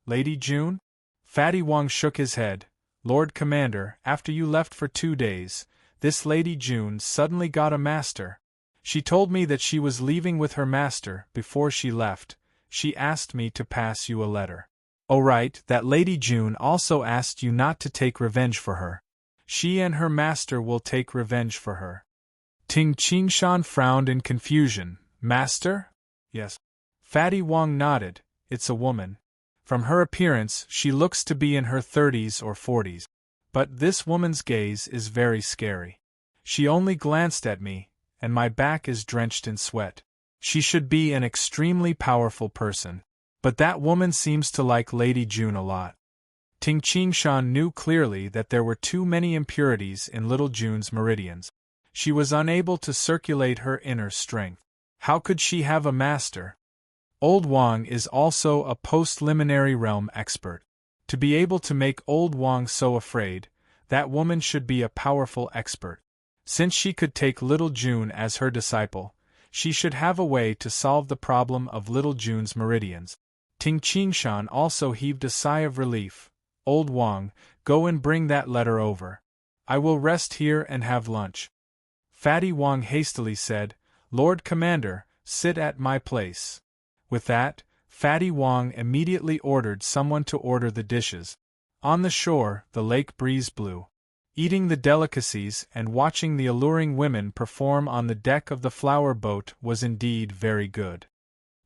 "Lady June?" Fatty Wang shook his head. "Lord Commander, after you left for 2 days, this Lady June suddenly got a master. She told me that she was leaving with her master. Before she left, she asked me to pass you a letter." "Oh right, that Lady June also asked you not to take revenge for her. She and her master will take revenge for her." Ting Qingshan frowned in confusion. "Master?" "Yes." Fatty Wang nodded. "It's a woman. From her appearance, she looks to be in her 30s or 40s. But this woman's gaze is very scary. She only glanced at me, and my back is drenched in sweat. She should be an extremely powerful person. But that woman seems to like Lady June a lot." Ting Qingshan knew clearly that there were too many impurities in little June's meridians. She was unable to circulate her inner strength. How could she have a master? Old Wang is also a post-liminary realm expert. To be able to make Old Wang so afraid, that woman should be a powerful expert. Since she could take little June as her disciple, she should have a way to solve the problem of little June's meridians. Ting Qingshan also heaved a sigh of relief. "Old Wang, go and bring that letter over. I will rest here and have lunch." Fatty Wang hastily said, "Lord Commander, sit at my place." With that, Fatty Wang immediately ordered someone to order the dishes. On the shore, the lake breeze blew. Eating the delicacies and watching the alluring women perform on the deck of the flower boat was indeed very good.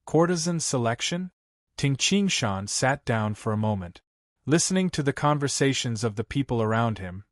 Courtesan selection? Ting Qingshan sat down for a moment. Listening to the conversations of the people around him,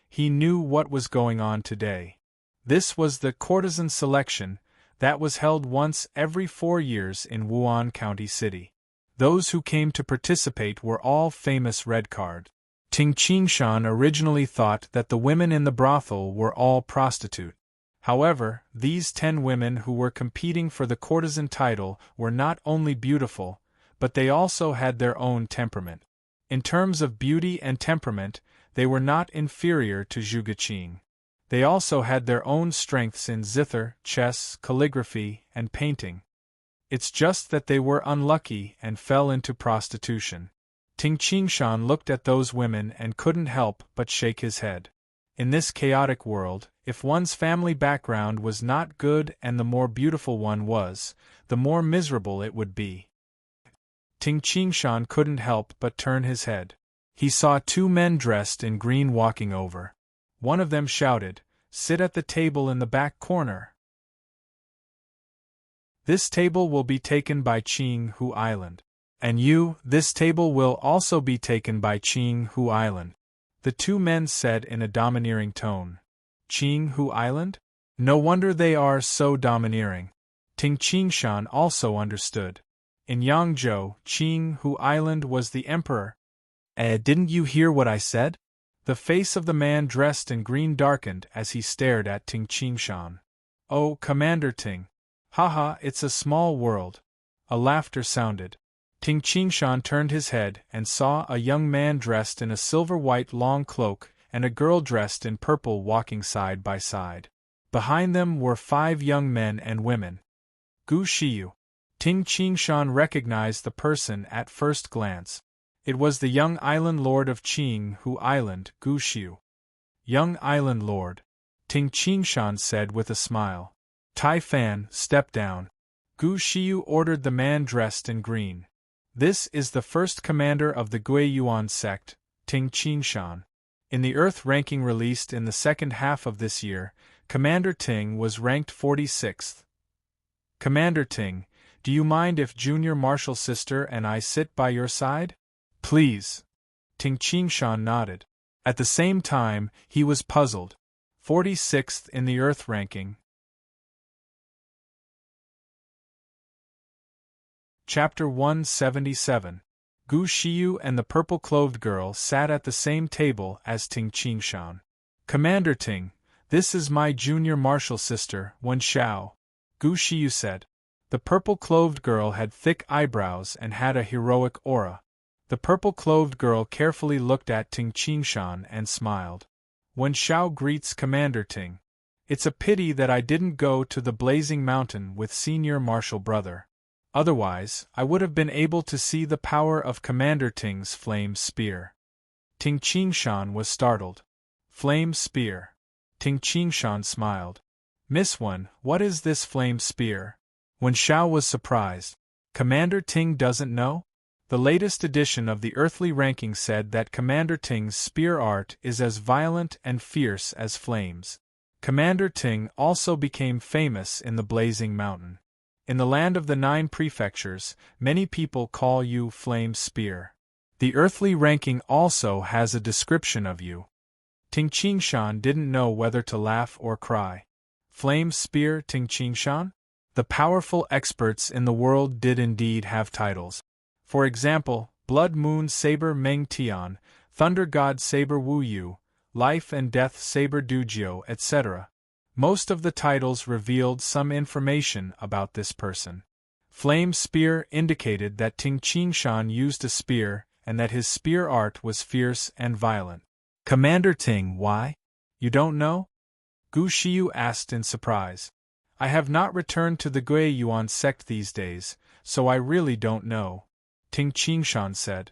he knew what was going on today. This was the courtesan selection, that was held once every 4 years in Wuan County City. Those who came to participate were all famous red card. Ting Qingshan originally thought that the women in the brothel were all prostitute. However, these 10 women who were competing for the courtesan title were not only beautiful, but they also had their own temperament. In terms of beauty and temperament, they were not inferior to Zhu Geqing. They also had their own strengths in zither, chess, calligraphy, and painting. It's just that they were unlucky and fell into prostitution. Ting Qingshan looked at those women and couldn't help but shake his head. In this chaotic world, if one's family background was not good and the more beautiful one was, the more miserable it would be. Ting Qingshan couldn't help but turn his head. He saw 2 men dressed in green walking over. One of them shouted, "Sit at the table in the back corner. This table will be taken by Qing Hu Island. And you, this table will also be taken by Qing Hu Island," the 2 men said in a domineering tone. Qing Hu Island? No wonder they are so domineering. Ting Qingshan also understood. In Yangzhou, Qing Hu Island was the emperor. Didn't you hear what I said? The face of the man dressed in green darkened as he stared at Ting Qingshan. Oh, Commander Ting. Haha, it's a small world. A laughter sounded. Ting Qingshan turned his head and saw a young man dressed in a silver-white long cloak and a girl dressed in purple walking side by side. Behind them were 5 young men and women. Gu Shiyu. Ting Qingshan recognized the person at first glance. It was the young island lord of Qing Hu Island, Gu Shiyu. Young island lord. Ting Qingshan said with a smile. Tai Fan, step down. Gu Shiyu ordered the man dressed in green. This is the first commander of the Guiyuan sect, Ting Qingshan. In the Earth ranking released in the second half of this year, Commander Ting was ranked 46th. Commander Ting, do you mind if Junior Marshal Sister and I sit by your side? Please. Ting Qingshan nodded. At the same time, he was puzzled. 46th in the Earth ranking. Chapter 177. Gu Shiyu and the purple-clothed girl sat at the same table as Ting Qingshan. Commander Ting, this is my junior martial sister, Wen Xiao, Gu Shiyu said. The purple-clothed girl had thick eyebrows and had a heroic aura. The purple-clothed girl carefully looked at Ting Qingshan and smiled. Wen Xiao greets Commander Ting. It's a pity that I didn't go to the Blazing Mountain with Senior Marshal Brother. Otherwise, I would have been able to see the power of Commander Ting's flame spear. Ting Qingshan was startled. Flame spear. Ting Qingshan smiled. Miss Wen, what is this flame spear? Wen Xiao was surprised. Commander Ting doesn't know? The latest edition of the Earthly ranking said that Commander Ting's spear art is as violent and fierce as flames. Commander Ting also became famous in the Blazing Mountain. In the land of the 9 prefectures, many people call you Flame Spear. The Earthly ranking also has a description of you. Ting Qingshan didn't know whether to laugh or cry. Flame Spear Ting Qingshan? The powerful experts in the world did indeed have titles. For example, Blood Moon Saber Meng Tian, Thunder God Saber Wu Yu, Life and Death Saber Dujio, etc. Most of the titles revealed some information about this person. Flame Spear indicated that Ting Qingshan used a spear and that his spear art was fierce and violent. Commander Ting, why? You don't know? Gu Shiyu asked in surprise. I have not returned to the Guiyuan sect these days, so I really don't know. Ting Qingshan said.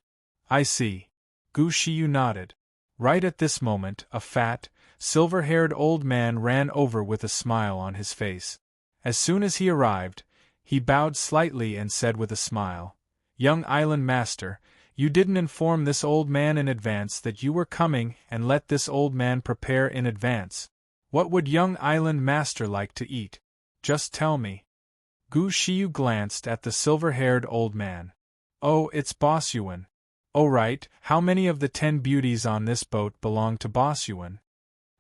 I see. Gu Shiyu nodded. Right at this moment, a fat, silver-haired old man ran over with a smile on his face. As soon as he arrived, he bowed slightly and said with a smile, Young Island Master, you didn't inform this old man in advance that you were coming and let this old man prepare in advance. What would Young Island Master like to eat? Just tell me. Gu Shiyu glanced at the silver-haired old man. Oh, it's Boss Yuan. Oh right, how many of the 10 beauties on this boat belong to Boss Yuan?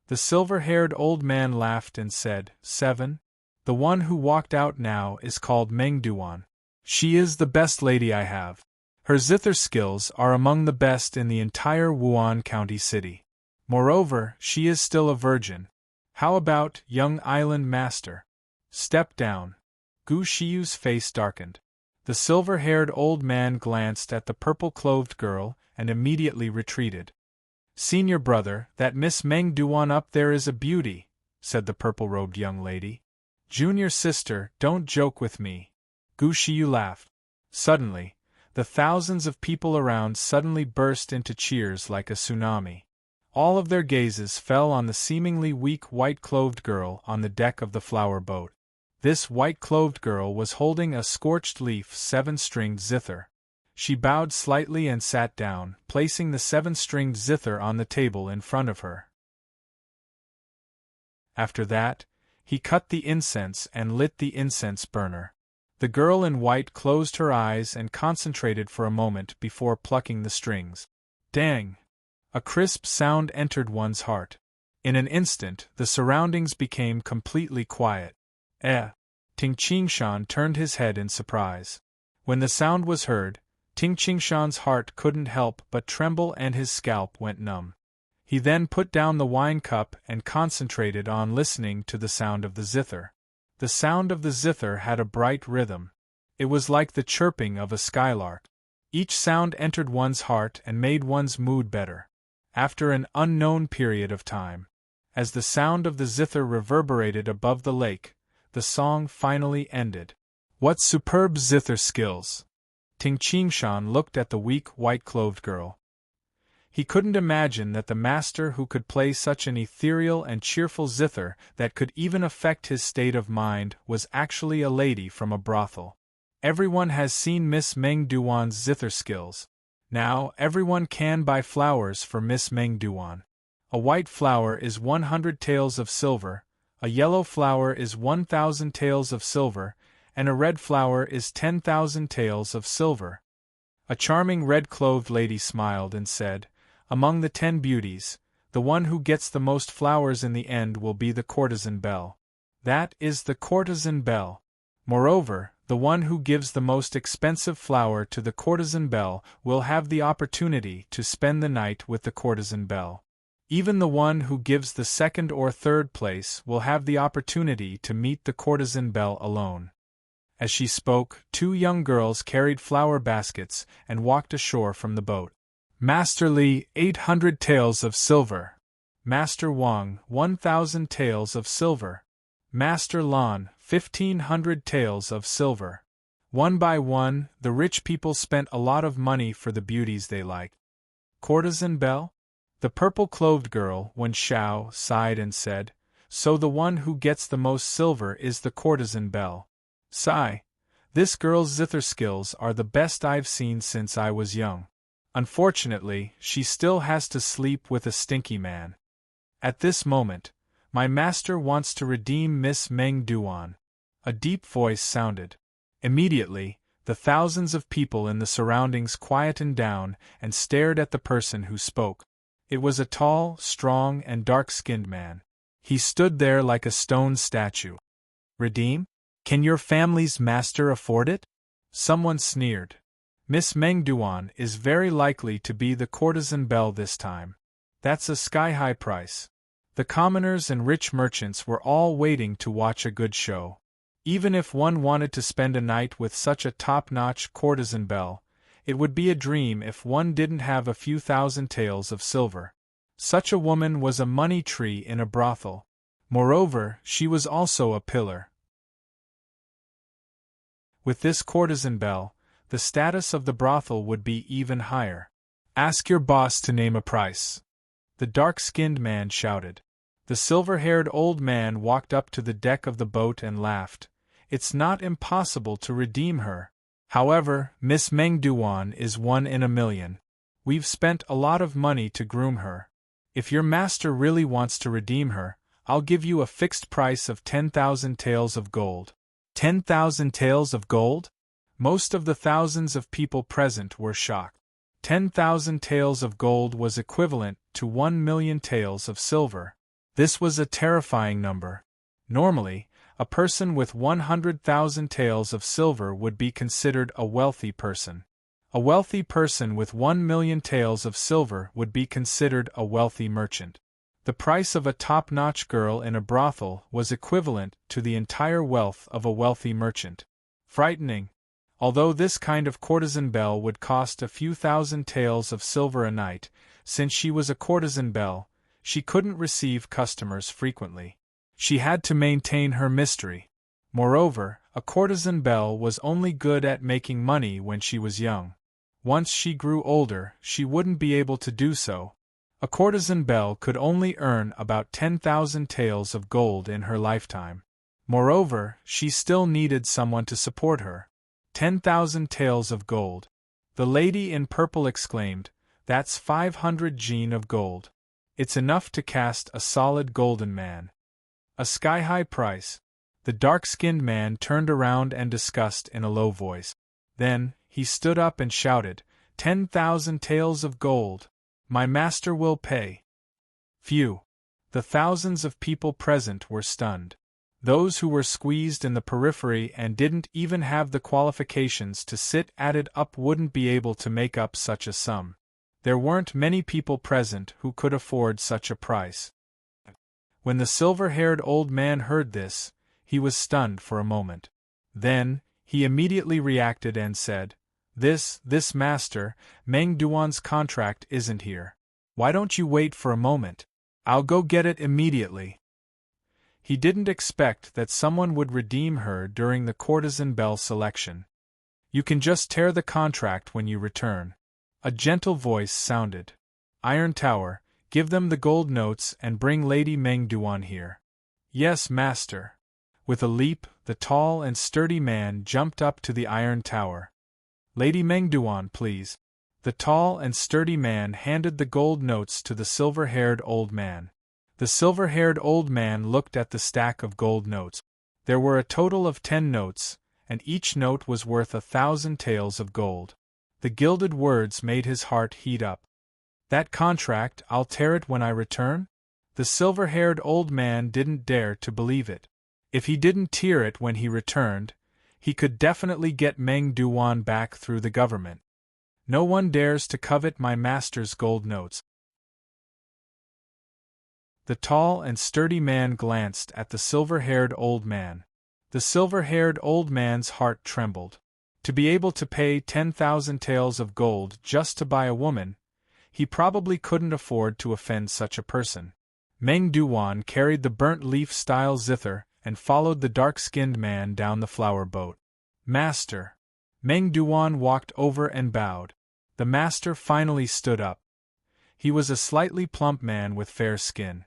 The silver-haired old man laughed and said, 7. The one who walked out now is called Mengduan. She is the best lady I have. Her zither skills are among the best in the entire Wuan County city. Moreover, she is still a virgin. How about, young island master? Step down. Gu Shiyu's face darkened. The silver-haired old man glanced at the purple-clothed girl and immediately retreated. Senior brother, that Miss Mengduan up there is a beauty, said the purple-robed young lady. Junior sister, don't joke with me. Gu Shiyu laughed. Suddenly, the thousands of people around suddenly burst into cheers like a tsunami. All of their gazes fell on the seemingly weak white-clothed girl on the deck of the flower boat. This white-clothed girl was holding a scorched-leaf 7-stringed zither. She bowed slightly and sat down, placing the 7-stringed zither on the table in front of her. After that, he cut the incense and lit the incense burner. The girl in white closed her eyes and concentrated for a moment before plucking the strings. Dang! A crisp sound entered one's heart. In an instant, the surroundings became completely quiet. Ting Qingshan turned his head in surprise. When the sound was heard, Ting Qingshan's heart couldn't help but tremble and his scalp went numb. He then put down the wine cup and concentrated on listening to the sound of the zither. The sound of the zither had a bright rhythm. It was like the chirping of a skylark. Each sound entered one's heart and made one's mood better. After an unknown period of time, as the sound of the zither reverberated above the lake, the song finally ended. What superb zither skills! Ting Qingshan looked at the weak white-clothed girl. He couldn't imagine that the master who could play such an ethereal and cheerful zither that could even affect his state of mind was actually a lady from a brothel. Everyone has seen Miss Mengduan's zither skills. Now everyone can buy flowers for Miss Mengduan. A white flower is 100 taels of silver, a yellow flower is 1,000 taels of silver, and a red flower is 10,000 taels of silver. A charming red-clothed lady smiled and said, among the 10 beauties, the one who gets the most flowers in the end will be the courtesan belle. That is the courtesan belle. Moreover, the one who gives the most expensive flower to the courtesan belle will have the opportunity to spend the night with the courtesan belle. Even the one who gives the second or third place will have the opportunity to meet the courtesan belle alone. As she spoke, 2 young girls carried flower baskets and walked ashore from the boat. Master Li, 800 taels of silver. Master Wang, 1,000 taels of silver. Master Lan, 1,500 taels of silver. One by one, the rich people spent a lot of money for the beauties they liked. Courtesan belle? The purple-clothed girl, Wen Shao, sighed and said, so the one who gets the most silver is the courtesan belle. Sigh. This girl's zither skills are the best I've seen since I was young. Unfortunately, she still has to sleep with a stinky man. At this moment, my master wants to redeem Miss Mengduan. A deep voice sounded. Immediately, the thousands of people in the surroundings quietened down and stared at the person who spoke. It was a tall, strong, and dark-skinned man. He stood there like a stone statue. Redeem? Can your family's master afford it? Someone sneered. Miss Mengduan is very likely to be the courtesan belle this time. That's a sky-high price. The commoners and rich merchants were all waiting to watch a good show. Even if one wanted to spend a night with such a top-notch courtesan belle, it would be a dream if one didn't have a few thousand taels of silver. Such a woman was a money tree in a brothel. Moreover, she was also a pillar. With this courtesan belle, the status of the brothel would be even higher. Ask your boss to name a price. The dark-skinned man shouted. The silver-haired old man walked up to the deck of the boat and laughed. It's not impossible to redeem her. However, Miss Mengduan is 1 in a million. We've spent a lot of money to groom her. If your master really wants to redeem her, I'll give you a fixed price of 10,000 taels of gold. 10,000 taels of gold? Most of the thousands of people present were shocked. 10,000 taels of gold was equivalent to 1 million taels of silver. This was a terrifying number. Normally, A person with 100,000 taels of silver would be considered a wealthy person. A wealthy person with 1,000,000 taels of silver would be considered a wealthy merchant. The price of a top-notch girl in a brothel was equivalent to the entire wealth of a wealthy merchant. Frightening. Although this kind of courtesan belle would cost a few thousand taels of silver a night, since she was a courtesan belle, she couldn't receive customers frequently. She had to maintain her mystery. Moreover, a courtesan belle was only good at making money when she was young. Once she grew older, she wouldn't be able to do so. A courtesan belle could only earn about 10,000 taels of gold in her lifetime. Moreover, she still needed someone to support her. 10,000 taels of gold. The lady in purple exclaimed, "That's 500 jean of gold. It's enough to cast a solid golden man." A sky-high price. The dark-skinned man turned around and discussed in a low voice. Then, he stood up and shouted, 10,000 taels of gold. My master will pay. Phew! The thousands of people present were stunned. Those who were squeezed in the periphery and didn't even have the qualifications to sit added up wouldn't be able to make up such a sum. There weren't many people present who could afford such a price. When the silver-haired old man heard this, he was stunned for a moment. Then, he immediately reacted and said, This master, Meng Duan's contract isn't here. Why don't you wait for a moment? I'll go get it immediately." He didn't expect that someone would redeem her during the courtesan belle selection. "You can just tear the contract when you return." A gentle voice sounded. "Iron Tower, give them the gold notes and bring Lady Meng Duan here." "Yes, master." With a leap, the tall and sturdy man jumped up to the Iron Tower. "Lady Meng Duan, please." The tall and sturdy man handed the gold notes to the silver-haired old man. The silver-haired old man looked at the stack of gold notes. There were a total of 10 notes, and each note was worth 1,000 taels of gold. The gilded words made his heart heat up. "That contract, I'll tear it when I return?" The silver-haired old man didn't dare to believe it. If he didn't tear it when he returned, he could definitely get Meng Duan back through the government. "No one dares to covet my master's gold notes." The tall and sturdy man glanced at the silver-haired old man. The silver-haired old man's heart trembled. To be able to pay 10,000 taels of gold just to buy a woman, he probably couldn't afford to offend such a person. Meng Duan carried the burnt-leaf-style zither and followed the dark-skinned man down the flower boat. "Master!" Meng Duan walked over and bowed. The master finally stood up. He was a slightly plump man with fair skin.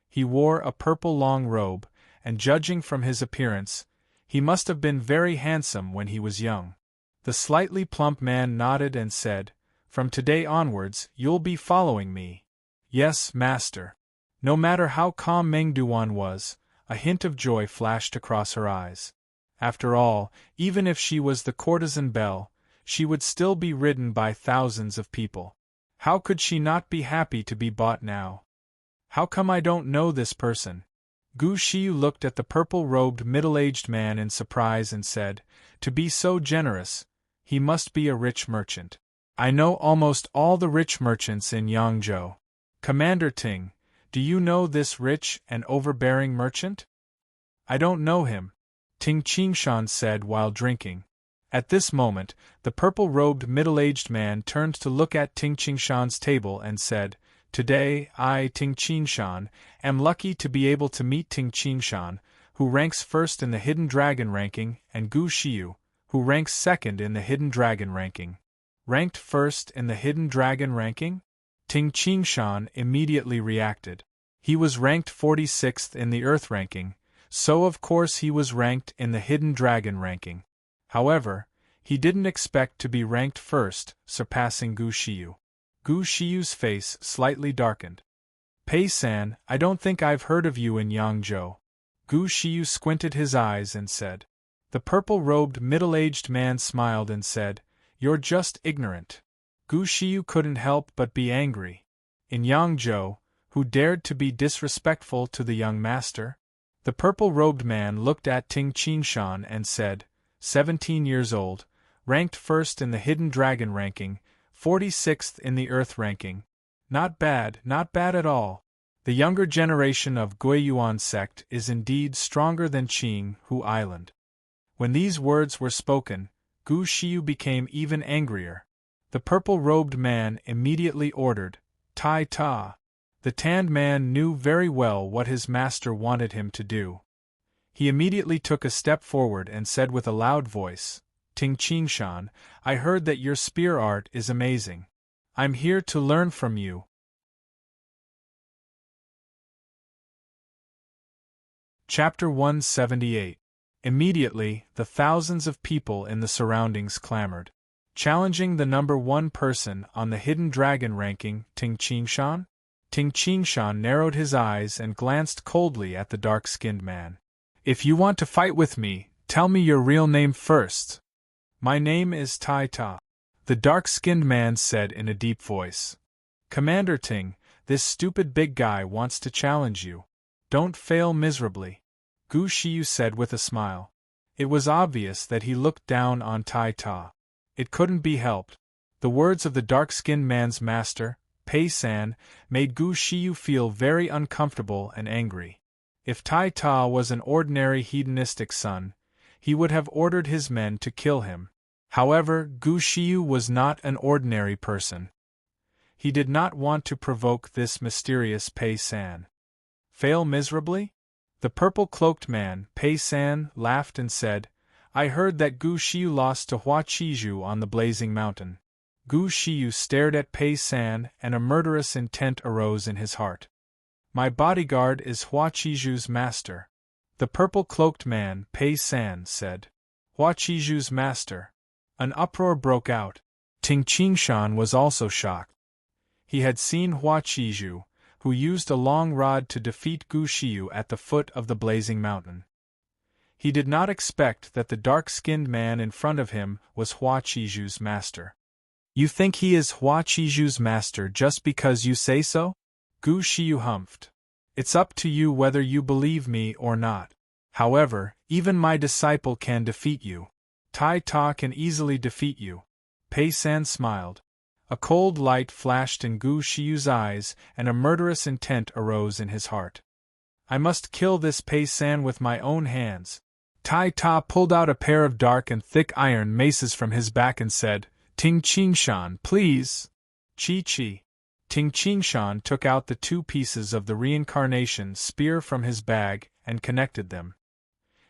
He wore a purple long robe, and judging from his appearance, he must have been very handsome when he was young. The slightly plump man nodded and said, "From today onwards, you'll be following me." "Yes, master." No matter how calm Meng Duan was, a hint of joy flashed across her eyes. After all, even if she was the courtesan belle, she would still be ridden by thousands of people. How could she not be happy to be bought now? "How come I don't know this person?" Gu Shiyu looked at the purple-robed middle-aged man in surprise and said, "To be so generous, he must be a rich merchant. I know almost all the rich merchants in Yangzhou. Commander Ting, do you know this rich and overbearing merchant?" "I don't know him," Ting Qingshan said while drinking. At this moment, the purple-robed middle-aged man turned to look at Ting Qingshan's table and said, "Today, I, Ting Qingshan, am lucky to be able to meet Ting Qingshan, who ranks first in the Hidden Dragon ranking, and Gu Shiyu, who ranks second in the Hidden Dragon ranking." "Ranked first in the Hidden Dragon ranking?" Ting Qingshan immediately reacted. He was ranked 46th in the Earth ranking, so of course he was ranked in the Hidden Dragon ranking. However, he didn't expect to be ranked first, surpassing Gu Shiyu. Gu Shiyu's face slightly darkened. "Pei-san, I don't think I've heard of you in Yangzhou." Gu Shiyu squinted his eyes and said. The purple-robed middle-aged man smiled and said, "You're just ignorant." Gu Shiyu couldn't help but be angry. In Yangzhou, who dared to be disrespectful to the young master? The purple-robed man looked at Ting Qingshan and said, 17 years old, ranked first in the hidden dragon ranking, 46th in the earth ranking. Not bad at all. The younger generation of Guiyuan sect is indeed stronger than Qing Hu Island. When these words were spoken, Gu Shiyu became even angrier. The purple-robed man immediately ordered, Tai Ta. The tanned man knew very well what his master wanted him to do. He immediately took a step forward and said with a loud voice, Ting Qingshan, I heard that your spear art is amazing. I'm here to learn from you. Chapter 178. Immediately, the thousands of people in the surroundings clamored. Challenging the number 1 person on the hidden dragon ranking, Ting Qingshan? Ting Qingshan narrowed his eyes and glanced coldly at the dark-skinned man. If you want to fight with me, tell me your real name first. My name is Tai Ta, the dark-skinned man said in a deep voice. Commander Ting, this stupid big guy wants to challenge you. Don't fail miserably. Gu Shiyu said with a smile. It was obvious that he looked down on Tai Ta. It couldn't be helped. The words of the dark-skinned man's master, Pei San, made Gu Shiyu feel very uncomfortable and angry. If Tai Ta was an ordinary hedonistic son, he would have ordered his men to kill him. However, Gu Shiyu was not an ordinary person. He did not want to provoke this mysterious Pei San. Fail miserably? The purple-cloaked man, Pei San, laughed and said, I heard that Gu Shiyu lost to Hua Qizhu on the Blazing Mountain. Gu Shiyu stared at Pei San and a murderous intent arose in his heart. My bodyguard is Hua Qizhu's master. The purple-cloaked man, Pei San, said. Hua Qizhu's master. An uproar broke out. Ting Qingshan was also shocked. He had seen Hua Qizhu, who used a long rod to defeat Gu Shiyu at the foot of the Blazing Mountain. He did not expect that the dark-skinned man in front of him was Hua Qizhu's master. You think he is Hua Qizhu's master just because you say so? Gu Shiyu humphed. It's up to you whether you believe me or not. However, even my disciple can defeat you. Tai Ta can easily defeat you. Pei San smiled. A cold light flashed in Gu Shiyu's eyes and a murderous intent arose in his heart. I must kill this Pei San with my own hands. Tai Ta pulled out a pair of dark and thick iron maces from his back and said, Ting Qingshan, please. Chi. Ting Qingshan took out the 2 pieces of the reincarnation spear from his bag and connected them.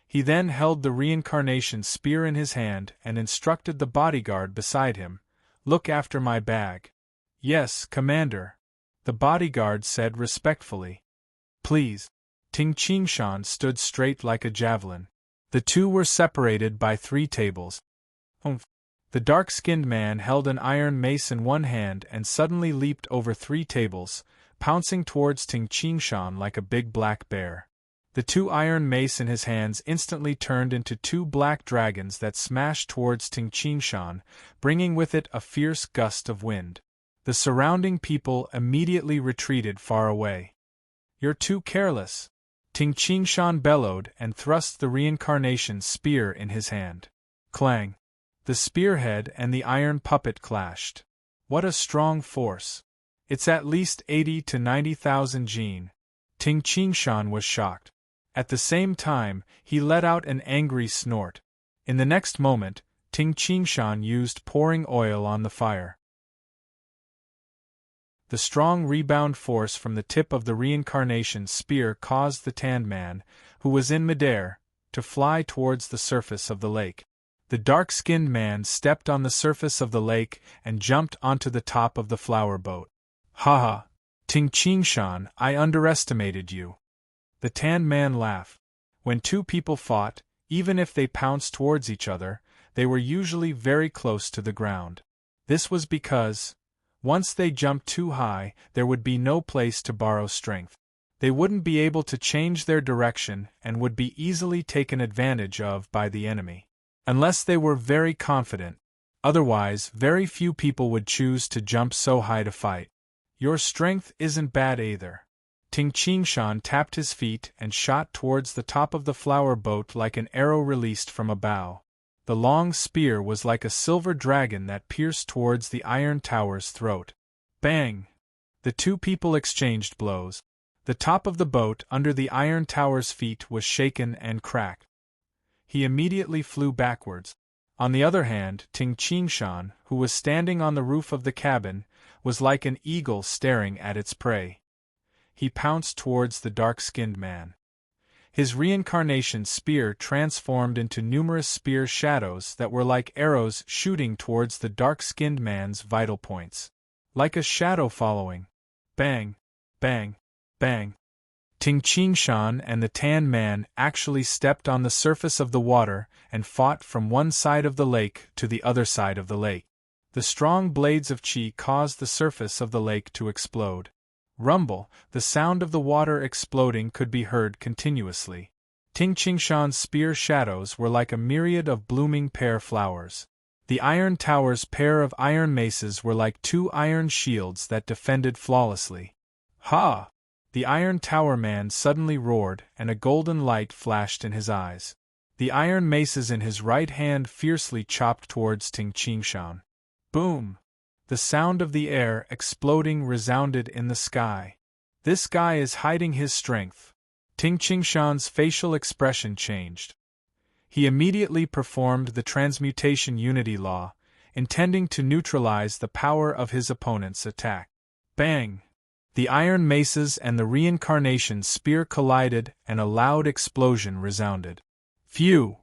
He then held the reincarnation spear in his hand and instructed the bodyguard beside him, Look after my bag. Yes, Commander. The bodyguard said respectfully. Please. Ting Qingshan stood straight like a javelin. The 2 were separated by 3 tables. The dark-skinned man held an iron mace in one hand and suddenly leaped over 3 tables, pouncing towards Ting Qingshan like a big black bear. The 2 iron mace in his hands instantly turned into 2 black dragons that smashed towards Ting Qingshan, bringing with it a fierce gust of wind. The surrounding people immediately retreated far away. You're too careless. Ting Qingshan bellowed and thrust the reincarnation spear in his hand. Clang! The spearhead and the iron puppet clashed. What a strong force! It's at least 80 to 90,000 jin. Ting Qingshan was shocked. At the same time, he let out an angry snort. In the next moment, Ting Qingshan used pouring oil on the fire. The strong rebound force from the tip of the reincarnation spear caused the tanned man, who was in midair, to fly towards the surface of the lake. The dark-skinned man stepped on the surface of the lake and jumped onto the top of the flower boat. Ha! Ting Qingshan, I underestimated you. The tanned man laughed. When 2 people fought, even if they pounced towards each other, they were usually very close to the ground. This was because, once they jumped too high, there would be no place to borrow strength. They wouldn't be able to change their direction and would be easily taken advantage of by the enemy. Unless they were very confident. Otherwise, very few people would choose to jump so high to fight. Your strength isn't bad either. Ting Qingshan tapped his feet and shot towards the top of the flower boat like an arrow released from a bow. The long spear was like a silver dragon that pierced towards the iron tower's throat. Bang! The two people exchanged blows. The top of the boat under the iron tower's feet was shaken and cracked. He immediately flew backwards. On the other hand, Ting Qingshan, who was standing on the roof of the cabin, was like an eagle staring at its prey. He pounced towards the dark-skinned man. His reincarnation spear transformed into numerous spear shadows that were like arrows shooting towards the dark-skinned man's vital points. Like a shadow following. Bang! Bang! Bang! Ting Qingshan and the tan man actually stepped on the surface of the water and fought from one side of the lake to the other side of the lake. The strong blades of qi caused the surface of the lake to explode. Rumble, the sound of the water exploding could be heard continuously. Ting Qingshan's spear shadows were like a myriad of blooming pear flowers. The iron tower's pair of iron maces were like two iron shields that defended flawlessly. Ha! The iron tower man suddenly roared, and a golden light flashed in his eyes. The iron maces in his right hand fiercely chopped towards Ting Qingshan. Boom! The sound of the air exploding resounded in the sky. This guy is hiding his strength. Ting Qingshan's facial expression changed. He immediately performed the transmutation unity law, intending to neutralize the power of his opponent's attack. Bang! The iron maces and the reincarnation spear collided and a loud explosion resounded. Phew!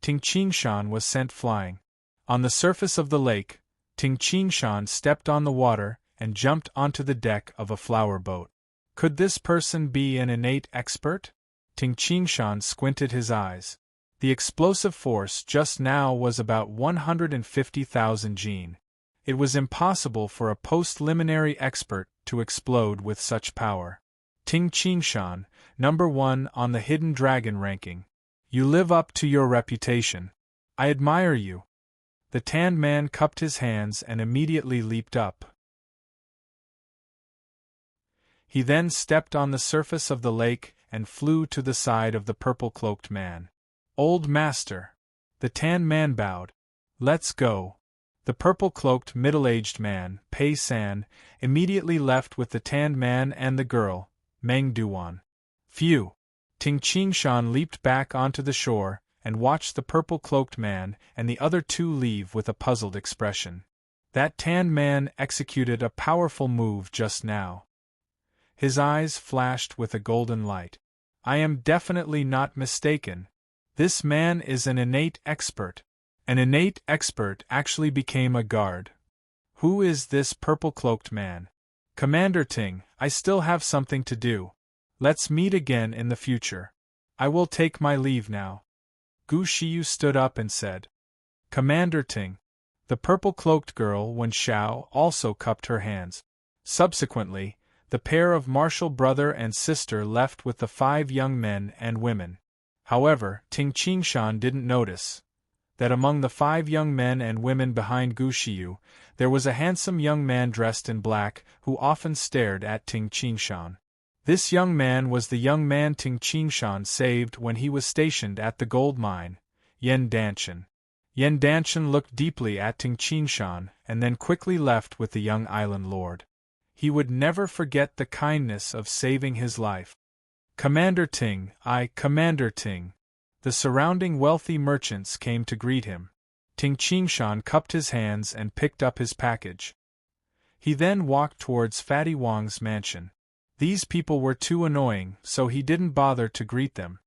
Ting Qingshan was sent flying. On the surface of the lake, Ting Qingshan stepped on the water and jumped onto the deck of a flower boat. Could this person be an innate expert? Ting Qingshan squinted his eyes. The explosive force just now was about 150,000 Jin. It was impossible for a post-liminary expert to explode with such power. Ting Qingshan, number 1 on the Hidden Dragon ranking. You live up to your reputation. I admire you. The tanned man cupped his hands and immediately leaped up. He then stepped on the surface of the lake and flew to the side of the purple-cloaked man. Old master. The tanned man bowed. Let's go. The purple-cloaked middle-aged man, Pei San, immediately left with the tanned man and the girl, Meng Duan. Phew! Ting Qingshan leaped back onto the shore and watched the purple-cloaked man and the other two leave with a puzzled expression. That tanned man executed a powerful move just now. His eyes flashed with a golden light. I am definitely not mistaken. This man is an innate expert. An innate expert actually became a guard. Who is this purple-cloaked man? Commander Ting, I still have something to do. Let's meet again in the future. I will take my leave now. Gu Shiyu stood up and said. Commander Ting. The purple-cloaked girl Wen Xiao also cupped her hands. Subsequently, the pair of martial brother and sister left with the 5 young men and women. However, Ting Qingshan didn't notice that among the 5 young men and women behind Gu Shiyu, there was a handsome young man dressed in black who often stared at Ting Qingshan. This young man was the young man Ting Qingshan saved when he was stationed at the gold mine, Yan Danshan. Yan Danshan looked deeply at Ting Qingshan and then quickly left with the young island lord. He would never forget the kindness of saving his life. Commander Ting, Commander Ting. The surrounding wealthy merchants came to greet him. Ting Qingshan cupped his hands and picked up his package. He then walked towards Fatty Wang's mansion. These people were too annoying, so he didn't bother to greet them.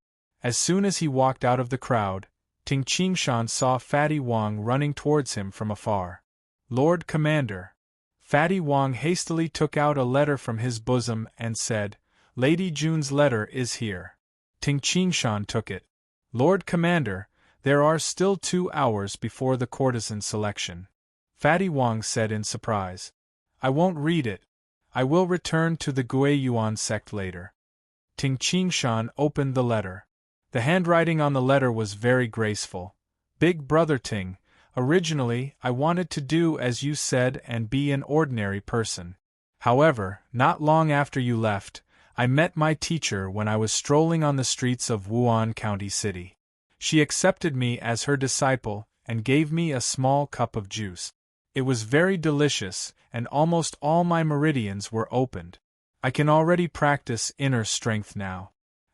As soon as he walked out of the crowd, Ting Qingshan saw Fatty Wang running towards him from afar. Lord Commander. Fatty Wang hastily took out a letter from his bosom and said, Lady Jun's letter is here. Ting Qingshan took it. Lord Commander, there are still 2 hours before the courtesan selection. Fatty Wang said in surprise. I won't read it. I will return to the Guiyuan sect later. Ting Qingshan opened the letter. The handwriting on the letter was very graceful. Big Brother Ting, originally I wanted to do as you said and be an ordinary person. However, not long after you left, I met my teacher when I was strolling on the streets of Wuhan County City. She accepted me as her disciple and gave me a small cup of juice. It was very delicious, and almost all my meridians were opened. I can already practice inner strength now.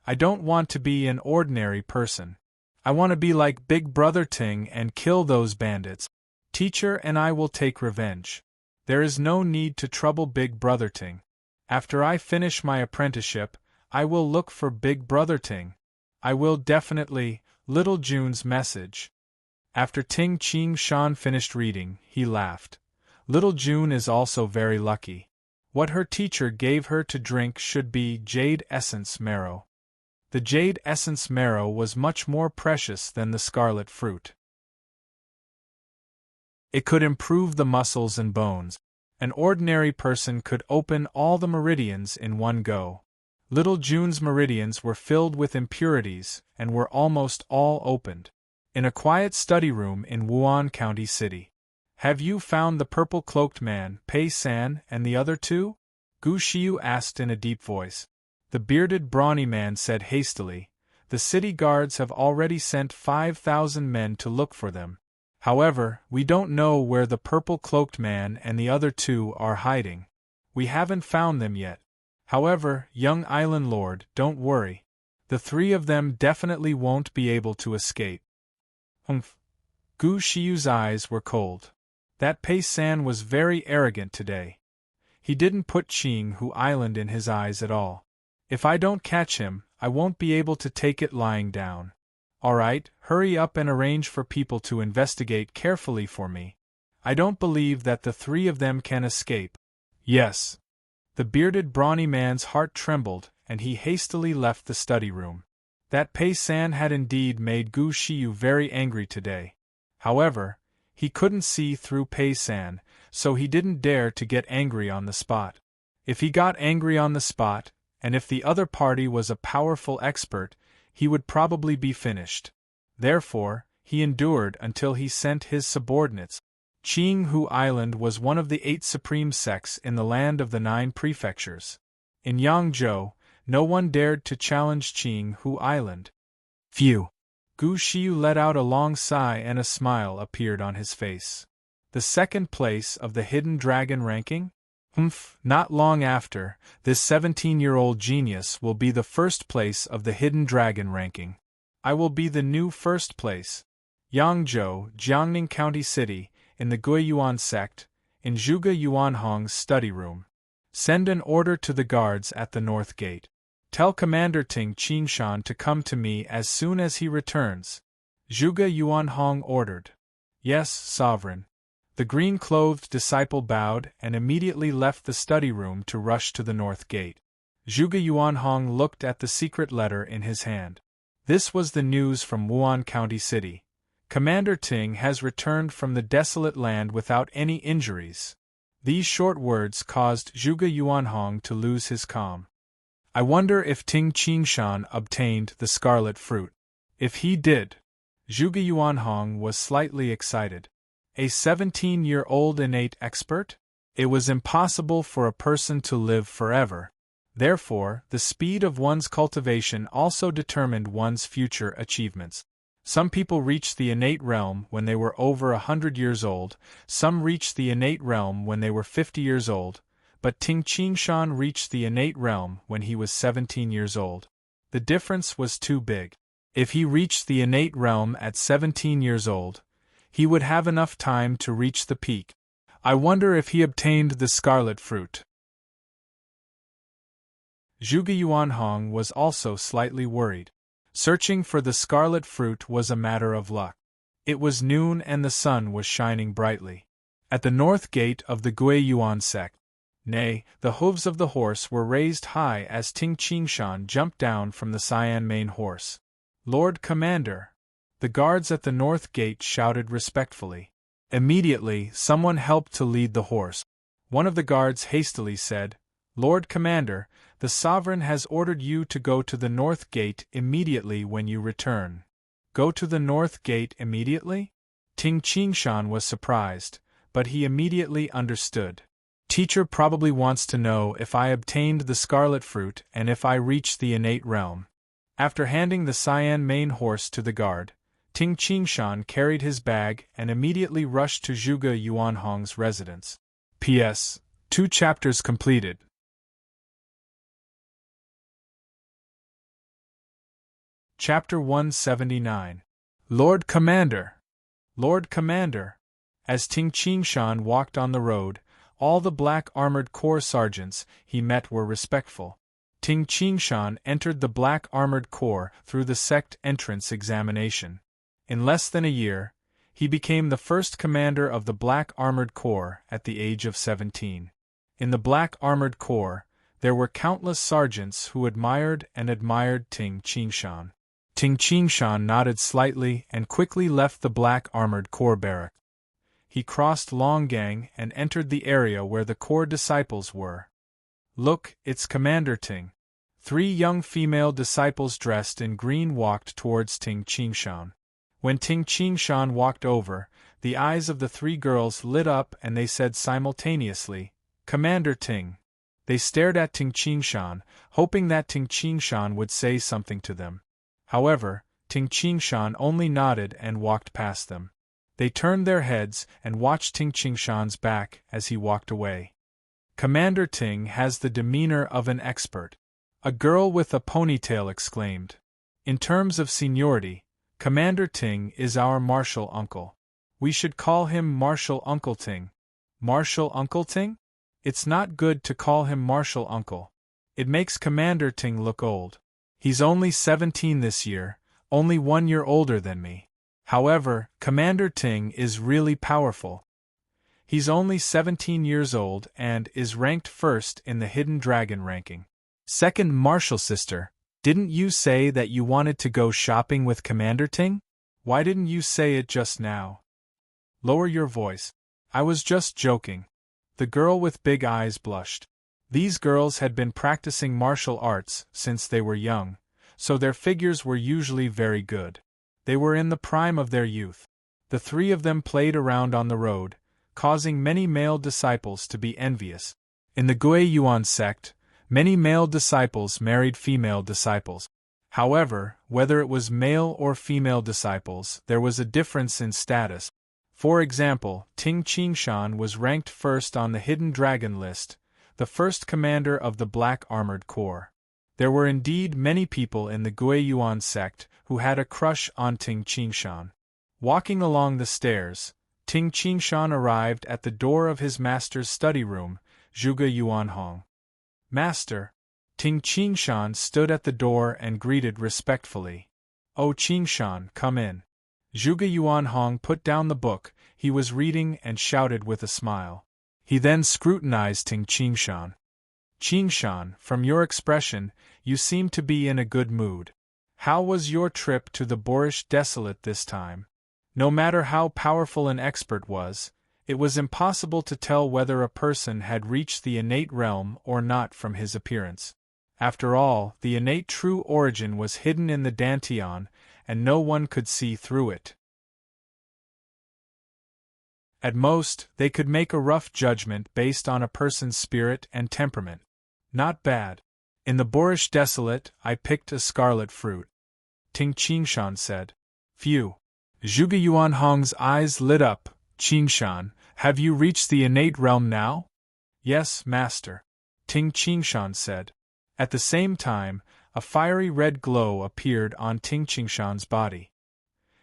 I don't want to be an ordinary person. I want to be like Big Brother Ting and kill those bandits. Teacher and I will take revenge. There is no need to trouble Big Brother Ting. After I finish my apprenticeship, I will look for Big Brother Ting. I will definitely. Little June's message. After Ting Ching Shan finished reading, he laughed. Little June is also very lucky. What her teacher gave her to drink should be jade essence marrow. The jade essence marrow was much more precious than the scarlet fruit. It could improve the muscles and bones. An ordinary person could open all the meridians in one go. Little June's meridians were filled with impurities and were almost all opened. In a quiet study room in Wuhan County City. Have you found the purple-cloaked man, Pei San, and the other two? Gu Xiu asked in a deep voice. The bearded, brawny man said hastily, the city guards have already sent 5,000 men to look for them. However, we don't know where the purple-cloaked man and the other two are hiding. We haven't found them yet. However, young Island Lord, don't worry. The three of them definitely won't be able to escape. Humph. Gu Xiu's eyes were cold. That Pei San was very arrogant today. He didn't put Qing Hu Island in his eyes at all. If I don't catch him, I won't be able to take it lying down. All right, hurry up and arrange for people to investigate carefully for me. I don't believe that the three of them can escape. Yes. The bearded, brawny man's heart trembled, and he hastily left the study room. That Pei San had indeed made Gu Xiu very angry today. However, he couldn't see through Pei San, so he didn't dare to get angry on the spot. If he got angry on the spot, and if the other party was a powerful expert, he would probably be finished. Therefore, he endured until he sent his subordinates. Qing Hu Island was one of the 8 supreme sects in the land of the 9 prefectures. In Yangzhou, no one dared to challenge Qing Hu Island. Phew! Gu Xiu let out a long sigh and a smile appeared on his face. The second place of the hidden dragon ranking? Humph, not long after, this 17-year-old genius will be the first place of the hidden dragon ranking. I will be the new first place. Yangzhou, Jiangning County City, in the Guiyuan sect, in Zhuge Yuanhong's study room. Send an order to the guards at the north gate. Tell Commander Ting Qingshan to come to me as soon as he returns. Zhuge Yuanhong ordered. Yes, Sovereign. The green-clothed disciple bowed and immediately left the study room to rush to the north gate. Zhuge Yuanhong looked at the secret letter in his hand. This was the news from Wuhan County City. Commander Ting has returned from the desolate land without any injuries. These short words caused Zhuge Yuanhong to lose his calm. I wonder if Ting Qingshan obtained the scarlet fruit. If he did. Zhuge Yuanhong was slightly excited. A 17-year-old innate expert? It was impossible for a person to live forever. Therefore, the speed of one's cultivation also determined one's future achievements. Some people reached the innate realm when they were over 100 years old, some reached the innate realm when they were 50 years old, but Ting Qingshan reached the innate realm when he was 17 years old. The difference was too big. If he reached the innate realm at 17 years old, he would have enough time to reach the peak. I wonder if he obtained the scarlet fruit. Zhuge Yuanhong was also slightly worried. Searching for the scarlet fruit was a matter of luck. It was noon and the sun was shining brightly. At the north gate of the Guiyuan sect, nay, the hooves of the horse were raised high as Ting Qingshan jumped down from the cyan mane horse. Lord Commander! The guards at the north gate shouted respectfully. Immediately, someone helped to lead the horse. One of the guards hastily said, Lord Commander, the Sovereign has ordered you to go to the north gate immediately when you return. Go to the north gate immediately? Ting Qingshan was surprised, but he immediately understood. Teacher probably wants to know if I obtained the scarlet fruit and if I reached the innate realm. After handing the cyan mane horse to the guard, Ting Qingshan carried his bag and immediately rushed to Zhuge Yuanhong's residence. P.S. 2 chapters completed. Chapter 179. Lord Commander! Lord Commander! As Ting Qingshan walked on the road, all the black armored corps sergeants he met were respectful. Ting Qingshan entered the black armored corps through the sect entrance examination. In less than a year, he became the first commander of the black armored corps at the age of 17. In the black armored corps, there were countless sergeants who admired Ting Qingshan. Ting Qingshan nodded slightly and quickly left the black armored corps barrack. He crossed Longgang and entered the area where the corps disciples were. Look, it's Commander Ting. 3 young female disciples dressed in green walked towards Ting Qingshan. When Ting Qingshan walked over, the eyes of the 3 girls lit up and they said simultaneously, "Commander Ting." They stared at Ting Qingshan, hoping that Ting Qingshan would say something to them. However, Ting Qingshan only nodded and walked past them. They turned their heads and watched Ting Qingshan's back as he walked away. Commander Ting has the demeanor of an expert. A girl with a ponytail exclaimed. In terms of seniority, Commander Ting is our martial uncle. We should call him Martial Uncle Ting. Martial Uncle Ting? It's not good to call him Martial Uncle. It makes Commander Ting look old. He's only 17 this year, only 1 year older than me. However, Commander Ting is really powerful. He's only 17 years old and is ranked first in the Hidden Dragon ranking. Second Martial Sister, didn't you say that you wanted to go shopping with Commander Ting? Why didn't you say it just now? Lower your voice. I was just joking. The girl with big eyes blushed. These girls had been practicing martial arts since they were young, so their figures were usually very good. They were in the prime of their youth. The 3 of them played around on the road, causing many male disciples to be envious. In the Gui Yuan sect, many male disciples married female disciples. However, whether it was male or female disciples, there was a difference in status. For example, Ting Qingshan was ranked first on the Hidden Dragon list, the first commander of the Black Armored Corps. There were indeed many people in the Gui Yuan sect who had a crush on Ting Qingshan. Walking along the stairs, Ting Qingshan arrived at the door of his master's study room, Zhuge Yuanhong. Master! Ting Qingshan stood at the door and greeted respectfully. "Oh Qingshan, come in." Zhuge Yuanhong put down the book he was reading and shouted with a smile. He then scrutinized Ting Qingshan. "Qingshan, from your expression, you seem to be in a good mood. How was your trip to the Boorish Desolate this time?" No matter how powerful an expert was, it was impossible to tell whether a person had reached the innate realm or not from his appearance. After all, the innate true origin was hidden in the Dantian, and no one could see through it. At most, they could make a rough judgment based on a person's spirit and temperament. Not bad. In the Boorish Desolate, I picked a scarlet fruit. Ting Qingshan said. Phew. Zhuge Yuanhong's eyes lit up. Qingshan, have you reached the innate realm now? Yes, master. Ting Qingshan said. At the same time, a fiery red glow appeared on Ting Qingshan's body.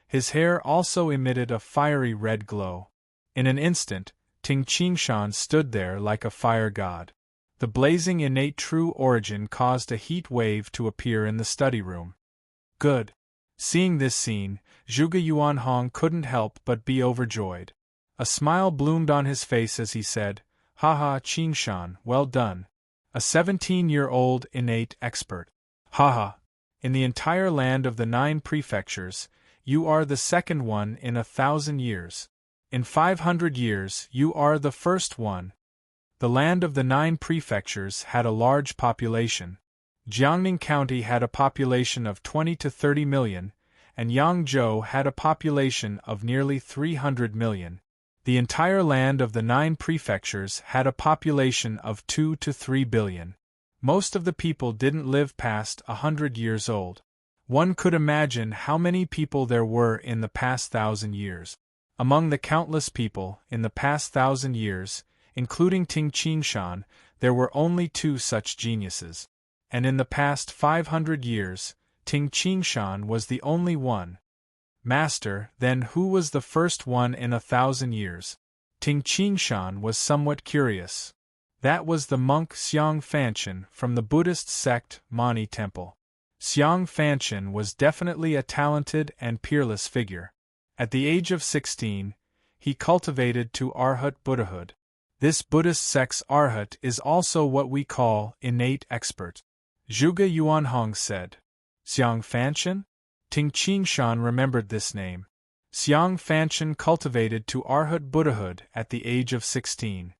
His hair also emitted a fiery red glow. In an instant, Ting Qingshan stood there like a fire god. The blazing innate true origin caused a heat wave to appear in the study room. Good. Seeing this scene, Zhuge Yuanhong couldn't help but be overjoyed. A smile bloomed on his face as he said, Haha, Qingshan, well done. A 17-year-old innate expert. Haha. In the entire land of the 9 prefectures, you are the second one in 1,000 years. In 500 years, you are the first one. The land of the 9 prefectures had a large population. Jiangning County had a population of 20 to 30 million, and Yangzhou had a population of nearly 300 million. The entire land of the 9 prefectures had a population of 2 to 3 billion. Most of the people didn't live past 100 years old. One could imagine how many people there were in the past 1,000 years. Among the countless people in the past 1,000 years, including Ting Qingshan, there were only 2 such geniuses. And in the past 500 years, Ting Qingshan was the only one. Master, then who was the first one in 1,000 years? Ting Qingshan was somewhat curious. That was the monk Xiang Fanchen from the Buddhist sect Mani Temple. Xiang Fanchen was definitely a talented and peerless figure. At the age of 16, he cultivated to Arhat Buddhahood. This Buddhist sect's Arhat is also what we call innate expert. Zhuge Yuanhong said. Xiang Fanchen? Ting Qingshan remembered this name. Xiang Fanchen cultivated to Arhat Buddhahood at the age of 16.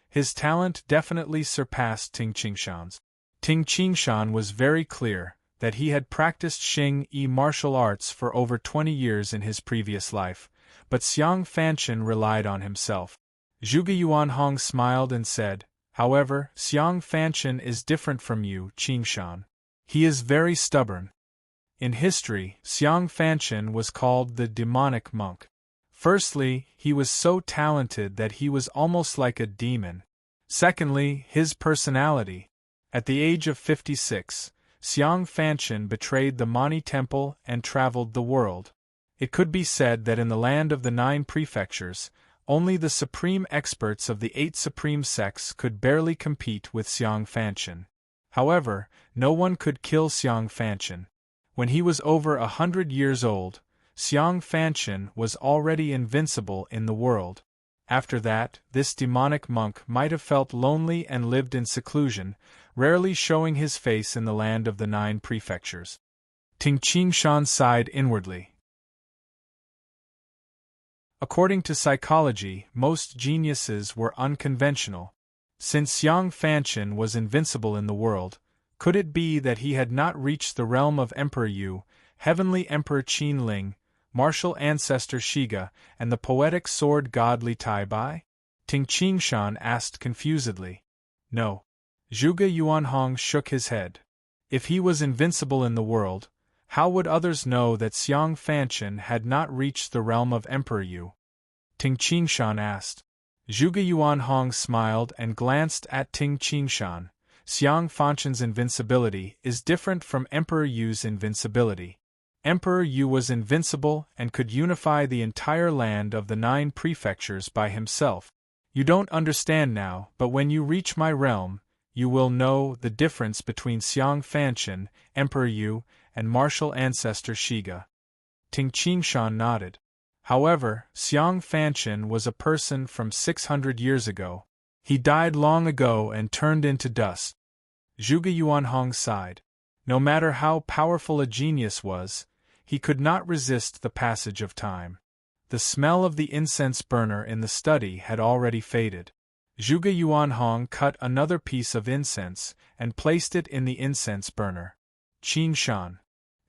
His talent definitely surpassed Ting Qingshan's. Ting Qingshan was very clear that he had practiced Xing-Yi martial arts for over 20 years in his previous life, but Xiang Fanchen relied on himself. Zhuge Yuanhong smiled and said, however, Xiang Fanchen is different from you, Qingshan. He is very stubborn. In history, Xiang Fanchen was called the demonic monk. Firstly, he was so talented that he was almost like a demon. Secondly, his personality. At the age of 56, Xiang Fanchen betrayed the Mani Temple and traveled the world. It could be said that in the land of the 9 prefectures, only the supreme experts of the 8 supreme sects could barely compete with Xiang Fanchen. However, no one could kill Xiang Fanchen. When he was over 100 years old, Xiang Fanchen was already invincible in the world. After that, this demonic monk might have felt lonely and lived in seclusion, rarely showing his face in the land of the 9 prefectures. Ting Qingshan sighed inwardly. According to psychology, most geniuses were unconventional. Since Xiang Fanchen was invincible in the world, could it be that he had not reached the realm of Emperor Yu, Heavenly Emperor Qin Ling, martial ancestor Shiga, and the poetic sword god Li Tai? Ting Qingshan asked confusedly. No. Zhuge Yuanhong shook his head. If he was invincible in the world, how would others know that Xiang Fanchen had not reached the realm of Emperor Yu? Ting Qingshan asked. Zhuge Yuanhong smiled and glanced at Ting Qingshan. Xiang Fanchen's invincibility is different from Emperor Yu's invincibility. Emperor Yu was invincible and could unify the entire land of the 9 prefectures by himself. You don't understand now, but when you reach my realm, you will know the difference between Xiang Fanchen, Emperor Yu, and martial ancestor Shiga. Ting Qingshan nodded. However, Xiang Fanchen was a person from 600 years ago. He died long ago and turned into dust. Zhuge Yuanhong sighed. No matter how powerful a genius was, he could not resist the passage of time. The smell of the incense burner in the study had already faded. Zhuge Yuanhong cut another piece of incense and placed it in the incense burner. Qingshan.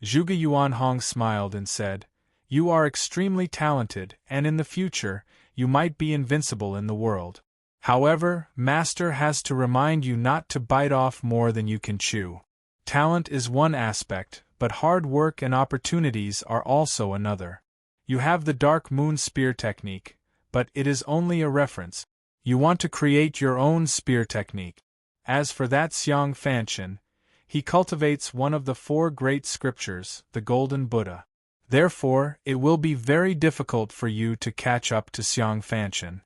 Zhuge Yuanhong smiled and said, "You are extremely talented, and in the future, you might be invincible in the world. However, Master has to remind you not to bite off more than you can chew. Talent is one aspect, but hard work and opportunities are also another. You have the Dark Moon Spear technique, but it is only a reference. You want to create your own spear technique. As for that Xiang Fanchen, he cultivates one of the 4 great scriptures, the Golden Buddha. Therefore, it will be very difficult for you to catch up to Xiang Fanchen."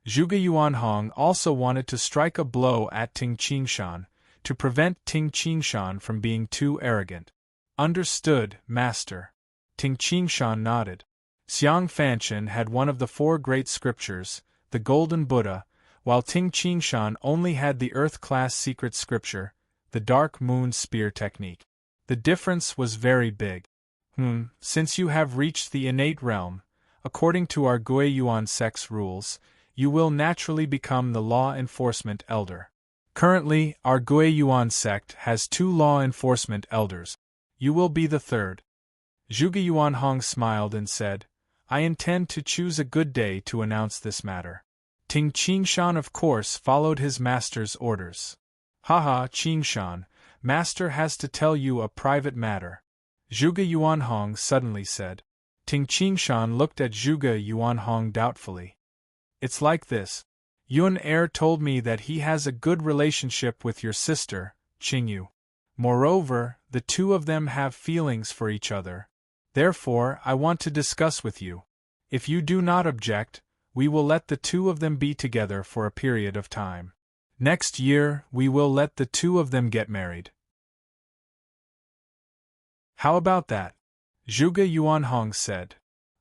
Zhuge Yuanhong also wanted to strike a blow at Ting Qingshan, to prevent Ting Qingshan from being too arrogant. "Understood, Master." Ting Qingshan nodded. Xiang Fanchen had one of the 4 great scriptures, the Golden Buddha, while Ting Qingshan only had the Earth-class secret scripture, the Dark Moon Spear technique. The difference was very big. Since you have reached the innate realm, according to our Gui Yuan sect's rules, you will naturally become the law enforcement elder. Currently, our Gui Yuan sect has 2 law enforcement elders. You will be the 3rd. Zhuge Yuanhong smiled and said, I intend to choose a good day to announce this matter. Ting Qingshan of course followed his master's orders. Haha, Qingshan, master has to tell you a private matter, Zhuge Yuanhong suddenly said. Ting Qingshan looked at Zhuge Yuanhong doubtfully. It's like this. Yun Er told me that he has a good relationship with your sister, Qingyu. Moreover, the two of them have feelings for each other. Therefore, I want to discuss with you. If you do not object, we will let the two of them be together for a period of time. Next year, we will let the two of them get married. How about that? Zhuge Yuanhong said.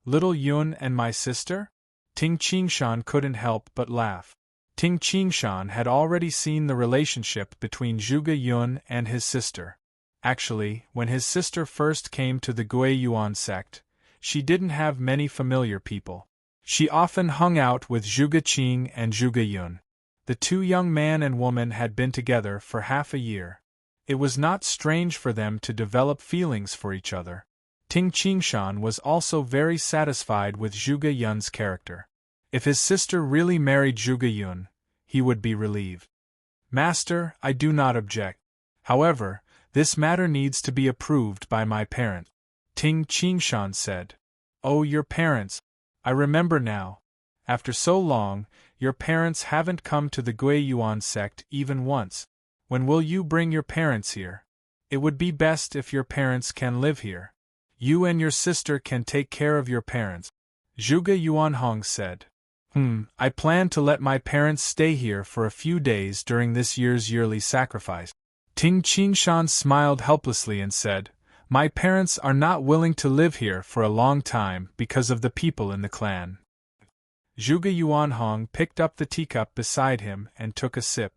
Little Yun and my sister? Ting Qingshan couldn't help but laugh. Ting Qingshan had already seen the relationship between Zhuge Yun and his sister. Actually, when his sister first came to the Gui Yuan sect, she didn't have many familiar people. She often hung out with Zhuge Qing and Zhuge Yun. The two young man and woman had been together for half a year. It was not strange for them to develop feelings for each other. Ting Qingshan was also very satisfied with Zhuge Yun's character. If his sister really married Zhuge Yun, he would be relieved. Master, I do not object. However, this matter needs to be approved by my parents. Ting Qingshan said. Oh, your parents. I remember now. After so long, your parents haven't come to the Gui Yuan sect even once. When will you bring your parents here? It would be best if your parents can live here. You and your sister can take care of your parents. Zhuge Yuanhong said. I plan to let my parents stay here for a few days during this year's yearly sacrifice. Ting Qingshan smiled helplessly and said, My parents are not willing to live here for a long time because of the people in the clan. Zhuge Yuanhong picked up the teacup beside him and took a sip.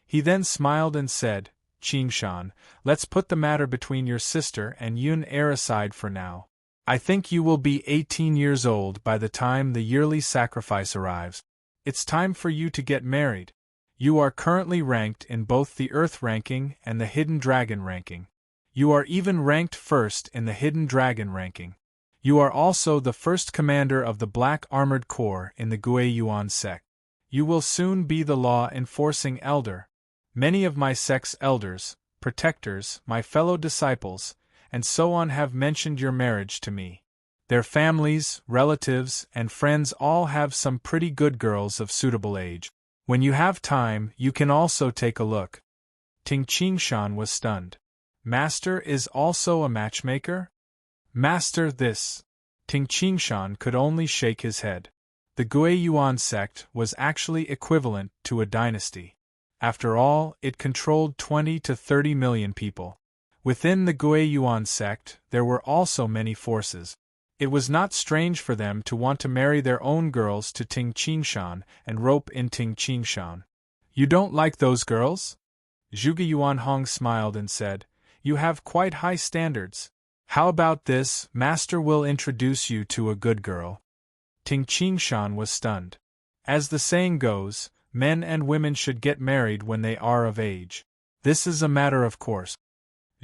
He then smiled and said, Qingshan, let's put the matter between your sister and Yun Er aside for now. I think you will be 18 years old by the time the yearly sacrifice arrives. It's time for you to get married. You are currently ranked in both the Earth ranking and the Hidden Dragon ranking. You are even ranked first in the Hidden Dragon ranking. You are also the first commander of the Black Armored Corps in the Gui Yuan sect. You will soon be the law-enforcing elder. Many of my sect's elders, protectors, my fellow disciples, and so on have mentioned your marriage to me. Their families, relatives, and friends all have some pretty good girls of suitable age. When you have time, you can also take a look. Ting Qingshan was stunned. Master is also a matchmaker? Master this. Ting Qingshan could only shake his head. The Gui Yuan sect was actually equivalent to a dynasty. After all, it controlled 20 to 30 million people. Within the Gui Yuan sect, there were also many forces. It was not strange for them to want to marry their own girls to Ting Qingshan and rope in Ting Qingshan. You don't like those girls? Zhuge Yuanhong smiled and said, You have quite high standards. How about this, Master will introduce you to a good girl. Ting Qingshan was stunned. As the saying goes, men and women should get married when they are of age. This is a matter of course.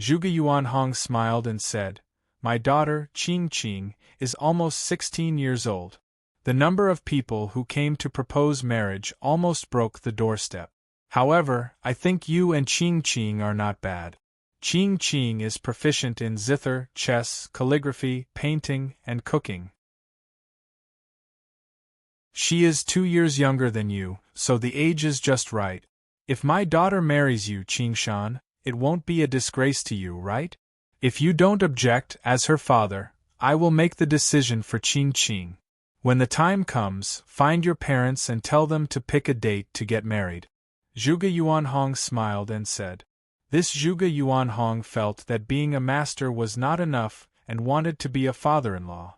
Zhuge Yuanhong smiled and said, My daughter, Qing, is almost 16 years old. The number of people who came to propose marriage almost broke the doorstep. However, I think you and Qing are not bad. Qing is proficient in zither, chess, calligraphy, painting, and cooking. She is 2 years younger than you, so the age is just right. If my daughter marries you, Qingshan, it won't be a disgrace to you, right? If you don't object, as her father, I will make the decision for Qing. When the time comes, find your parents and tell them to pick a date to get married. Zhuge Yuanhong smiled and said. This Zhuge Yuanhong felt that being a master was not enough and wanted to be a father-in-law.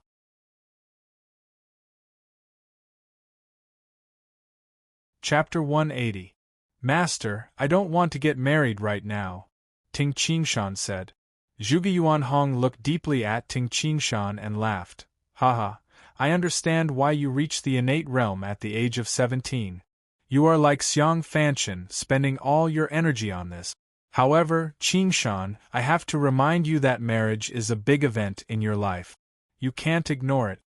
Chapter 180. Master, I don't want to get married right now, Ting Qingshan said. Zhuge Yuanhong looked deeply at Ting Qingshan and laughed. Haha, I understand why you reached the innate realm at the age of 17. You are like Xiang Fanchen, spending all your energy on this. However, Qingshan, I have to remind you that marriage is a big event in your life. You can't ignore it.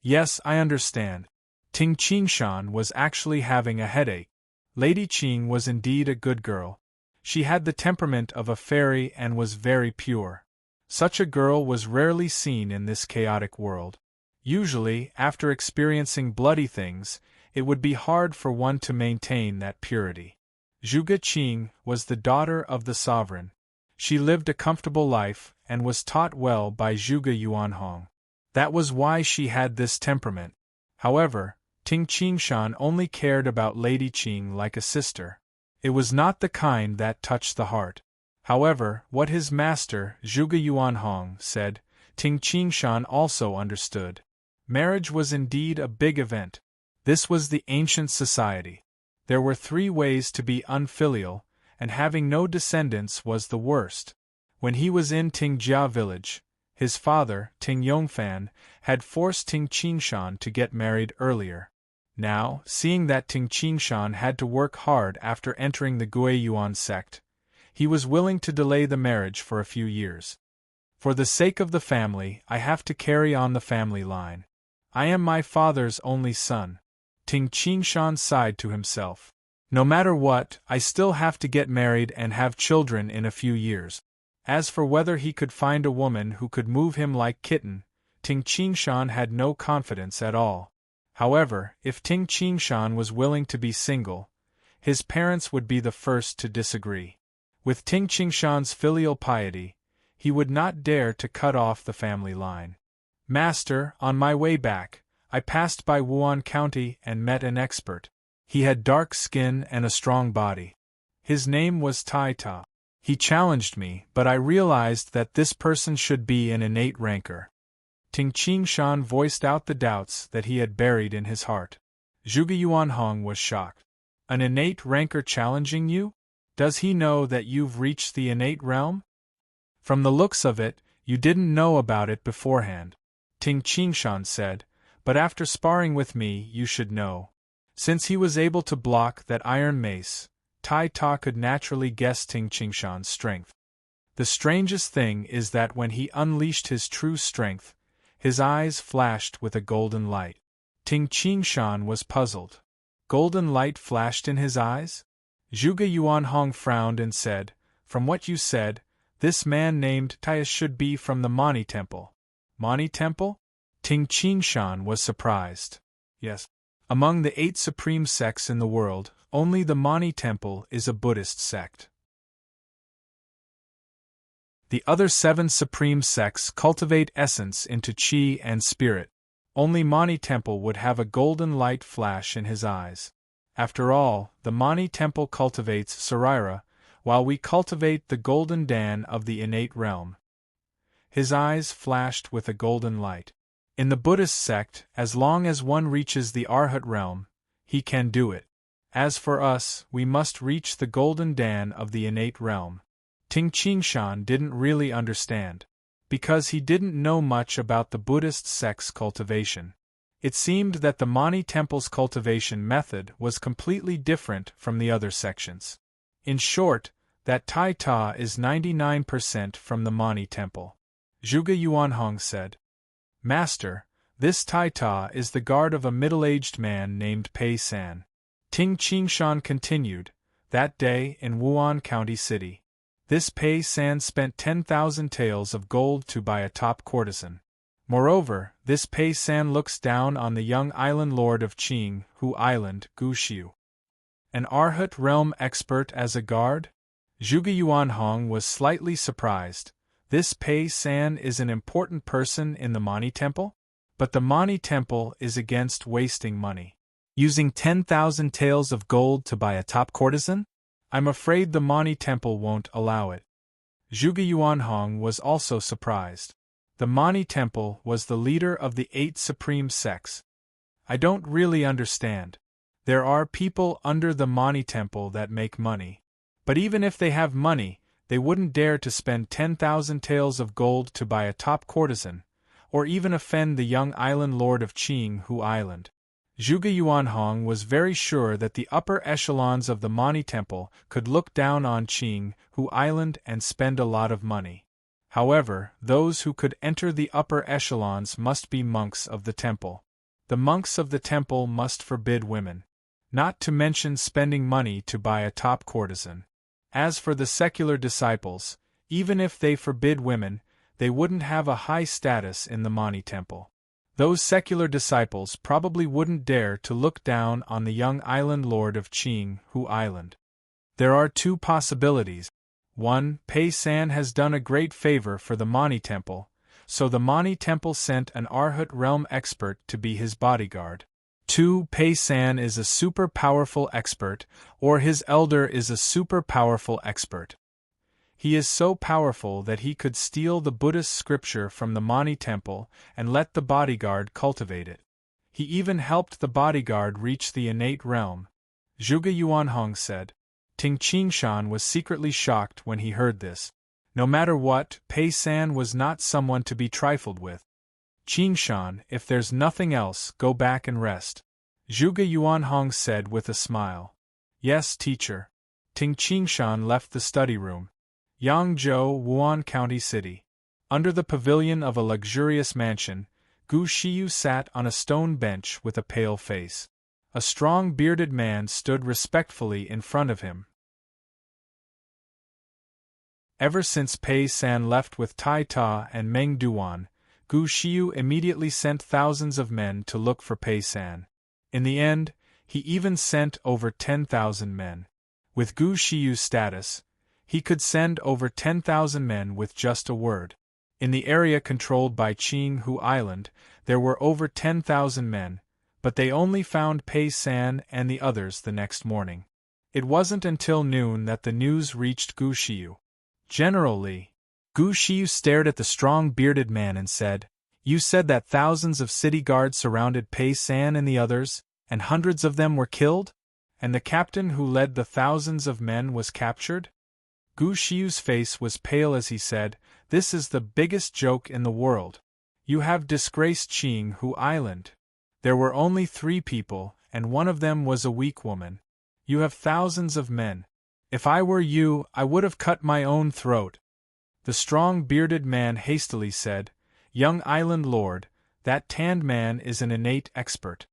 Yes, I understand. Ting Qingshan was actually having a headache. Lady Qing was indeed a good girl. She had the temperament of a fairy and was very pure. Such a girl was rarely seen in this chaotic world. Usually, after experiencing bloody things, it would be hard for one to maintain that purity. Zhuge Qing was the daughter of the sovereign. She lived a comfortable life and was taught well by Zhuge Yuanhong. That was why she had this temperament. However, Ting Qingshan only cared about Lady Qing like a sister. It was not the kind that touched the heart. However, what his master, Zhuge Yuanhong, said, Ting Qingshan also understood. Marriage was indeed a big event. This was the ancient society. There were 3 ways to be unfilial, and having no descendants was the worst. When he was in Tingjia village, his father, Ting Yongfan, had forced Ting Qingshan to get married earlier. Now, seeing that Ting Qingshan had to work hard after entering the Guiyuan sect, he was willing to delay the marriage for a few years. For the sake of the family, I have to carry on the family line. I am my father's only son. Ting Qingshan sighed to himself. No matter what, I still have to get married and have children in a few years. As for whether he could find a woman who could move him like kitten, Ting Qingshan had no confidence at all. However, if Ting Qingshan was willing to be single, his parents would be the first to disagree. With Ting Qingshan's filial piety, he would not dare to cut off the family line. Master, on my way back, I passed by Wuan County and met an expert. He had dark skin and a strong body. His name was Tai Ta. He challenged me, but I realized that this person should be an innate rancor. Ting Qingshan voiced out the doubts that he had buried in his heart. Zhuge Yuanhong was shocked. An innate rancor challenging you? Does he know that you've reached the innate realm? From the looks of it, you didn't know about it beforehand, Ting Qingshan said, but after sparring with me you should know. Since he was able to block that iron mace, Tai Ta could naturally guess Ting Qingshan's strength. The strangest thing is that when he unleashed his true strength, his eyes flashed with a golden light. Ting Qingshan was puzzled. Golden light flashed in his eyes? Zhuge Yuanhong frowned and said, From what you said, this man named Tai should be from the Mani Temple. Mani Temple? Ting Qingshan was surprised. Yes. Among the 8 supreme sects in the world, only the Mani Temple is a Buddhist sect. The other 7 supreme sects cultivate essence into qi and spirit. Only Mani Temple would have a golden light flash in his eyes. After all, the Mani Temple cultivates sarira, while we cultivate the golden dan of the innate realm. His eyes flashed with a golden light. In the Buddhist sect, as long as one reaches the Arhat realm, he can do it. As for us, we must reach the golden dan of the innate realm. Ting Qingshan didn't really understand, because he didn't know much about the Buddhist sect's cultivation. It seemed that the Mani Temple's cultivation method was completely different from the other sections. In short, that Tai Ta is 99% from the Mani Temple. Zhuge Yuanhong said, Master, this Tai Ta is the guard of a middle-aged man named Pei San. Ting Qingshan continued, that day in Wuan County City. This Pei San spent 10,000 taels of gold to buy a top courtesan. Moreover, this Pei San looks down on the young island lord of Qing, Hu Island, Guxiu. An Arhat realm expert as a guard? Zhuge Yuanhong was slightly surprised. This Pei San is an important person in the Mani Temple? But the Mani Temple is against wasting money. Using 10,000 taels of gold to buy a top courtesan? I'm afraid the Mani Temple won't allow it. Zhuge Yuanhong was also surprised. The Mani Temple was the leader of the 8 supreme sects. I don't really understand. There are people under the Mani Temple that make money. But even if they have money, they wouldn't dare to spend 10,000 taels of gold to buy a top courtesan, or even offend the young island lord of Qing Hu Island. Zhuge Yuanhong was very sure that the upper echelons of the Mani Temple could look down on Qing Hu Island and spend a lot of money. However, those who could enter the upper echelons must be monks of the temple. The monks of the temple must forbid women. Not to mention spending money to buy a top courtesan. As for the secular disciples, even if they forbid women, they wouldn't have a high status in the Mani temple. Those secular disciples probably wouldn't dare to look down on the young island lord of Qing Hu Island. There are two possibilities. 1. Pei San has done a great favor for the Mani temple, so the Mani temple sent an Arhat realm expert to be his bodyguard. 2. Pei San is a super powerful expert, or his elder is a super powerful expert. He is so powerful that he could steal the Buddhist scripture from the Mani temple and let the bodyguard cultivate it. He even helped the bodyguard reach the innate realm. Zhuge Yuanhong said. Ting Qingshan was secretly shocked when he heard this. No matter what, Pei San was not someone to be trifled with. Qingshan, if there's nothing else, go back and rest. Zhuge Yuanhong said with a smile. Yes, teacher. Ting Qingshan left the study room. Yangzhou, Wuan County City. Under the pavilion of a luxurious mansion, Gu Shiyu sat on a stone bench with a pale face. A strong bearded man stood respectfully in front of him. Ever since Pei San left with Tai Ta and Meng Duan, Gu Shiyu immediately sent thousands of men to look for Pei San. In the end, he even sent over 10,000 men. With Gu Shiyu's status, he could send over 10,000 men with just a word. In the area controlled by Qing Hu Island, there were over 10,000 men, but they only found Pei San and the others the next morning. It wasn't until noon that the news reached Gu Shiyu. General Li. Gu Shiyu stared at the strong bearded man and said, You said that thousands of city guards surrounded Pei San and the others, and hundreds of them were killed? And the captain who led the thousands of men was captured? Gu Shiyu's face was pale as he said, This is the biggest joke in the world. You have disgraced Qing Hu Island. There were only 3 people, and one of them was a weak woman. You have thousands of men. If I were you, I would have cut my own throat. The strong bearded man hastily said, Young island lord, that tanned man is an innate expert.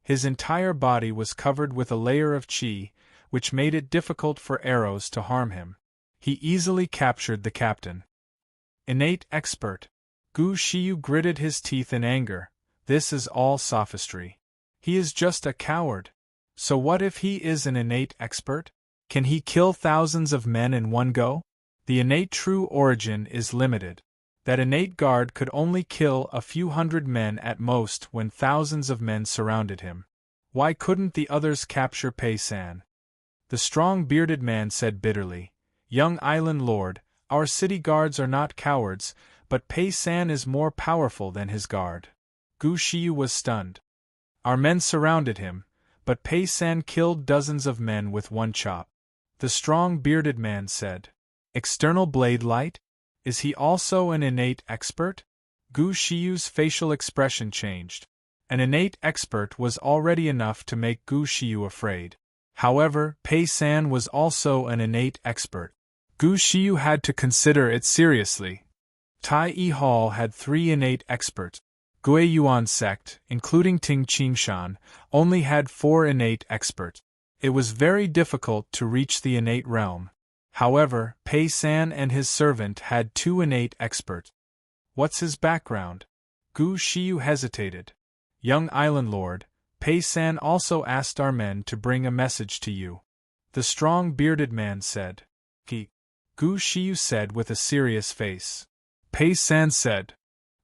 His entire body was covered with a layer of qi, which made it difficult for arrows to harm him. He easily captured the captain. Innate expert. Gu Shiyu gritted his teeth in anger. This is all sophistry. He is just a coward. So what if he is an innate expert? Can he kill thousands of men in one go? The innate true origin is limited. That innate guard could only kill a few hundred men at most when thousands of men surrounded him. Why couldn't the others capture Pei San? The strong bearded man said bitterly, Young island lord, our city guards are not cowards, but Pei San is more powerful than his guard. Gu Shiyu was stunned. Our men surrounded him, but Pei San killed dozens of men with one chop. The strong bearded man said, External blade light? Is he also an innate expert? Gu Shiyu's facial expression changed. An innate expert was already enough to make Gu Shiyu afraid. However, Pei San was also an innate expert. Gu Shiyu had to consider it seriously. Tai Yi Hall had 3 innate experts. Gui Yuan sect, including Ting Qingshan, only had 4 innate experts. It was very difficult to reach the innate realm. However, Pei San and his servant had 2 innate experts. What's his background? Gu Shiyu hesitated. Young island lord, Pei San also asked our men to bring a message to you. The strong bearded man said. Gu Shiyu said with a serious face. Pei San said.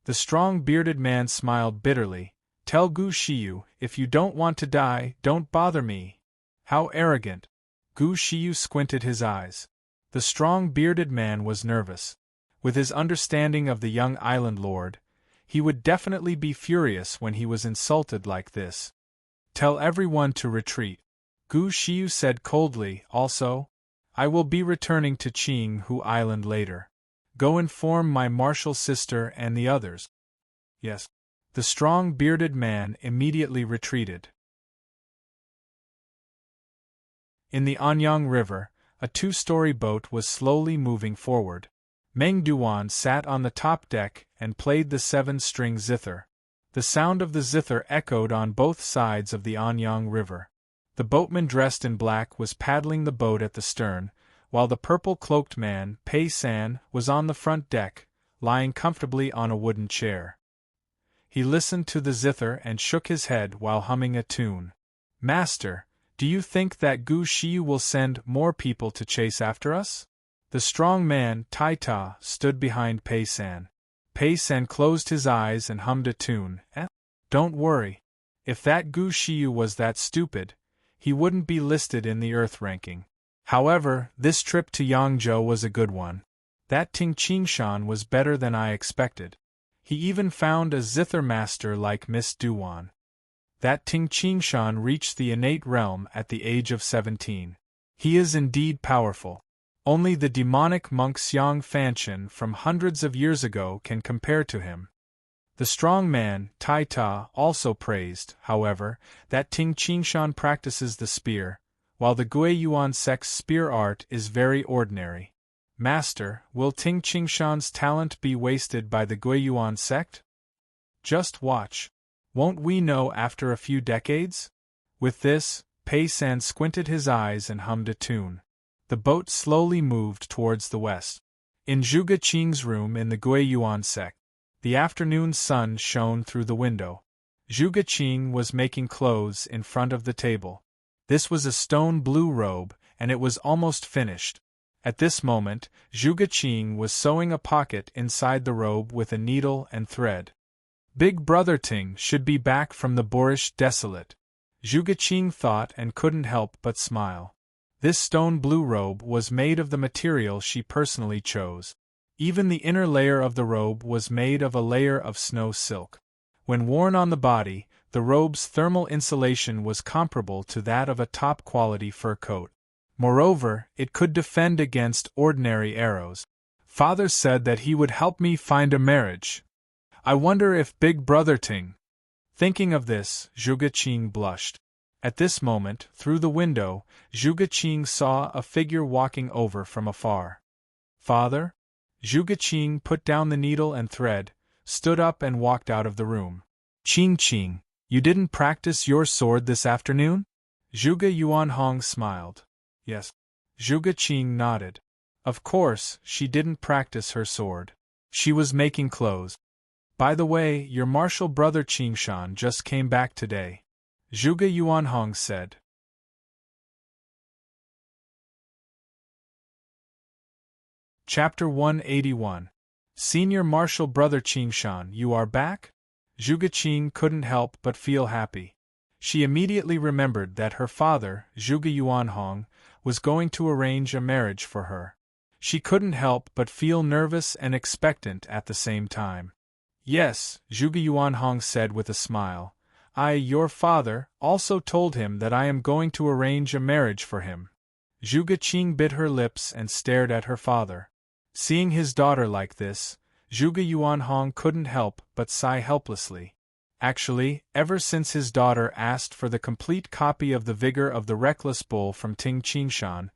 The strong bearded man smiled bitterly. Tell Gu Shiyu, if you don't want to die, don't bother me. How arrogant. Gu Shiyu squinted his eyes. The strong bearded man was nervous. With his understanding of the young island lord, he would definitely be furious when he was insulted like this. Tell everyone to retreat. Gu Shiyu said coldly, also, I will be returning to Qing Hu Island later. Go inform my martial sister and the others. Yes. The strong bearded man immediately retreated. In the Anyang River, a 2-story boat was slowly moving forward. Meng Duan sat on the top deck and played the 7-string zither. The sound of the zither echoed on both sides of the Anyang River. The boatman dressed in black was paddling the boat at the stern, while the purple-cloaked man, Pei San, was on the front deck, lying comfortably on a wooden chair. He listened to the zither and shook his head while humming a tune. "Master, do you think that Gu Shiyu will send more people to chase after us?" The strong man, Tai Ta, stood behind Pei San. Pei San closed his eyes and hummed a tune. Don't worry. If that Gu Shiyu was that stupid, he wouldn't be listed in the Earth ranking. However, this trip to Yangzhou was a good one. That Ting Qingshan was better than I expected. He even found a zither master like Miss Duwan. That Ting Qingshan reached the innate realm at the age of 17. He is indeed powerful. Only the demonic monk Xiang Fanchen from hundreds of years ago can compare to him. The strong man, Tai Ta, also praised, however, that Ting Qingshan practices the spear, while the Gui Yuan sect's spear art is very ordinary. Master, will Ting Qingshan's talent be wasted by the Gui Yuan sect? Just watch. Won't we know after a few decades? With this, Pei San squinted his eyes and hummed a tune. The boat slowly moved towards the west. In Zhuge Qing's room in the Gui Yuan sect, the afternoon sun shone through the window. Zhuge Qing was making clothes in front of the table. This was a stone blue robe, and it was almost finished. At this moment, Zhuge Qing was sewing a pocket inside the robe with a needle and thread. Big Brother Ting should be back from the boorish desolate. Zhuge Qing thought and couldn't help but smile. This stone blue robe was made of the material she personally chose. Even the inner layer of the robe was made of a layer of snow silk. When worn on the body, the robe's thermal insulation was comparable to that of a top-quality fur coat. Moreover, it could defend against ordinary arrows. Father said that he would help me find a marriage. I wonder if Big Brother Ting. Thinking of this, Zhuge Qing blushed. At this moment, through the window, Zhuge Qing saw a figure walking over from afar. Father? Zhuge Qing put down the needle and thread, stood up and walked out of the room. Qing, you didn't practice your sword this afternoon? Zhuge Yuanhong smiled. Yes. Zhuge Qing nodded. Of course, she didn't practice her sword. She was making clothes. By the way, your martial brother Qingshan just came back today. Zhuge Yuanhong said. Chapter 181. Senior Martial Brother Qingshan, you are back? Zhuge Qing couldn't help but feel happy. She immediately remembered that her father, Zhuge Yuanhong, was going to arrange a marriage for her. She couldn't help but feel nervous and expectant at the same time. Yes, Zhuge Yuanhong said with a smile. Your father, also told him that I am going to arrange a marriage for him. Zhuge Qing bit her lips and stared at her father. Seeing his daughter like this, Zhuge Yuanhong couldn't help but sigh helplessly. Actually, ever since his daughter asked for the complete copy of The Vigor of the Reckless Bull from Ting Qingshan,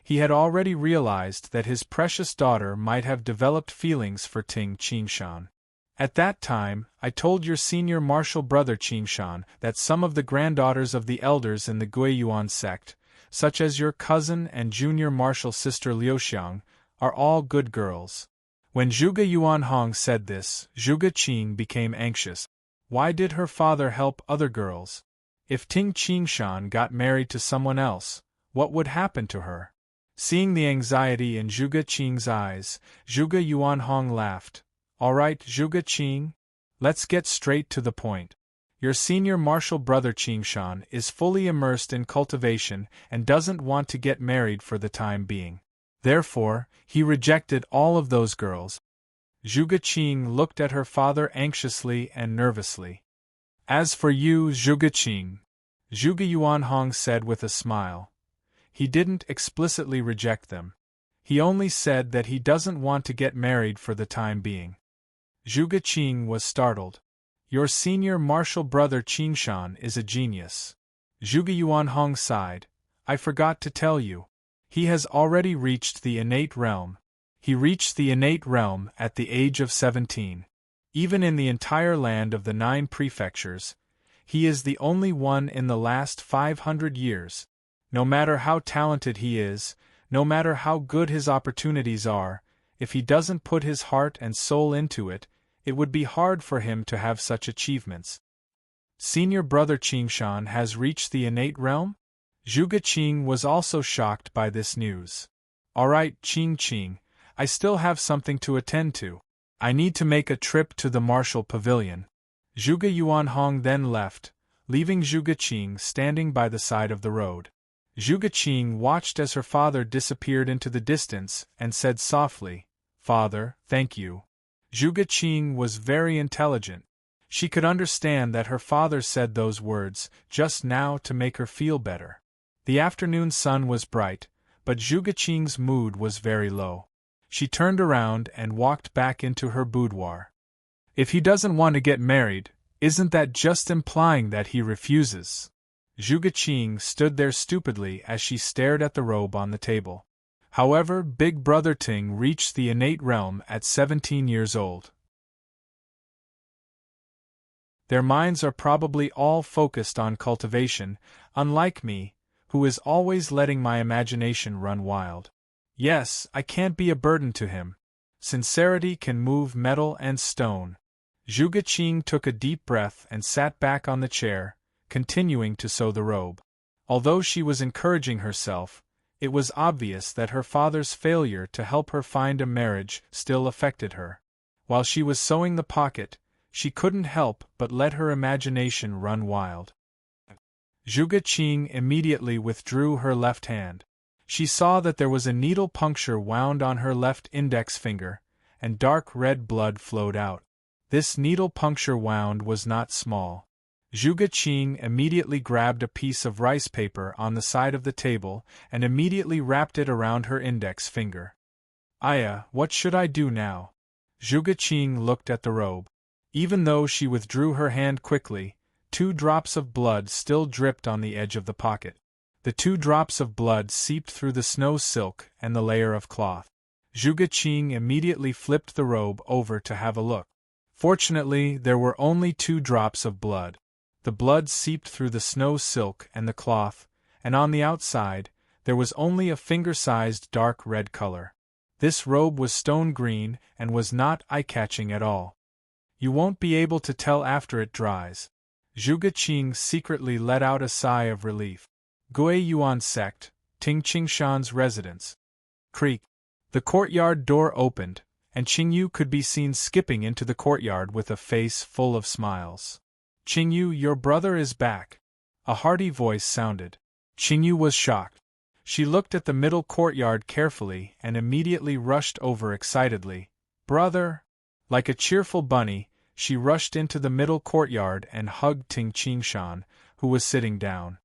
he had already realized that his precious daughter might have developed feelings for Ting Qingshan. At that time, I told your senior martial brother Qingshan that some of the granddaughters of the elders in the Gui Yuan sect, such as your cousin and junior martial sister Liuxiang, are all good girls. When Zhuge Yuanhong said this, Zhuge Qing became anxious. Why did her father help other girls? If Ting Qingshan got married to someone else, what would happen to her? Seeing the anxiety in Zhuge Qing's eyes, Zhuge Yuanhong laughed. All right, Zhuge Qing. Let's get straight to the point. Your senior martial brother Qingshan is fully immersed in cultivation and doesn't want to get married for the time being. Therefore, he rejected all of those girls. Zhuge Qing looked at her father anxiously and nervously. As for you, Zhuge Qing, Zhuge Yuanhong said with a smile. He didn't explicitly reject them. He only said that he doesn't want to get married for the time being. Zhuge Qing was startled. Your senior martial brother Qingshan is a genius. Zhuge Yuanhong sighed. I forgot to tell you. He has already reached the innate realm. He reached the innate realm at the age of 17. Even in the entire land of the 9 prefectures, he is the only one in the last 500 years. No matter how talented he is, no matter how good his opportunities are, if he doesn't put his heart and soul into it, it would be hard for him to have such achievements. Senior brother Qingshan has reached the innate realm? Zhuge Qing was also shocked by this news. Alright, Qing, I still have something to attend to. I need to make a trip to the martial pavilion. Zhuge Yuanhong then left, leaving Zhuge Qing standing by the side of the road. Zhuge Qing watched as her father disappeared into the distance and said softly, "Father, thank you." Zhuge Qing was very intelligent. She could understand that her father said those words just now to make her feel better. The afternoon sun was bright, but Zhuge Qing's mood was very low. She turned around and walked back into her boudoir. If he doesn't want to get married, isn't that just implying that he refuses? Zhuge Qing stood there stupidly as she stared at the robe on the table. However, Big Brother Ting reached the innate realm at 17 years old. Their minds are probably all focused on cultivation, unlike me, who is always letting my imagination run wild. Yes, I can't be a burden to him. Sincerity can move metal and stone. Zhuge Qing took a deep breath and sat back on the chair, continuing to sew the robe. Although she was encouraging herself, it was obvious that her father's failure to help her find a marriage still affected her. While she was sewing the pocket, she couldn't help but let her imagination run wild. Zhuge Qing immediately withdrew her left hand. She saw that there was a needle puncture wound on her left index finger, and dark red blood flowed out. This needle puncture wound was not small. Zhuge Qing immediately grabbed a piece of rice paper on the side of the table and immediately wrapped it around her index finger. "Aya, what should I do now?" Zhuge Qing looked at the robe. Even though she withdrew her hand quickly, 2 drops of blood still dripped on the edge of the pocket. The 2 drops of blood seeped through the snow silk and the layer of cloth. Zhuge Qing immediately flipped the robe over to have a look. Fortunately, there were only 2 drops of blood. The blood seeped through the snow silk and the cloth, and on the outside, there was only a finger-sized dark red color. This robe was stone green and was not eye-catching at all. You won't be able to tell after it dries. Zhuge Qing secretly let out a sigh of relief. Gui Yuan sect, Ting Qingshan's residence. Creak. The courtyard door opened, and Qingyu could be seen skipping into the courtyard with a face full of smiles. "Qingyu, your brother is back." A hearty voice sounded. Qingyu was shocked. She looked at the middle courtyard carefully and immediately rushed over excitedly. "Brother!" Like a cheerful bunny, she rushed into the middle courtyard and hugged Ting Qingshan, who was sitting down.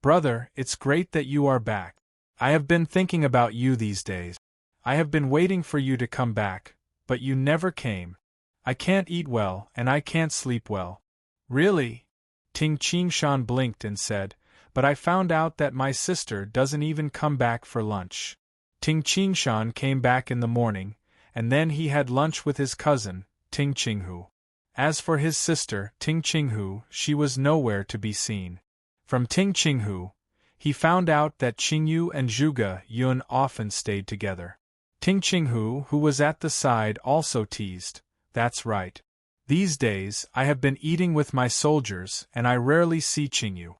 "Brother, it's great that you are back. I have been thinking about you these days. I have been waiting for you to come back, but you never came. I can't eat well and I can't sleep well." "Really?" Ting Qingshan blinked and said, "But I found out that my sister doesn't even come back for lunch." Ting Qingshan came back in the morning, and then he had lunch with his cousin, Ting Qinghu. As for his sister, Ting Qinghu, she was nowhere to be seen. From Ting Qinghu, he found out that Qingyu and Zhuge Yun often stayed together. Ting Qinghu, who was at the side, also teased, "That's right. These days, I have been eating with my soldiers and I rarely see Qingyu."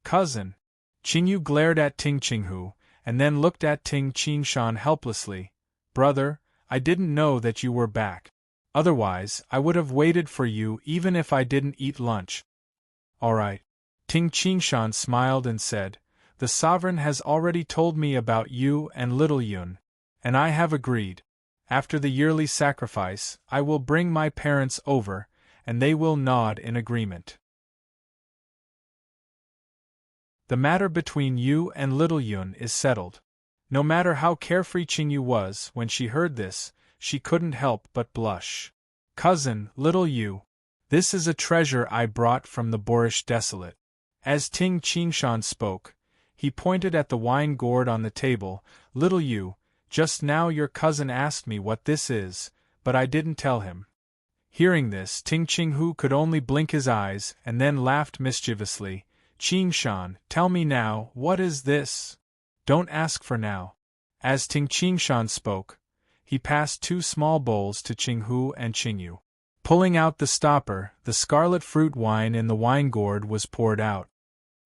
"Cousin." Qingyu glared at Ting Qinghu, and then looked at Ting Qingshan helplessly. "Brother, I didn't know that you were back. Otherwise, I would have waited for you even if I didn't eat lunch." "All right." Ting Qingshan smiled and said, "The sovereign has already told me about you and little Yun, and I have agreed. After the yearly sacrifice, I will bring my parents over, and they will nod in agreement. The matter between you and little Yun is settled." No matter how carefree Qingyu was when she heard this, she couldn't help but blush. "Cousin, little Yu, this is a treasure I brought from the boorish desolate." As Ting Qingshan spoke, he pointed at the wine gourd on the table. "Little Yu, just now your cousin asked me what this is, but I didn't tell him. Hearing this, Ting Qinghu could only blink his eyes and then laughed mischievously. Qingshan, tell me now, what is this? Don't ask for now. As Ting Qingshan spoke, he passed 2 small bowls to Qinghu and Qingyu. Pulling out the stopper, the scarlet fruit wine in the wine gourd was poured out.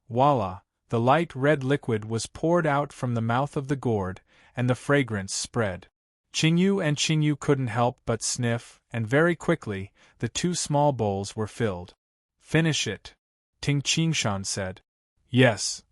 Voila! The light red liquid was poured out from the mouth of the gourd, and the fragrance spread. Qingyu and Qingyu couldn't help but sniff, and very quickly, the 2 small bowls were filled. Finish it, Ting Qingshan said. Yes.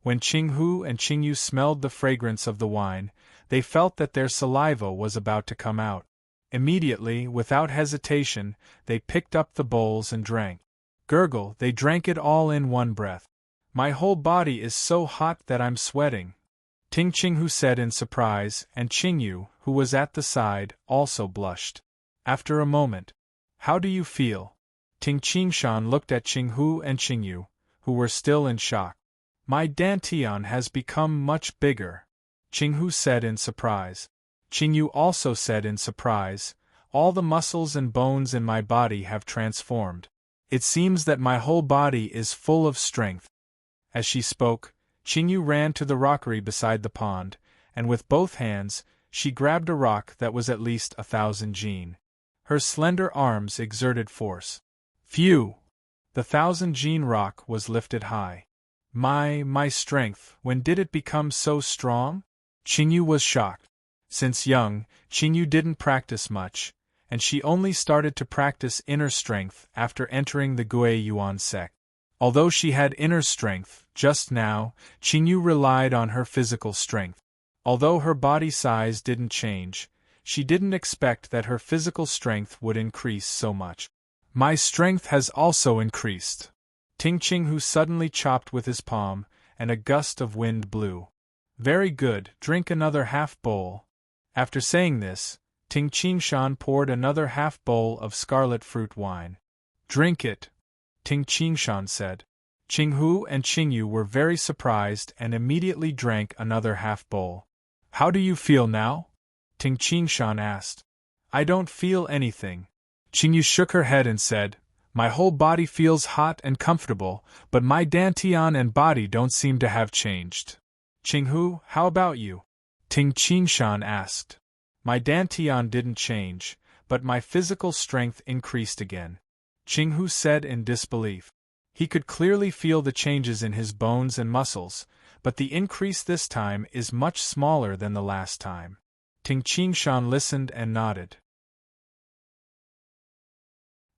When Qinghu and Qingyu smelled the fragrance of the wine, they felt that their saliva was about to come out. Immediately, without hesitation, they picked up the bowls and drank. Gurgle, they drank it all in one breath. My whole body is so hot that I'm sweating, Ting Qinghu said in surprise, and Qingyu, who was at the side, also blushed. After a moment, how do you feel? Ting Qingshan looked at Qinghu and Qingyu, who were still in shock. My dantian has become much bigger, Qinghu said in surprise. Qingyu also said in surprise, all the muscles and bones in my body have transformed. It seems that my whole body is full of strength. As she spoke, Qingyu ran to the rockery beside the pond, and with both hands, she grabbed a rock that was at least 1,000 jin. Her slender arms exerted force. Phew! The 1,000 jin rock was lifted high. My strength, when did it become so strong? Qingyu was shocked. Since young, Qingyu didn't practice much, and she only started to practice inner strength after entering the Gui Yuan sect. Although she had inner strength, just now, Qingyu relied on her physical strength. Although her body size didn't change, she didn't expect that her physical strength would increase so much. My strength has also increased. Ting Qinghu suddenly chopped with his palm, and a gust of wind blew. Very good, drink another half bowl. After saying this, Ting Qingshan poured another half bowl of scarlet fruit wine. Drink it, Ting Qingshan said. Qinghu and Qingyu were very surprised and immediately drank another half bowl. How do you feel now? Ting Qingshan asked. I don't feel anything. Qingyu shook her head and said, my whole body feels hot and comfortable, but my dantian and body don't seem to have changed. Qinghu, how about you? Ting Qingshan asked. My dantian didn't change, but my physical strength increased again, Qinghu said in disbelief. He could clearly feel the changes in his bones and muscles, but the increase this time is much smaller than the last time. Ting Qingshan listened and nodded.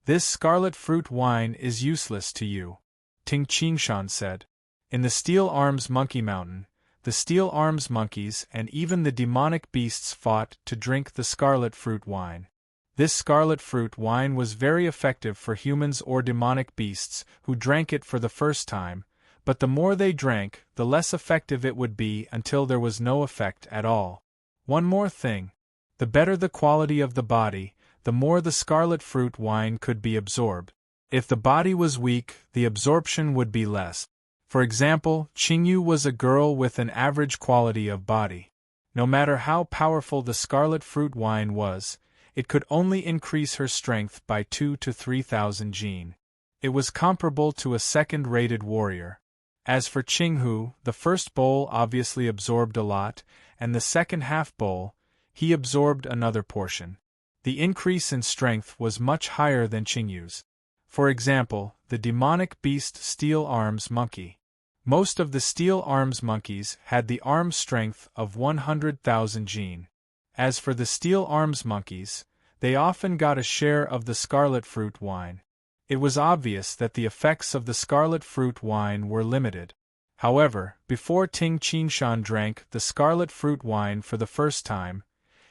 This scarlet fruit wine is useless to you, Ting Qingshan said. In the Steel Arms Monkey Mountain, the Steel Arms monkeys and even the demonic beasts fought to drink the scarlet fruit wine. This scarlet fruit wine was very effective for humans or demonic beasts who drank it for the first time, but the more they drank, the less effective it would be until there was no effect at all. One more thing. The better the quality of the body, the more the scarlet fruit wine could be absorbed. If the body was weak, the absorption would be less. For example, Qingyu was a girl with an average quality of body. No matter how powerful the scarlet fruit wine was, it could only increase her strength by 2,000 to 3,000 jin. It was comparable to a second-rated warrior. As for Qinghu, the first bowl obviously absorbed a lot, and the second half bowl, he absorbed another portion. The increase in strength was much higher than Qingyu's. For example, the demonic beast Steel Arms Monkey. Most of the Steel Arms monkeys had the arm strength of 100,000 jin. As for the Steel Arms monkeys, they often got a share of the scarlet fruit wine. It was obvious that the effects of the scarlet fruit wine were limited. However, before Ting Qingshan drank the scarlet fruit wine for the first time,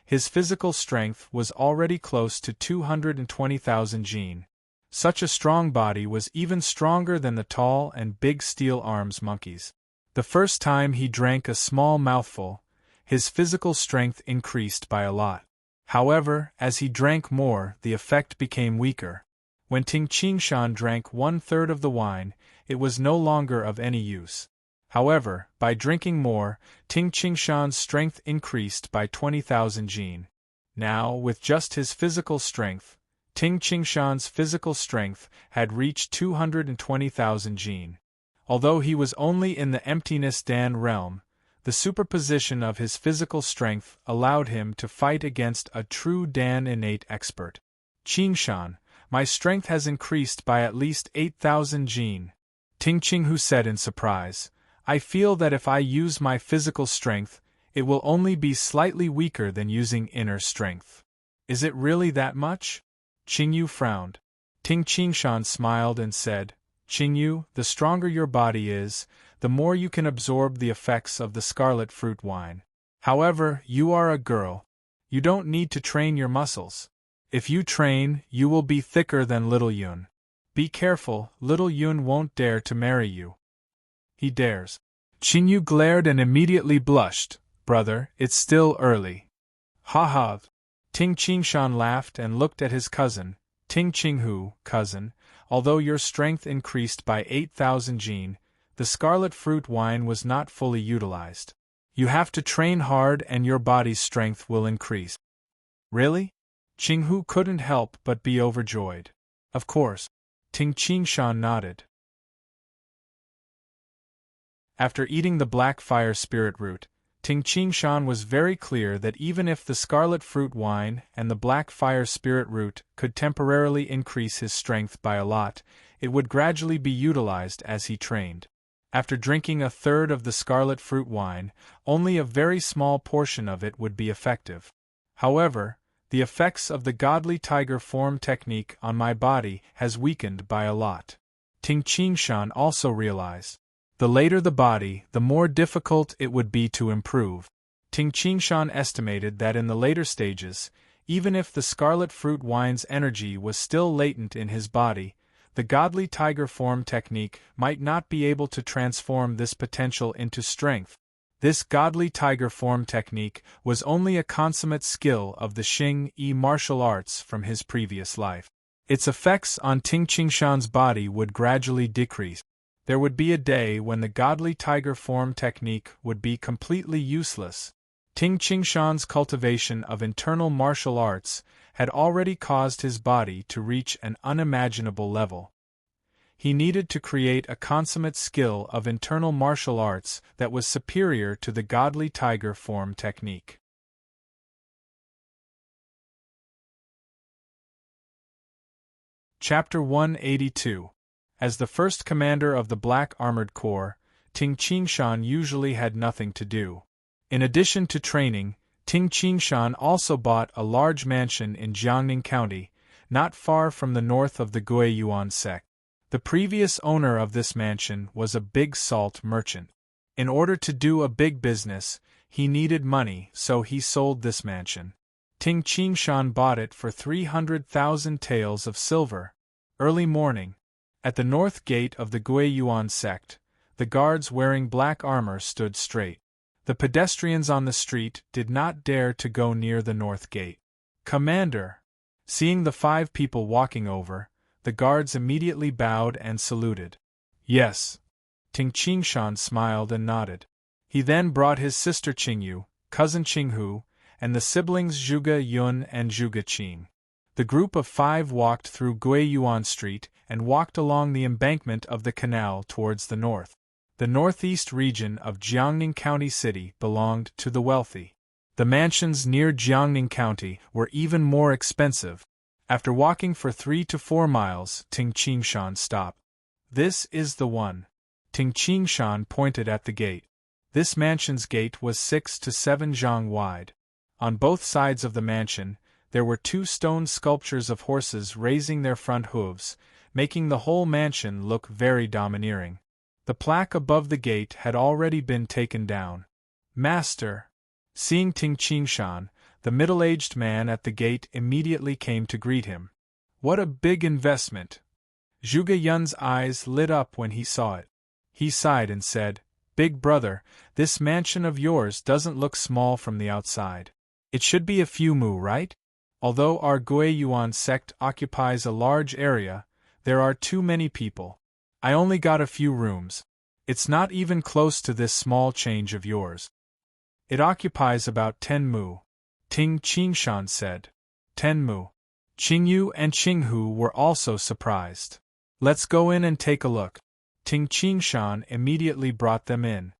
his physical strength was already close to 220,000 jin. Such a strong body was even stronger than the tall and big Steel Arms monkeys. The first time he drank a small mouthful, his physical strength increased by a lot. However, as he drank more, the effect became weaker. When Ting Qingshan drank 1/3 of the wine, it was no longer of any use. However, by drinking more, Ting Qingshan's strength increased by 20,000 jin. Now, with just his physical strength, Ting Qingshan's physical strength had reached 220,000 jin. Although he was only in the emptiness Dan realm, the superposition of his physical strength allowed him to fight against a true Dan innate expert. Qingshan, my strength has increased by at least 8,000 jin. Ting Qinghu said in surprise. I feel that if I use my physical strength, it will only be slightly weaker than using inner strength. Is it really that much? Qingyu frowned. Ting Qingshan smiled and said, Qingyu, the stronger your body is, the more you can absorb the effects of the scarlet fruit wine. However, you are a girl. You don't need to train your muscles. If you train, you will be thicker than Little Yun. Be careful, Little Yun won't dare to marry you. He dares. Qingyu glared and immediately blushed. Brother, it's still early. Ha ha. Ting Qingshan laughed and looked at his cousin. Ting Qinghu, cousin, although your strength increased by 8,000 jin, the scarlet fruit wine was not fully utilized. You have to train hard and your body's strength will increase. Really? Qinghu couldn't help but be overjoyed. Of course. Ting Qingshan nodded. After eating the black fire spirit root, Ting Qingshan was very clear that even if the scarlet fruit wine and the black fire spirit root could temporarily increase his strength by a lot, it would gradually be utilized as he trained. After drinking a third of the scarlet fruit wine, only a very small portion of it would be effective. However, the effects of the godly tiger form technique on my body has weakened by a lot. Ting Qingshan also realized. The later the body, the more difficult it would be to improve. Ting Qingshan estimated that in the later stages, even if the scarlet fruit wine's energy was still latent in his body, the godly tiger form technique might not be able to transform this potential into strength. This godly tiger form technique was only a consummate skill of the Xing-Yi martial arts from his previous life. Its effects on Ting Qingshan's body would gradually decrease. There would be a day when the godly tiger form technique would be completely useless. Ting Qingshan's cultivation of internal martial arts had already caused his body to reach an unimaginable level. He needed to create a consummate skill of internal martial arts that was superior to the godly tiger form technique. Chapter 182. As the first commander of the Black Armored Corps, Ting Qingshan usually had nothing to do. In addition to training, Ting Qingshan also bought a large mansion in Jiangning County, not far from the north of the Guiyuan sect. The previous owner of this mansion was a big salt merchant. In order to do a big business, he needed money, so he sold this mansion. Ting Qingshan bought it for 300,000 taels of silver. Early morning. At the north gate of the Guiyuan sect, the guards wearing black armor stood straight. The pedestrians on the street did not dare to go near the north gate. Commander! Seeing the 5 people walking over, the guards immediately bowed and saluted. Yes. Ting Qingshan smiled and nodded. He then brought his sister Qingyu, cousin Qinghu, and the siblings Zhuge Yun and Zhuge Qin. The group of 5 walked through Guiyuan Street and walked along the embankment of the canal towards the north. The northeast region of Jiangning County City belonged to the wealthy. The mansions near Jiangning County were even more expensive. After walking for 3 to 4 miles, Ting Qingshan stopped. This is the one. Ting Qingshan pointed at the gate. This mansion's gate was 6 to 7 zhang wide. On both sides of the mansion, there were 2 stone sculptures of horses raising their front hooves, making the whole mansion look very domineering. The plaque above the gate had already been taken down. Master! Seeing Ting Qingshan, the middle-aged man at the gate immediately came to greet him. What a big investment! Zhuge Yun's eyes lit up when he saw it. He sighed and said, Big brother, this mansion of yours doesn't look small from the outside. It should be a few mu, right? Although our Guiyuan sect occupies a large area, there are too many people. I only got a few rooms. It's not even close to this small change of yours. It occupies about 10 mu. Ting Qingshan said. 10 mu. Qingyu and Qinghu were also surprised. Let's go in and take a look. Ting Qingshan immediately brought them in.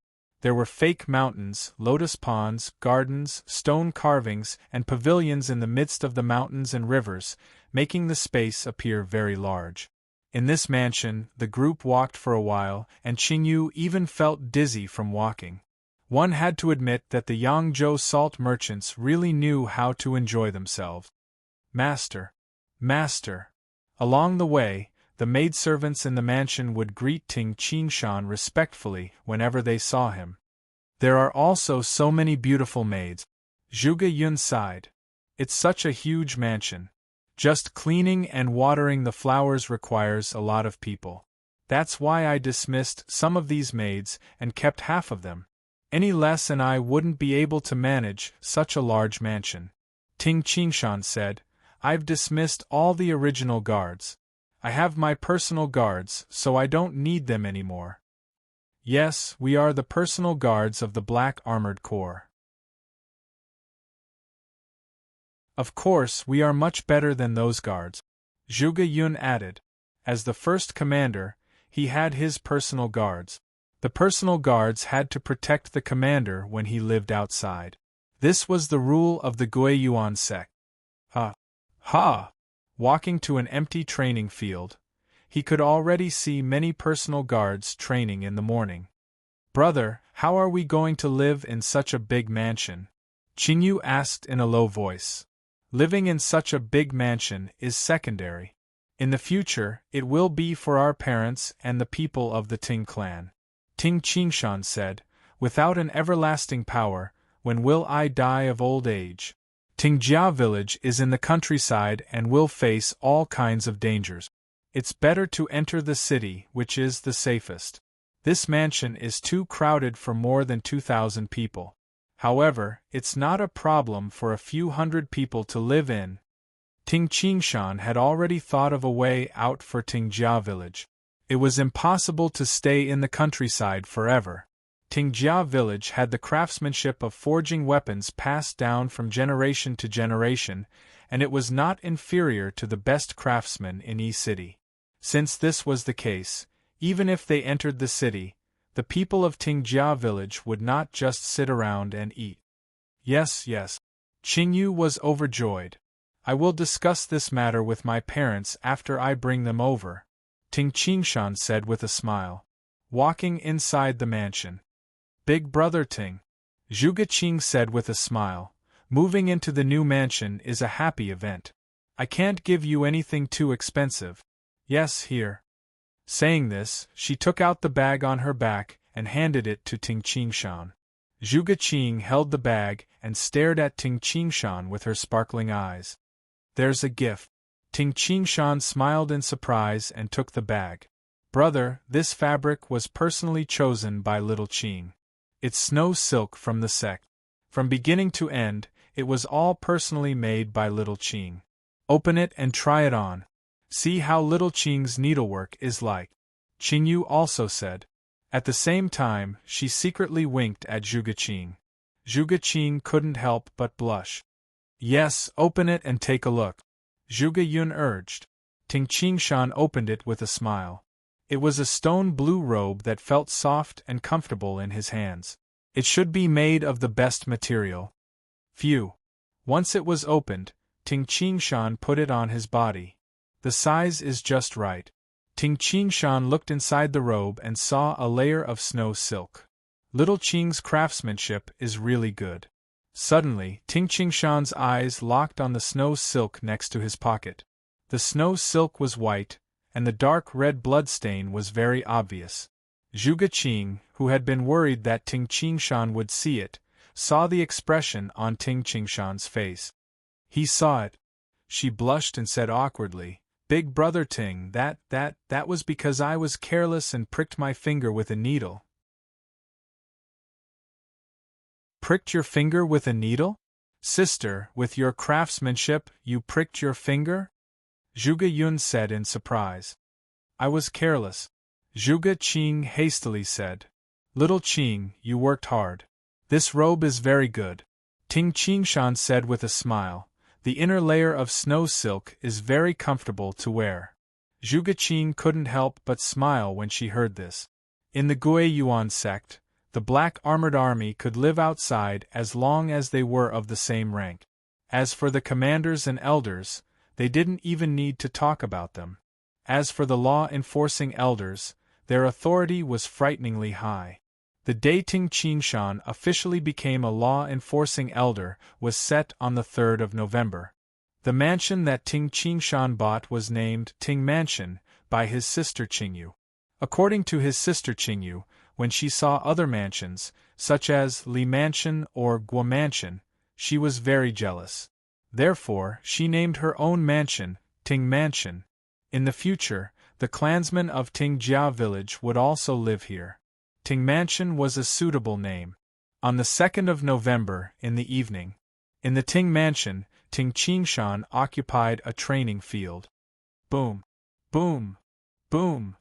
There were fake mountains, lotus ponds, gardens, stone carvings, and pavilions in the midst of the mountains and rivers, making the space appear very large. In this mansion, the group walked for a while, and Qingyu even felt dizzy from walking. One had to admit that the Yangzhou salt merchants really knew how to enjoy themselves. Master! Master! Along the way, the maidservants in the mansion would greet Ting Qingshan respectfully whenever they saw him. There are also so many beautiful maids. Zhuge Yun sighed. It's such a huge mansion. Just cleaning and watering the flowers requires a lot of people. That's why I dismissed some of these maids and kept half of them. Any less and I wouldn't be able to manage such a large mansion. Ting Qingshan said, I've dismissed all the original guards. I have my personal guards, so I don't need them anymore. Yes, we are the personal guards of the Black Armored Corps. Of course, we are much better than those guards, Zhuge Yun added. As the first commander, he had his personal guards. The personal guards had to protect the commander when he lived outside. This was the rule of the Guiyuan sect. Ha! Walking to an empty training field, he could already see many personal guards training in the morning. Brother, how are we going to live in such a big mansion? Qingyu asked in a low voice. Living in such a big mansion is secondary. In the future, it will be for our parents and the people of the Ting clan. Ting Qingshan said, without an everlasting power, when will I die of old age? Tingjia village is in the countryside and will face all kinds of dangers. It's better to enter the city, which is the safest. This mansion is too crowded for more than 2,000 people. However, it's not a problem for a few hundred people to live in. Ting Qingshan had already thought of a way out for Tingjia village. It was impossible to stay in the countryside forever. Tingjia village had the craftsmanship of forging weapons passed down from generation to generation, and it was not inferior to the best craftsmen in Yi City. Since this was the case, even if they entered the city, the people of Tingjia village would not just sit around and eat. Yes. Qingyu was overjoyed. I will discuss this matter with my parents after I bring them over, Ting Qingshan said with a smile. Walking inside the mansion. Big brother Ting, Zhuge Qing said with a smile, moving into the new mansion is a happy event. I can't give you anything too expensive. Yes, here. Saying this, she took out the bag on her back and handed it to Ting Qingshan. Zhuge Qing held the bag and stared at Ting Qingshan with her sparkling eyes. There's a gift. Ting Qingshan smiled in surprise and took the bag. Brother, this fabric was personally chosen by little Qing. It's snow silk from the sect. From beginning to end, it was all personally made by little Qing. Open it and try it on. See how little Qing's needlework is like. Qingyu also said. At the same time, she secretly winked at Zhuge Qing. Zhuge Qing couldn't help but blush. Yes, open it and take a look, Zhuge Yun urged. Ting Qingshan opened it with a smile. It was a stone blue robe that felt soft and comfortable in his hands. It should be made of the best material. Phew. Once it was opened, Ting Qingshan put it on his body. The size is just right. Ting Qingshan looked inside the robe and saw a layer of snow silk. Little Qing's craftsmanship is really good. Suddenly, Ting Qingshan's eyes locked on the snow silk next to his pocket. The snow silk was white, and the dark red bloodstain was very obvious. Zhuge Qing, who had been worried that Ting Qingshan would see it, saw the expression on Ting Qingshan's face. He saw it. She blushed and said awkwardly, Big brother Ting, that was because I was careless and pricked my finger with a needle. Pricked your finger with a needle? Sister, with your craftsmanship, you pricked your finger? Zhuge Yun said in surprise. I was careless, Zhuge Qing hastily said. Little Qing, you worked hard. This robe is very good, Ting Qingshan said with a smile. The inner layer of snow silk is very comfortable to wear. Zhuge Qin couldn't help but smile when she heard this. In the Gui Yuan sect, the black armored army could live outside as long as they were of the same rank. As for the commanders and elders, they didn't even need to talk about them. As for the law-enforcing elders, their authority was frighteningly high. The day Ting Qingshan officially became a law-enforcing elder was set on the 3rd of November. The mansion that Ting Qingshan bought was named Ting Mansion by his sister Qingyu. According to his sister Qingyu, when she saw other mansions, such as Li Mansion or Guo Mansion, she was very jealous. Therefore, she named her own mansion Ting Mansion. In the future, the clansmen of Ting Jia village would also live here. Ting Mansion was a suitable name. On the 2nd of November, in the evening, in the Ting Mansion, Ting Qingshan occupied a training field. Boom! Boom! Boom!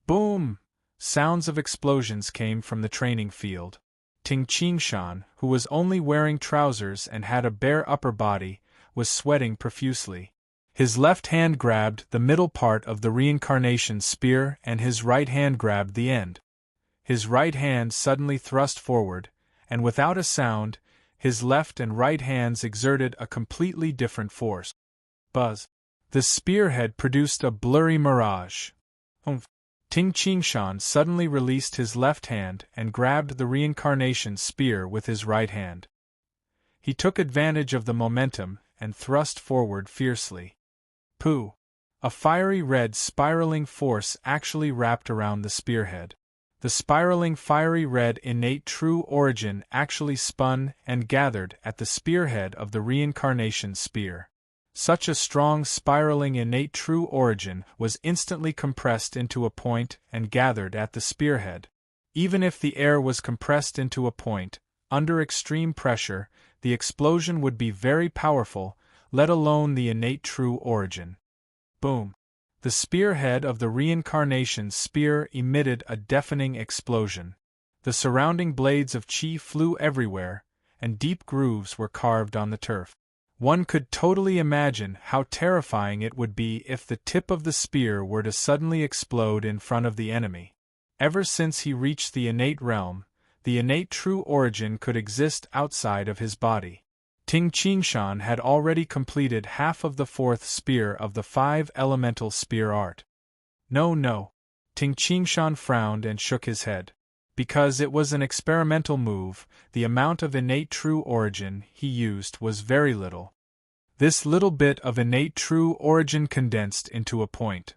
Boom! Sounds of explosions came from the training field. Ting Qingshan, who was only wearing trousers and had a bare upper body, was sweating profusely. His left hand grabbed the middle part of the reincarnation spear and his right hand grabbed the end. His right hand suddenly thrust forward, and without a sound, his left and right hands exerted a completely different force. Buzz! The spearhead produced a blurry mirage. Ting Qingshan suddenly released his left hand and grabbed the reincarnation spear with his right hand. He took advantage of the momentum and thrust forward fiercely. Pooh! A fiery red spiraling force actually wrapped around the spearhead. The spiraling fiery red innate true origin actually spun and gathered at the spearhead of the reincarnation spear. Such a strong spiraling innate true origin was instantly compressed into a point and gathered at the spearhead. Even if the air was compressed into a point, under extreme pressure, the explosion would be very powerful, let alone the innate true origin. Boom! The spearhead of the reincarnation spear emitted a deafening explosion. The surrounding blades of qi flew everywhere, and deep grooves were carved on the turf. One could totally imagine how terrifying it would be if the tip of the spear were to suddenly explode in front of the enemy. Ever since he reached the innate realm, the innate true origin could exist outside of his body. Ting Qingshan had already completed half of the 4th spear of the 5 elemental spear art. No. Ting Qingshan frowned and shook his head. Because it was an experimental move, the amount of innate true origin he used was very little. This little bit of innate true origin condensed into a point.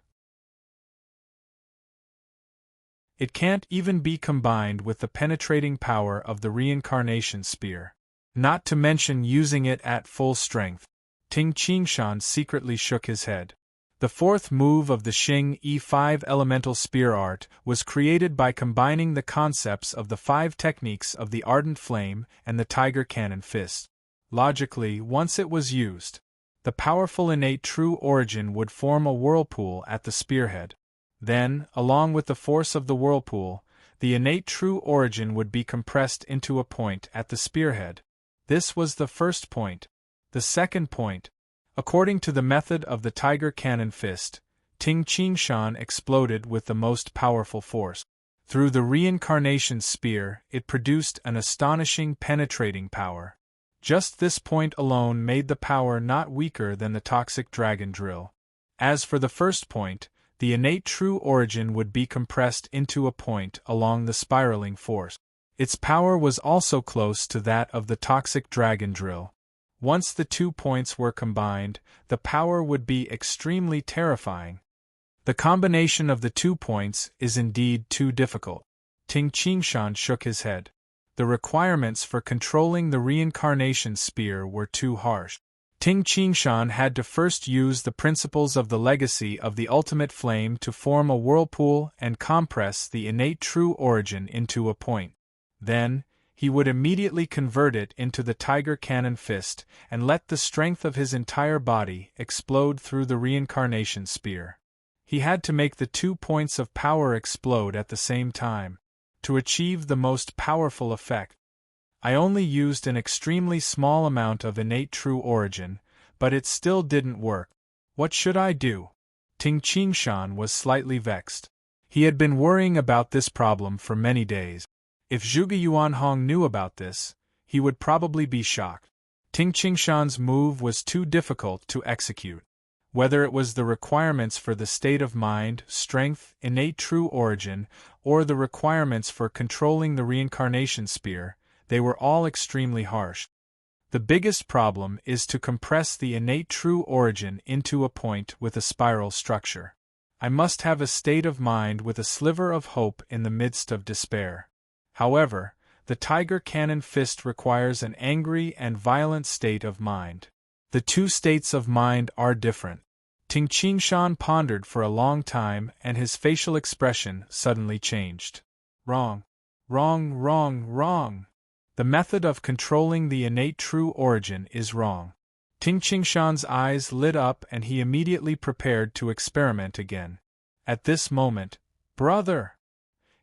It can't even be combined with the penetrating power of the reincarnation spear. Not to mention using it at full strength. Ting Qingshan secretly shook his head. The 4th move of the Xing E5 elemental spear art was created by combining the concepts of the 5 techniques of the ardent flame and the tiger cannon fist. Logically, once it was used, the powerful innate true origin would form a whirlpool at the spearhead. Then, along with the force of the whirlpool, the innate true origin would be compressed into a point at the spearhead. This was the first point. The second point. According to the method of the tiger cannon fist, Ting Qingshan exploded with the most powerful force. Through the reincarnation spear, it produced an astonishing penetrating power. Just this point alone made the power not weaker than the toxic dragon drill. As for the first point, the innate true origin would be compressed into a point along the spiraling force. Its power was also close to that of the toxic dragon drill. Once the 2 points were combined, the power would be extremely terrifying. The combination of the 2 points is indeed too difficult. Ting Qingshan shook his head. The requirements for controlling the reincarnation spear were too harsh. Ting Qingshan had to first use the principles of the legacy of the ultimate flame to form a whirlpool and compress the innate true origin into a point. Then, he would immediately convert it into the tiger cannon fist and let the strength of his entire body explode through the reincarnation spear. He had to make the 2 points of power explode at the same time. To achieve the most powerful effect, I only used an extremely small amount of innate true origin, But it still didn't work. What should I do? Ting Qingshan was slightly vexed. He had been worrying about this problem for many days. If Zhuge Yuanhong knew about this, he would probably be shocked. Ting Qingshan's move was too difficult to execute. Whether it was the requirements for the state of mind, strength, innate true origin, or the requirements for controlling the reincarnation spear, they were all extremely harsh. The biggest problem is to compress the innate true origin into a point with a spiral structure. I must have a state of mind with a sliver of hope in the midst of despair. However, the tiger cannon fist requires an angry and violent state of mind. The two states of mind are different. Ting Qingshan pondered for a long time, and his facial expression suddenly changed. Wrong. Wrong, wrong, wrong. The method of controlling the innate true origin is wrong. Ting Qingshan's eyes lit up and he immediately prepared to experiment again. At this moment, "Brother!"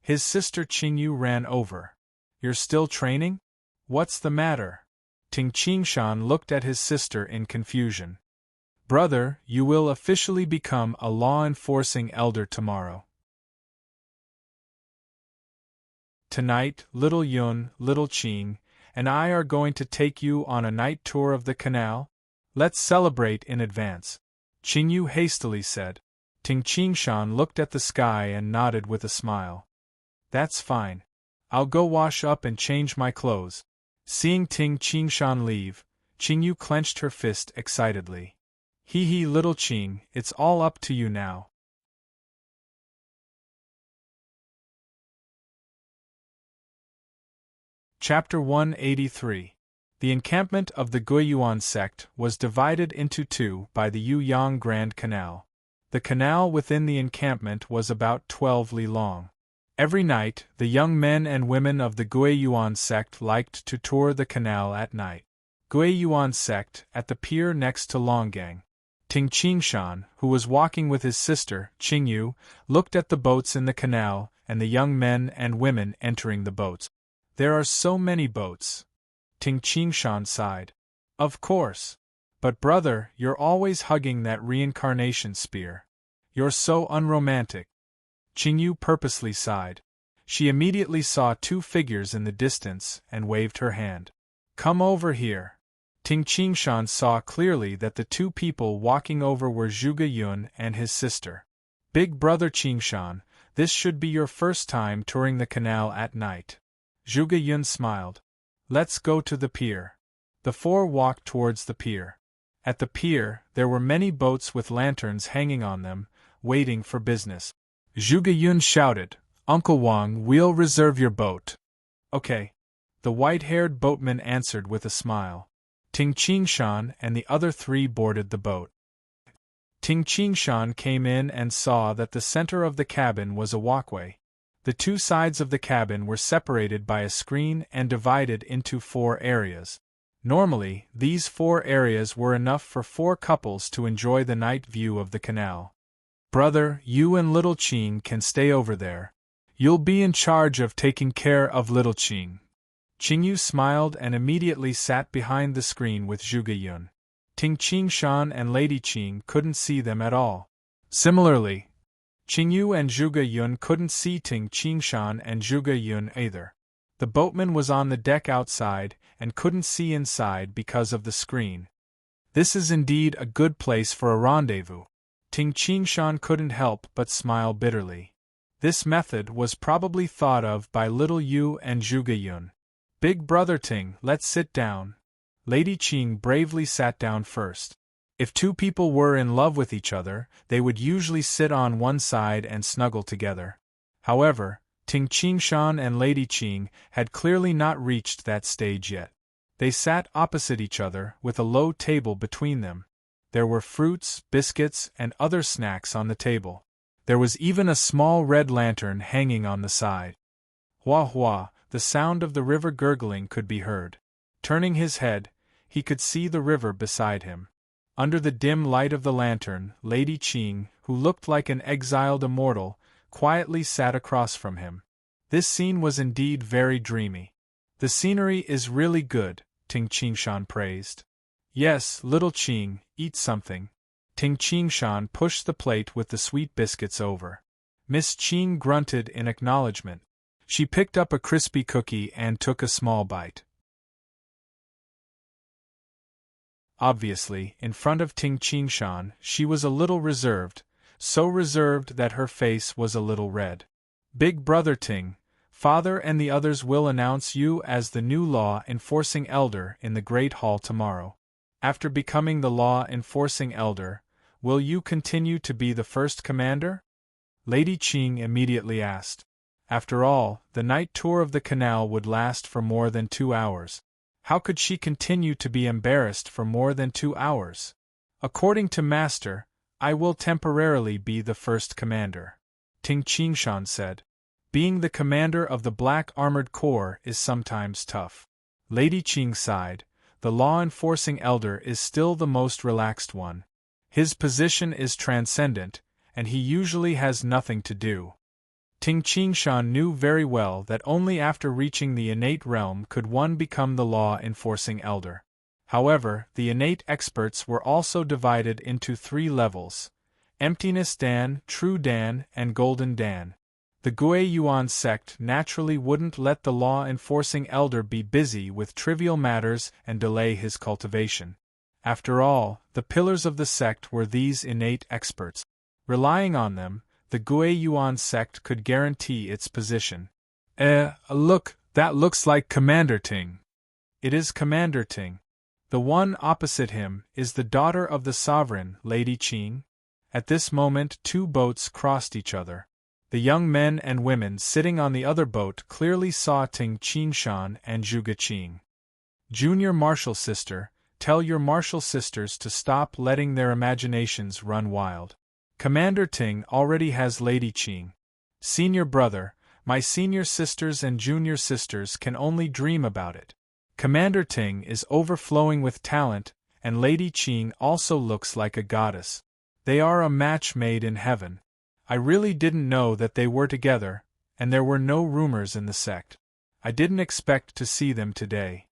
His sister Qingyu ran over. "You're still training? What's the matter?" Ting Qingshan looked at his sister in confusion. "Brother, you will officially become a law-enforcing elder tomorrow. Tonight, little Yun, little Qing, and I are going to take you on a night tour of the canal. Let's celebrate in advance," Qingyu hastily said. Ting Qingshan looked at the sky and nodded with a smile. "That's fine. I'll go wash up and change my clothes." Seeing Ting Qingshan leave, Qingyu clenched her fist excitedly. "Hee, little Qing, it's all up to you now." Chapter 183. The encampment of the Guiyuan sect was divided into two by the Yuyang Grand Canal. The canal within the encampment was about 12 li long. Every night, the young men and women of the Guiyuan sect liked to tour the canal at night. Guiyuan sect, at the pier next to Longgang. Ting Qingshan, who was walking with his sister, Qingyu, looked at the boats in the canal and the young men and women entering the boats. "There are so many boats." Ting Qingshan sighed. "Of course. But brother, you're always hugging that reincarnation spear. You're so unromantic." Qingyu purposely sighed. She immediately saw two figures in the distance and waved her hand. "Come over here." Ting Qingshan saw clearly that the two people walking over were Zhuge Yun and his sister. "Big brother Qingshan, this should be your first time touring the canal at night." Zhuge Yun smiled. "Let's go to the pier." The four walked towards the pier. At the pier, there were many boats with lanterns hanging on them, waiting for business. Zhuge Yun shouted, "Uncle Wang, we'll reserve your boat." "Okay." The white-haired boatman answered with a smile. Ting Qingshan and the other three boarded the boat. Ting Qingshan came in and saw that the center of the cabin was a walkway. The two sides of the cabin were separated by a screen and divided into 4 areas. Normally, these 4 areas were enough for 4 couples to enjoy the night view of the canal. "Brother, you and little Qing can stay over there. You'll be in charge of taking care of little Qing." Qingyu smiled and immediately sat behind the screen with Zhuge Yun. Ting Qingshan and Lady Qing couldn't see them at all. Similarly, Qingyu and Zhuge Yun couldn't see Ting Qingshan and Zhuge Yun either. The boatman was on the deck outside and couldn't see inside because of the screen. This is indeed a good place for a rendezvous. Ting Qingshan couldn't help but smile bitterly. This method was probably thought of by little Yu and Zhuge Yun. "Big brother Ting, let's sit down." Lady Qing bravely sat down first. If two people were in love with each other, they would usually sit on one side and snuggle together. However, Ting Qingshan and Lady Qing had clearly not reached that stage yet. They sat opposite each other, with a low table between them. There were fruits, biscuits, and other snacks on the table. There was even a small red lantern hanging on the side. Hua hua, the sound of the river gurgling could be heard. Turning his head, he could see the river beside him. Under the dim light of the lantern, Lady Qing, who looked like an exiled immortal, quietly sat across from him. This scene was indeed very dreamy. "The scenery is really good," Ting Qingshan praised. Yes, little Qing, eat something. Ting Qingshan pushed the plate with the sweet biscuits over. Miss Qing grunted in acknowledgement. She picked up a crispy cookie and took a small bite. Obviously, in front of Ting Qingshan, she was a little reserved, so reserved that her face was a little red. Big brother Ting, father and the others will announce you as the new law-enforcing elder in the Great Hall tomorrow. After becoming the law-enforcing elder, will you continue to be the first commander? Lady Qing immediately asked. After all, the night tour of the canal would last for more than 2 hours. How could she continue to be embarrassed for more than 2 hours? According to Master, I will temporarily be the first commander. Ting Qingshan said. Being the commander of the Black Armored Corps is sometimes tough. Lady Qing sighed. The law-enforcing elder is still the most relaxed one. His position is transcendent, and he usually has nothing to do. Ting Qingshan knew very well that only after reaching the innate realm could one become the law-enforcing elder. However, the innate experts were also divided into 3 levels: Emptiness Dan, True Dan, and Golden Dan. The Gui Yuan sect naturally wouldn't let the law-enforcing elder be busy with trivial matters and delay his cultivation. After all, the pillars of the sect were these innate experts. Relying on them, the Gui Yuan sect could guarantee its position. Look, that looks like Commander Ting. It is Commander Ting. The one opposite him is the daughter of the sovereign, Lady Qing. At this moment 2 boats crossed each other. The young men and women sitting on the other boat clearly saw Ting Qingshan and Zhuge Qing. Junior Marshal Sister, tell your Marshal Sisters to stop letting their imaginations run wild. Commander Ting already has Lady Qing. Senior brother, my senior sisters and junior sisters can only dream about it. Commander Ting is overflowing with talent, and Lady Qing also looks like a goddess. They are a match made in heaven. I really didn't know that they were together, and there were no rumors in the sect. I didn't expect to see them today.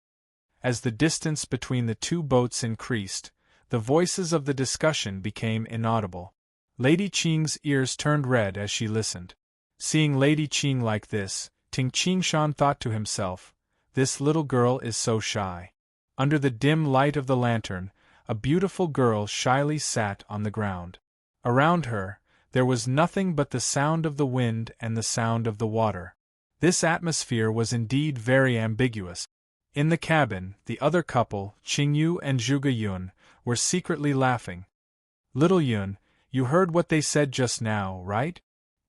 As the distance between the 2 boats increased, the voices of the discussion became inaudible. Lady Qing's ears turned red as she listened. Seeing Lady Qing like this, Ting Qingshan thought to himself, this little girl is so shy. Under the dim light of the lantern, a beautiful girl shyly sat on the ground. Around her, there was nothing but the sound of the wind and the sound of the water. This atmosphere was indeed very ambiguous. In the cabin, the other couple, Qingyu and Zhuge Yun, were secretly laughing. Little Yun, you heard what they said just now, right?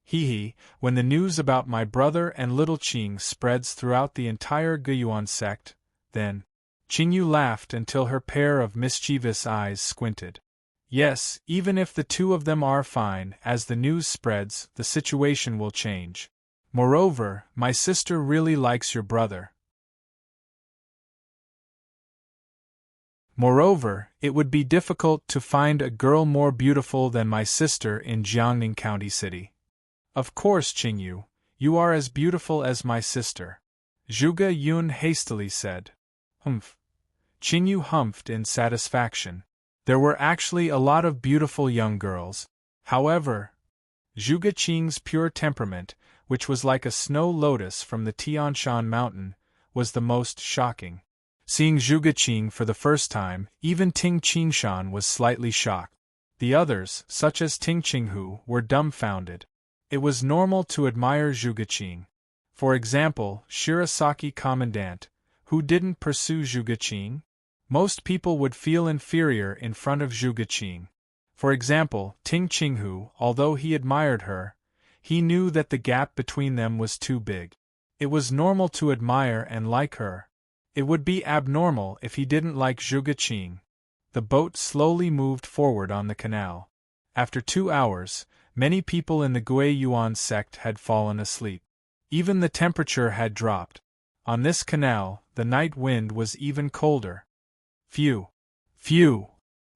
Hee, when the news about my brother and little Qing spreads throughout the entire Guyuan sect, then. Qingyu laughed until her pair of mischievous eyes squinted. Yes, even if the 2 of them are fine, as the news spreads, the situation will change. Moreover, my sister really likes your brother. Moreover, it would be difficult to find a girl more beautiful than my sister in Jiangning County City. Of course, Qingyu, you are as beautiful as my sister. Zhuge Yun hastily said. Humph. Qingyu humphed in satisfaction. There were actually a lot of beautiful young girls. However, Zhuge Qing's pure temperament, which was like a snow lotus from the Tianshan mountain, was the most shocking. Seeing Zhuge Qing for the first time, even Ting Qingshan was slightly shocked. The others, such as Ting Qinghu, were dumbfounded. It was normal to admire Zhuge Qing. For example, Shirasaki Commandant, who didn't pursue Zhuge Qing? Most people would feel inferior in front of Zhuge Qing. For example, Ting Qinghu, although he admired her, he knew that the gap between them was too big. It was normal to admire and like her. It would be abnormal if he didn't like Zhuge Qing. The boat slowly moved forward on the canal. After 2 hours, many people in the Gui Yuan sect had fallen asleep. Even the temperature had dropped. On this canal, the night wind was even colder. Phew!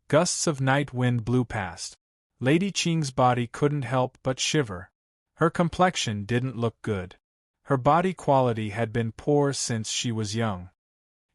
Gusts of night wind blew past. Lady Qing's body couldn't help but shiver. Her complexion didn't look good. Her body quality had been poor since she was young.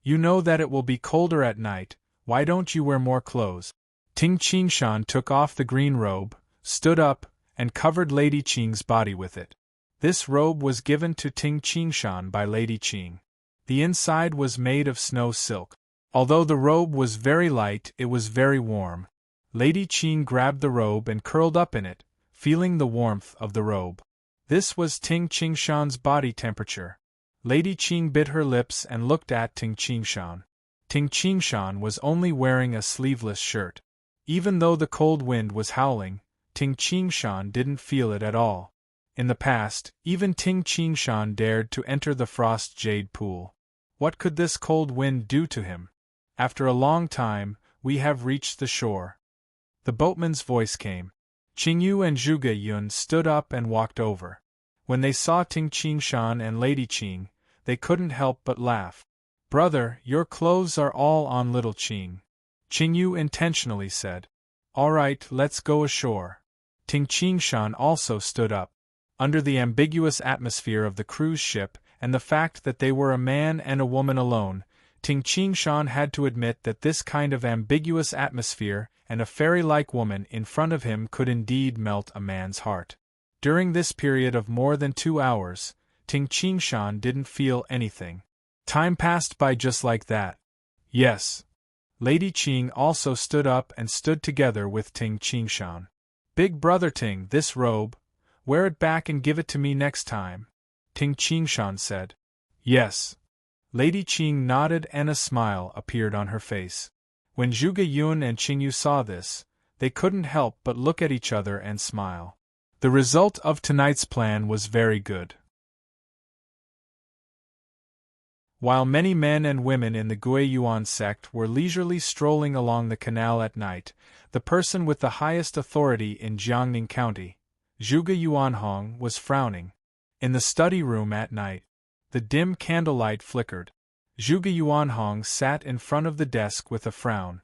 You know that it will be colder at night, Why don't you wear more clothes? Ting Qingshan took off the green robe, stood up, and covered Lady Qing's body with it. This robe was given to Ting Qingshan by Lady Qing. The inside was made of snow silk. Although the robe was very light, it was very warm. Lady Qing grabbed the robe and curled up in it, feeling the warmth of the robe. This was Ting Qingshan's body temperature. Lady Qing bit her lips and looked at Ting Qingshan. Ting Qingshan was only wearing a sleeveless shirt. Even though the cold wind was howling, Ting Qingshan didn't feel it at all. In the past, even Ting Qingshan dared to enter the frost jade pool. What could this cold wind do to him? After a long time, we have reached the shore. The boatman's voice came. Qingyu and Zhuge Yun stood up and walked over. When they saw Ting Qingshan and Lady Qing, they couldn't help but laugh. "Brother, your clothes are all on little Qing," Qingyu intentionally said. "All right, let's go ashore." Ting Qingshan also stood up. Under the ambiguous atmosphere of the cruise ship, and the fact that they were a man and a woman alone, Ting Qingshan had to admit that this kind of ambiguous atmosphere and a fairy-like woman in front of him could indeed melt a man's heart. During this period of more than 2 hours, Ting Qingshan didn't feel anything. Time passed by just like that. Yes. Lady Qing also stood up and stood together with Ting Qingshan. "Big brother Ting, this robe, wear it back and give it to me next time," Ting Qingshan said. "Yes." Lady Qing nodded and a smile appeared on her face. When Zhuge Yun and Qingyu saw this, they couldn't help but look at each other and smile. The result of tonight's plan was very good. While many men and women in the Guiyuan sect were leisurely strolling along the canal at night, the person with the highest authority in Jiangning County, Zhuge Yuanhong, was frowning. In the study room at night, the dim candlelight flickered. Zhuge Yuanhong sat in front of the desk with a frown.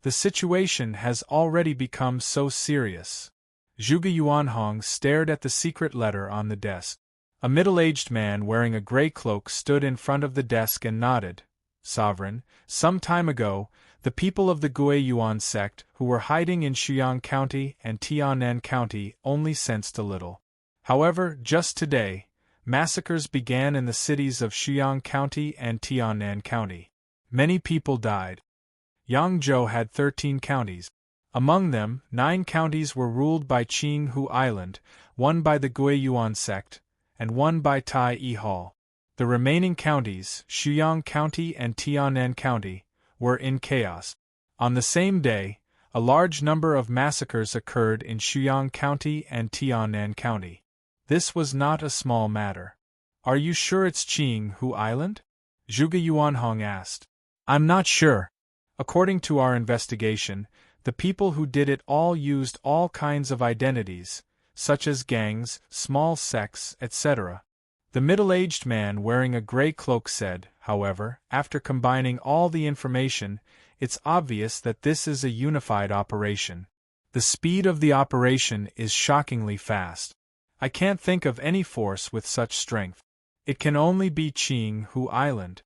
The situation has already become so serious. Zhuge Yuanhong stared at the secret letter on the desk. A middle-aged man wearing a gray cloak stood in front of the desk and nodded. "Sovereign, some time ago, the people of the Guiyuan sect who were hiding in Shuyang County and Tianan County only sensed a little. However, just today, massacres began in the cities of Shuyang County and Tianan County. Many people died. Yangzhou had 13 counties. Among them, 9 counties were ruled by Qinghu Island, 1 by the Guiyuan sect, and 1 by Tai Yi Hall. The remaining counties, Shuyang County and Tianan County, were in chaos. On the same day, a large number of massacres occurred in Shuyang County and Tianan County. This was not a small matter. "Are you sure it's Qinghu Island?" Zhuge Yuanhong asked. "I'm not sure. According to our investigation, the people who did it all used all kinds of identities, such as gangs, small sects, etc." The middle-aged man wearing a gray cloak said, however, after combining all the information, "It's obvious that this is a unified operation. The speed of the operation is shockingly fast. I can't think of any force with such strength. It can only be Qinghu Island."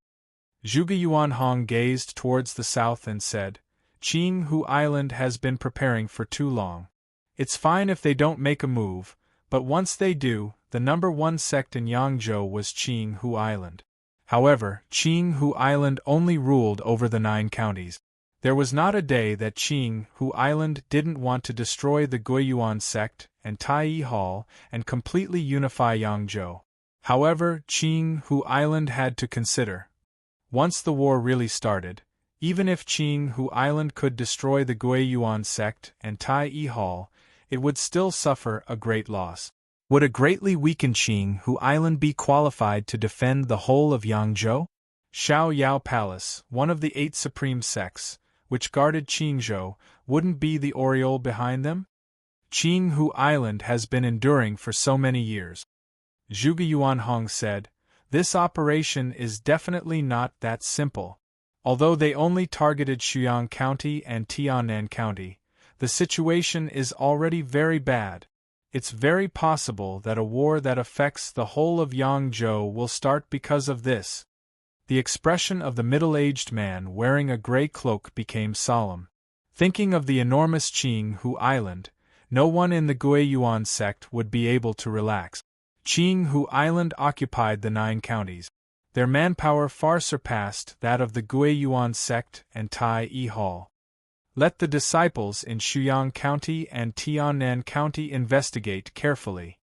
Zhuge Yuanhong gazed towards the south and said, "Qinghu Island has been preparing for too long. It's fine if they don't make a move, but once they do, the number 1 sect in Yangzhou was Qinghu Island. However, Qinghu Island only ruled over the 9 counties. There was not a day that Qinghu Island didn't want to destroy the Guiyuan sect and Tai Yi Hall and completely unify Yangzhou. However, Qinghu Island had to consider. Once the war really started, even if Qinghu Island could destroy the Guiyuan sect and Tai Yi Hall, it would still suffer a great loss. Would a greatly weakened Qinghu Island be qualified to defend the whole of Yangzhou? Xiao Yao Palace, one of the 8 supreme sects, which guarded Qingzhou, wouldn't be the aureole behind them? Qinghu Island has been enduring for so many years. Zhuge Yuanhong said, "This operation is definitely not that simple. Although they only targeted Shuyang County and Tianan County, the situation is already very bad. It's very possible that a war that affects the whole of Yangzhou will start because of this." The expression of the middle-aged man wearing a gray cloak became solemn. Thinking of the enormous Qinghu Island, no one in the Guiyuan sect would be able to relax. Qinghu Island occupied the 9 counties. Their manpower far surpassed that of the Guiyuan sect and Tai E Hall. Let the disciples in Shuyang County and Tiannan County investigate carefully.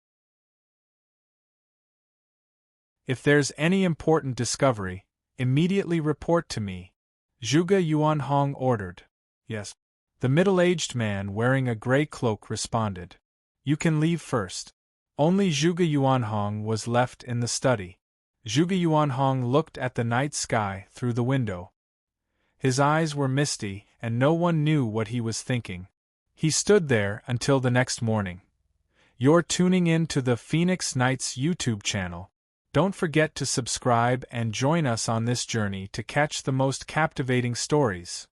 If there's any important discovery, immediately report to me, Zhuge Yuanhong ordered. Yes. The middle-aged man wearing a gray cloak responded. You can leave first. Only Zhuge Yuanhong was left in the study. Zhuge Yuanhong looked at the night sky through the window. His eyes were misty, and no one knew what he was thinking. He stood there until the next morning. You're tuning in to the Phoenix Nights YouTube channel. Don't forget to subscribe and join us on this journey to catch the most captivating stories.